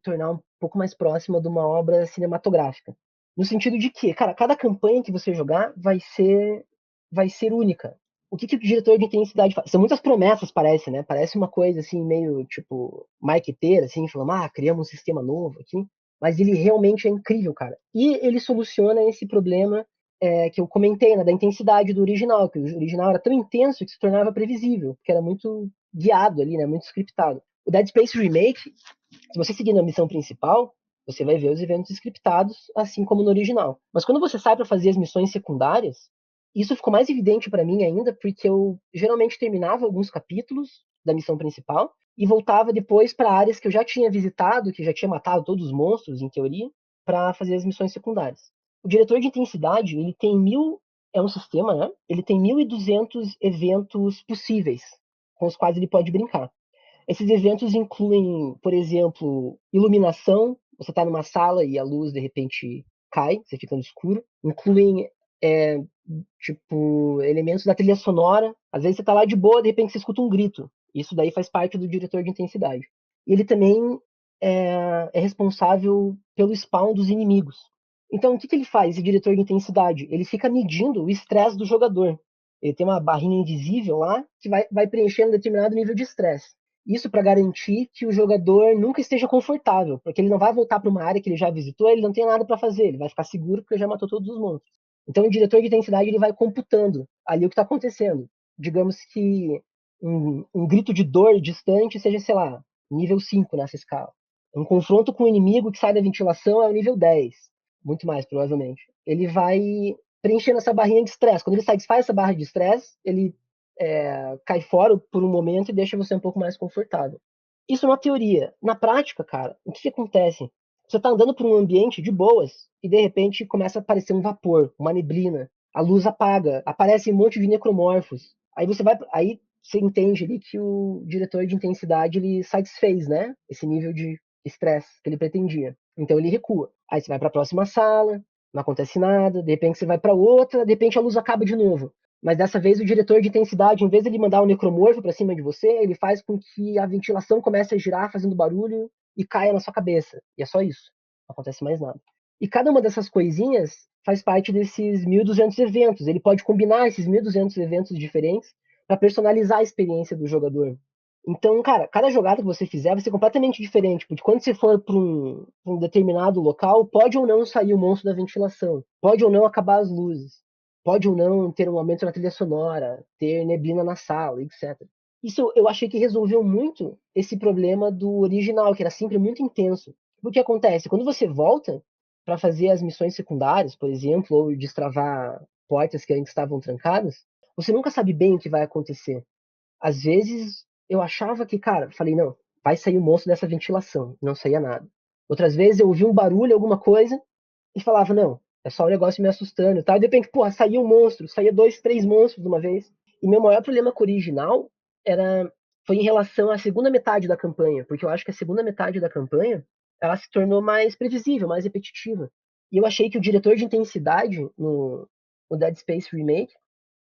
tornar um pouco mais próxima de uma obra cinematográfica. No sentido de que, cara, cada campanha que você jogar vai ser única. O que o diretor de intensidade faz? São muitas promessas, parece, né? Parece uma coisa assim, meio tipo marqueteira, assim, falando, criamos um sistema novo aqui. Mas ele realmente é incrível, cara. E ele soluciona esse problema que eu comentei, né, da intensidade do original, que o original era tão intenso que se tornava previsível, porque era muito guiado ali, né, muito scriptado. O Dead Space Remake, se você seguir na missão principal, você vai ver os eventos scriptados, assim como no original. Mas quando você sai para fazer as missões secundárias, isso ficou mais evidente para mim ainda, porque eu geralmente terminava alguns capítulos da missão principal e voltava depois para áreas que eu já tinha visitado, que já tinha matado todos os monstros, em teoria, para fazer as missões secundárias. O diretor de intensidade, ele tem é um sistema, né? Ele tem 1.200 eventos possíveis com os quais ele pode brincar. Esses eventos incluem, por exemplo, iluminação. Você está numa sala e a luz de repente cai, você fica no escuro. Incluem, é, tipo, elementos da trilha sonora. Às vezes você está lá de boa, de repente você escuta um grito. Isso daí faz parte do diretor de intensidade. E ele também é responsável pelo spawn dos inimigos. Então, o que ele faz, esse diretor de intensidade? Ele fica medindo o estresse do jogador. Ele tem uma barrinha invisível lá que vai preenchendo um determinado nível de estresse. Isso para garantir que o jogador nunca esteja confortável, porque ele não vai voltar para uma área que ele já visitou, ele não tem nada para fazer, ele vai ficar seguro porque já matou todos os monstros. Então o diretor de intensidade ele vai computando ali o que está acontecendo. Digamos que um grito de dor distante seja, sei lá, nível 5 nessa escala. Um confronto com o inimigo que sai da ventilação é o nível 10, muito mais provavelmente. Ele vai preenchendo essa barrinha de estresse. Quando ele satisfaz essa barra de estresse, ele cai fora por um momento e deixa você um pouco mais confortável. Isso é uma teoria. Na prática, cara, o que acontece? Você tá andando por um ambiente de boas e de repente começa a aparecer um vapor, uma neblina, a luz apaga, aparece um monte de necromorfos. Aí você entende ali que o diretor de intensidade ele satisfez, né? Esse nível de estresse que ele pretendia. Então ele recua. Aí você vai para a próxima sala, não acontece nada, de repente você vai para outra, de repente a luz acaba de novo. Mas dessa vez o diretor de intensidade, em vez de ele mandar um necromorfo para cima de você, ele faz com que a ventilação comece a girar fazendo barulho e caia na sua cabeça. E é só isso. Não acontece mais nada. E cada uma dessas coisinhas faz parte desses 1.200 eventos. Ele pode combinar esses 1.200 eventos diferentes para personalizar a experiência do jogador. Então, cara, cada jogada que você fizer vai ser completamente diferente, porque quando você for para um determinado local, pode ou não sair o monstro da ventilação, pode ou não acabar as luzes, pode ou não ter um aumento na trilha sonora, ter neblina na sala, etc. Isso eu achei que resolveu muito esse problema do original, que era sempre muito intenso. O que acontece? Quando você volta para fazer as missões secundárias, por exemplo, ou destravar portas que ainda estavam trancadas, você nunca sabe bem o que vai acontecer. Às vezes eu achava que, cara, falei, não, vai sair o monstro dessa ventilação. Não saía nada. Outras vezes eu ouvia um barulho, alguma coisa, e falava, não, é só um negócio me assustando e tal. E de repente, porra, saía um monstro, saía 2, 3 monstros de uma vez. E meu maior problema com o original era, foi em relação à segunda metade da campanha, porque eu acho que a segunda metade da campanha ela se tornou mais previsível, mais repetitiva. E eu achei que o diretor de intensidade no Dead Space Remake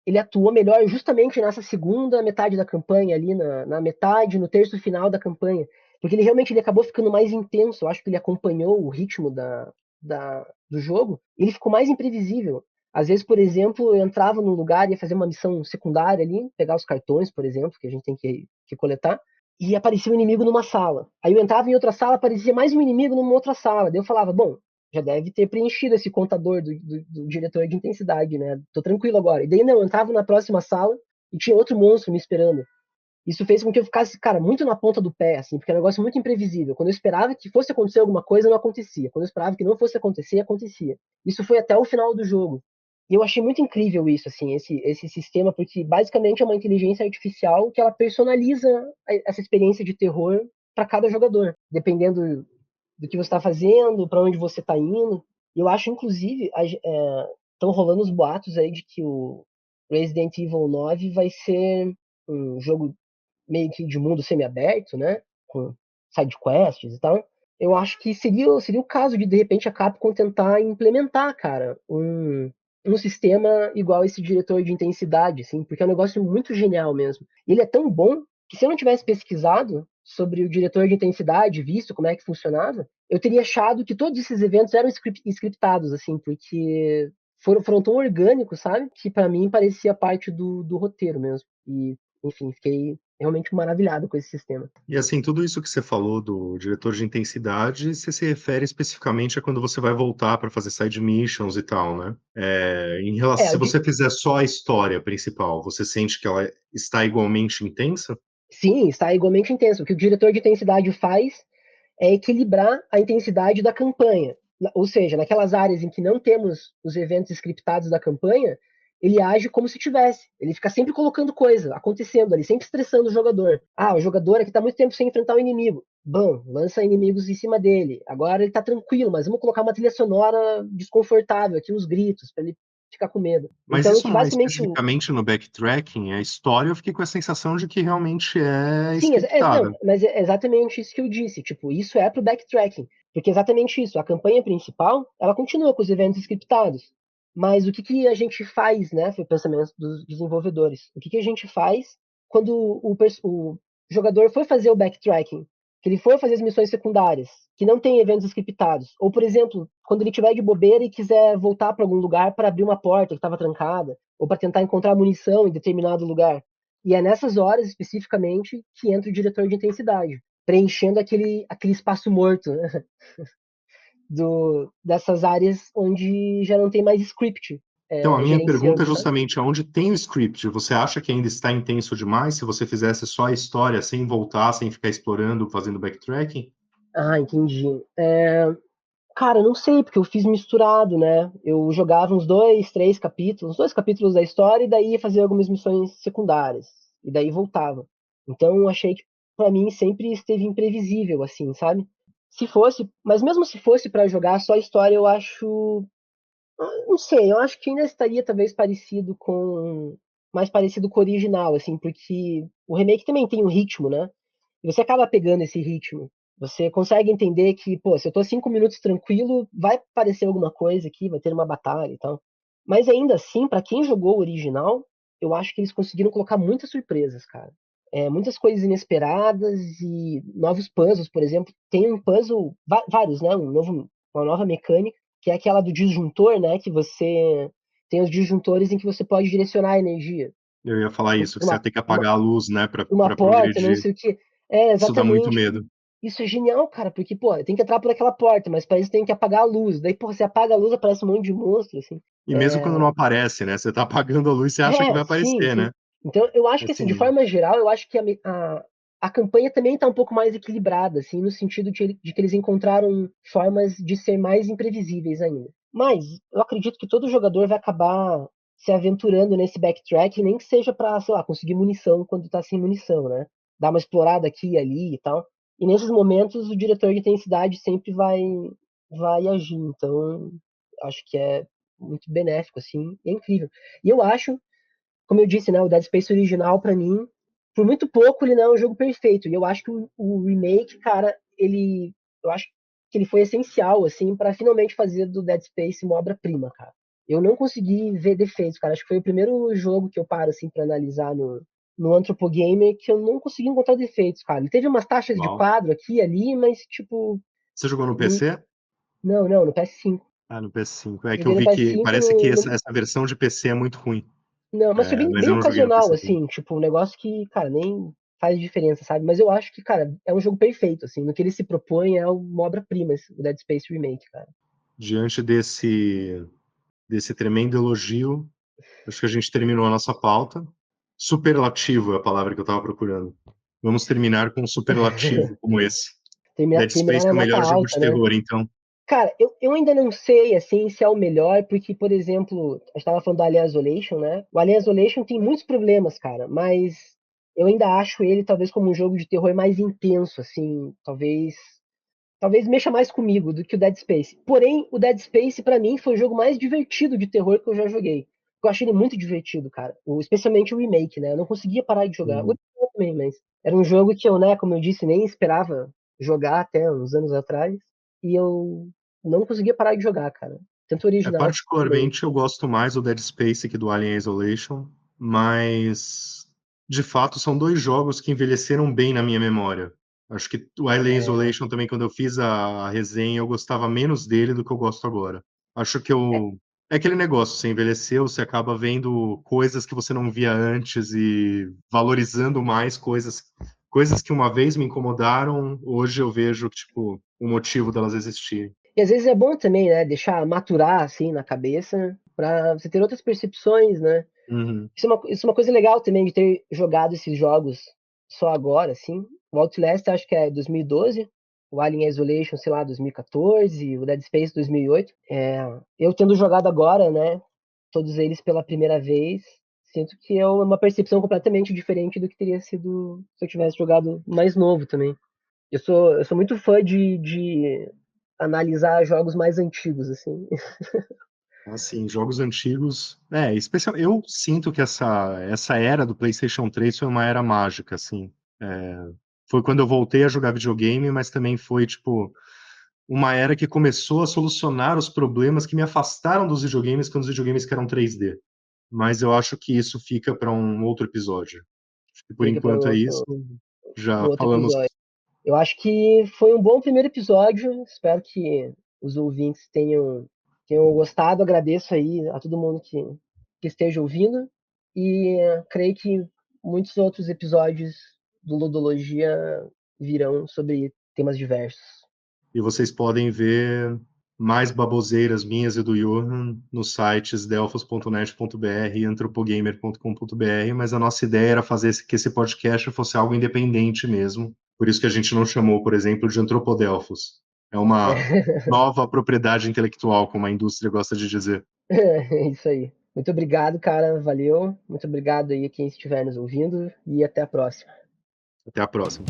ele atuou melhor justamente nessa segunda metade da campanha, ali na metade, no terço final da campanha. Porque ele acabou ficando mais intenso. Eu acho que ele acompanhou o ritmo do jogo. E ele ficou mais imprevisível. Às vezes, por exemplo, eu entrava num lugar e ia fazer uma missão secundária ali, pegar os cartões, por exemplo, que a gente tem que coletar, e aparecia um inimigo numa sala. Aí eu entrava em outra sala, aparecia mais um inimigo numa outra sala. Daí eu falava, bom, já deve ter preenchido esse contador do diretor de intensidade, né? Tô tranquilo agora. E daí não, eu entrava na próxima sala e tinha outro monstro me esperando. Isso fez com que eu ficasse, cara, muito na ponta do pé, assim, porque é um negócio muito imprevisível. Quando eu esperava que fosse acontecer alguma coisa, não acontecia. Quando eu esperava que não fosse acontecer, acontecia. Isso foi até o final do jogo. E eu achei muito incrível isso, assim, esse sistema, porque basicamente é uma inteligência artificial que ela personaliza essa experiência de terror para cada jogador, dependendo do que você está fazendo, para onde você está indo. E eu acho, inclusive, estão rolando os boatos aí de que o Resident Evil 9 vai ser um jogo meio que de mundo semi-aberto, né? Com side quests e tal. Eu acho que seria o caso de repente, a Capcom tentar implementar, cara, um sistema igual esse diretor de intensidade, assim, porque é um negócio muito genial mesmo. E ele é tão bom que se eu não tivesse pesquisado sobre o diretor de intensidade, visto como é que funcionava, eu teria achado que todos esses eventos eram scriptados, assim, porque foram tão orgânicos, sabe? Que para mim parecia parte do roteiro mesmo. E, enfim, fiquei realmente maravilhado com esse sistema. E assim, tudo isso que você falou do diretor de intensidade, você se refere especificamente a quando você vai voltar para fazer side missions e tal, né? Em relação, É, se você fizer só a história principal, você sente que ela está igualmente intensa? sim, está igualmente intenso. O que o diretor de intensidade faz é equilibrar a intensidade da campanha. Ou seja, naquelas áreas em que não temos os eventos scriptados da campanha, ele age como se tivesse. Ele fica sempre colocando coisa acontecendo ali, sempre estressando o jogador. Ah, o jogador aqui está muito tempo sem enfrentar o inimigo. Bom, lança inimigos em cima dele. Agora ele está tranquilo, mas vamos colocar uma trilha sonora desconfortável aqui, uns gritos, para ele ficar com medo. Mas Então, isso que não é basicamente especificamente no backtracking, a história eu fiquei com a sensação de que realmente é sim, não, scriptada. mas é exatamente isso que eu disse. Tipo, isso é pro backtracking. Porque é exatamente isso. A campanha principal, ela continua com os eventos scriptados. Mas o que a gente faz, né? Foi o pensamento dos desenvolvedores. O que a gente faz quando o jogador for fazer o backtracking, que ele for fazer as missões secundárias, que não tem eventos scriptados. Ou, por exemplo, quando ele tiver de bobeira e quiser voltar para algum lugar para abrir uma porta que estava trancada, ou para tentar encontrar munição em determinado lugar. E é nessas horas, especificamente, que entra o diretor de intensidade, preenchendo aquele espaço morto, né, dessas áreas onde já não tem mais script Então, a minha pergunta gerenciando, é sabe? justamente onde tem o script. Você acha que ainda está intenso demais se você fizesse só a história sem voltar, sem ficar explorando, fazendo backtracking? Ah, entendi. Cara, não sei, porque eu fiz misturado, né? Eu jogava uns 2, 3 capítulos, 2 capítulos da história, e daí ia fazer algumas missões secundárias. E daí voltava. Então eu achei que pra mim sempre esteve imprevisível, assim, sabe? Se fosse, mas mesmo se fosse pra jogar só a história, eu acho. Não sei, eu acho que ainda estaria talvez parecido com. Mais parecido com o original, assim, porque o remake também tem um ritmo, né? E você acaba pegando esse ritmo. Você consegue entender que, pô, se eu tô 5 minutos tranquilo, vai aparecer alguma coisa aqui, vai ter uma batalha e tal. Mas ainda assim, pra quem jogou o original, eu acho que eles conseguiram colocar muitas surpresas, cara. Muitas coisas inesperadas e novos puzzles, por exemplo. Tem um puzzle, vários, né? Uma nova mecânica, que é aquela do disjuntor, né? Que você tem os disjuntores em que você pode direcionar a energia. Eu ia falar isso, que você ia Uma, ter que uma, apagar a luz, né, pra, uma pra porta, não progredir. sei o quê. Isso dá muito Exatamente. medo. Isso é genial, cara, porque, pô, tem que entrar por aquela porta, mas para isso tem que apagar a luz. Daí, pô, você apaga a luz, aparece um monte de monstro, assim. E mesmo quando não aparece, né? Você tá apagando a luz, você acha que vai Sim, aparecer, sim. né? Então, eu acho É que, assim, de sinistro. forma geral, eu acho que a campanha também tá um pouco mais equilibrada, assim, no sentido de que eles encontraram formas de ser mais imprevisíveis ainda. Mas, eu acredito que todo jogador vai acabar se aventurando nesse backtrack, nem que seja pra, sei lá, conseguir munição quando tá sem munição, né? Dar uma explorada aqui e ali e tal. E nesses momentos, o diretor de intensidade sempre vai agir. Então, acho que é muito benéfico, assim, e é incrível. E eu acho, como eu disse, né, o Dead Space original, pra mim, por muito pouco, ele não é um jogo perfeito. E eu acho que o remake, cara, eu acho que ele foi essencial, assim, para finalmente fazer do Dead Space uma obra-prima, cara. Eu não consegui ver defeitos, cara. Acho que foi o primeiro jogo que eu paro, assim, pra analisar no Anthropogamer que eu não consegui encontrar defeitos, cara. Ele teve umas taxas de Uau. quadro aqui e ali, mas, tipo, Você jogou no não, PC? não, no PS5. Ah, no PS5. É que eu Joguei no vi que PS5 parece que essa versão de PC é muito ruim. Não, mas foi É, bem, mas bem eu não joguei no ocasional, PC também. assim, tipo, um negócio que, cara, nem faz diferença, sabe? Mas eu acho que, cara, é um jogo perfeito, assim, no que ele se propõe é uma obra-prima, o Dead Space Remake, cara. Diante desse tremendo elogio, acho que a gente terminou a nossa pauta. Superlativo é a palavra que eu estava procurando. Vamos terminar com um superlativo como esse. Dead Terminar Space na é o nota melhor jogo de alta, né? terror, então. Cara, eu ainda não sei, assim, se é o melhor, porque, por exemplo, a gente tava falando do Alien Isolation, né? O Alien Isolation tem muitos problemas, cara, mas eu ainda acho ele, talvez, como um jogo de terror mais intenso, assim, talvez mexa mais comigo do que o Dead Space. Porém, o Dead Space, pra mim, foi o jogo mais divertido de terror que eu já joguei. Eu achei ele muito divertido, cara. Especialmente o remake, né? Eu não conseguia parar de jogar. O Hum. original também, mas era um jogo que eu, né, como eu disse, nem esperava jogar até uns anos atrás. E eu não conseguia parar de jogar, cara. Tanto o original quanto o remake. Particularmente, eu gosto mais do Dead Space que do Alien Isolation, mas de fato são dois jogos que envelheceram bem na minha memória. Acho que o Alien É, Isolation também, quando eu fiz a resenha, eu gostava menos dele do que eu gosto agora. Acho que eu. É aquele negócio, você envelheceu, você acaba vendo coisas que você não via antes e valorizando mais coisas que uma vez me incomodaram, hoje eu vejo, tipo, o motivo delas existirem. e às vezes é bom também, né, deixar maturar assim na cabeça pra você ter outras percepções, né? Uhum. Isso é uma coisa legal também de ter jogado esses jogos só agora, assim. O Outlast acho que é 2012, o Alien Isolation, sei lá, 2014, o Dead Space 2008. Eu tendo jogado agora, né, todos eles pela primeira vez, sinto que é uma percepção completamente diferente do que teria sido se eu tivesse jogado mais novo também. Eu sou muito fã de analisar jogos mais antigos, assim. Assim, jogos antigos. Especial. Eu sinto que essa era do PlayStation 3 foi uma era mágica, assim. Foi quando eu voltei a jogar videogame, mas também foi, tipo, uma era que começou a solucionar os problemas que me afastaram dos videogames quando os videogames que eram 3D. Mas eu acho que isso fica para um outro episódio. Acho que por Fica para enquanto é isso. um Já outro falamos. episódio. Eu acho que foi um bom primeiro episódio. Espero que os ouvintes tenham gostado. Agradeço aí a todo mundo que esteja ouvindo. E creio que muitos outros episódios do Ludologia virão sobre temas diversos. E vocês podem ver mais baboseiras minhas e do Johan nos sites delfos.net.br e antropogamer.com.br, mas a nossa ideia era fazer que esse podcast fosse algo independente mesmo. Por isso que a gente não chamou, por exemplo, de Antropodelfos. É uma nova propriedade intelectual, como a indústria gosta de dizer. É isso aí. Muito obrigado, cara. Valeu. Muito obrigado aí a quem estiver nos ouvindo. E até a próxima. Até a próxima.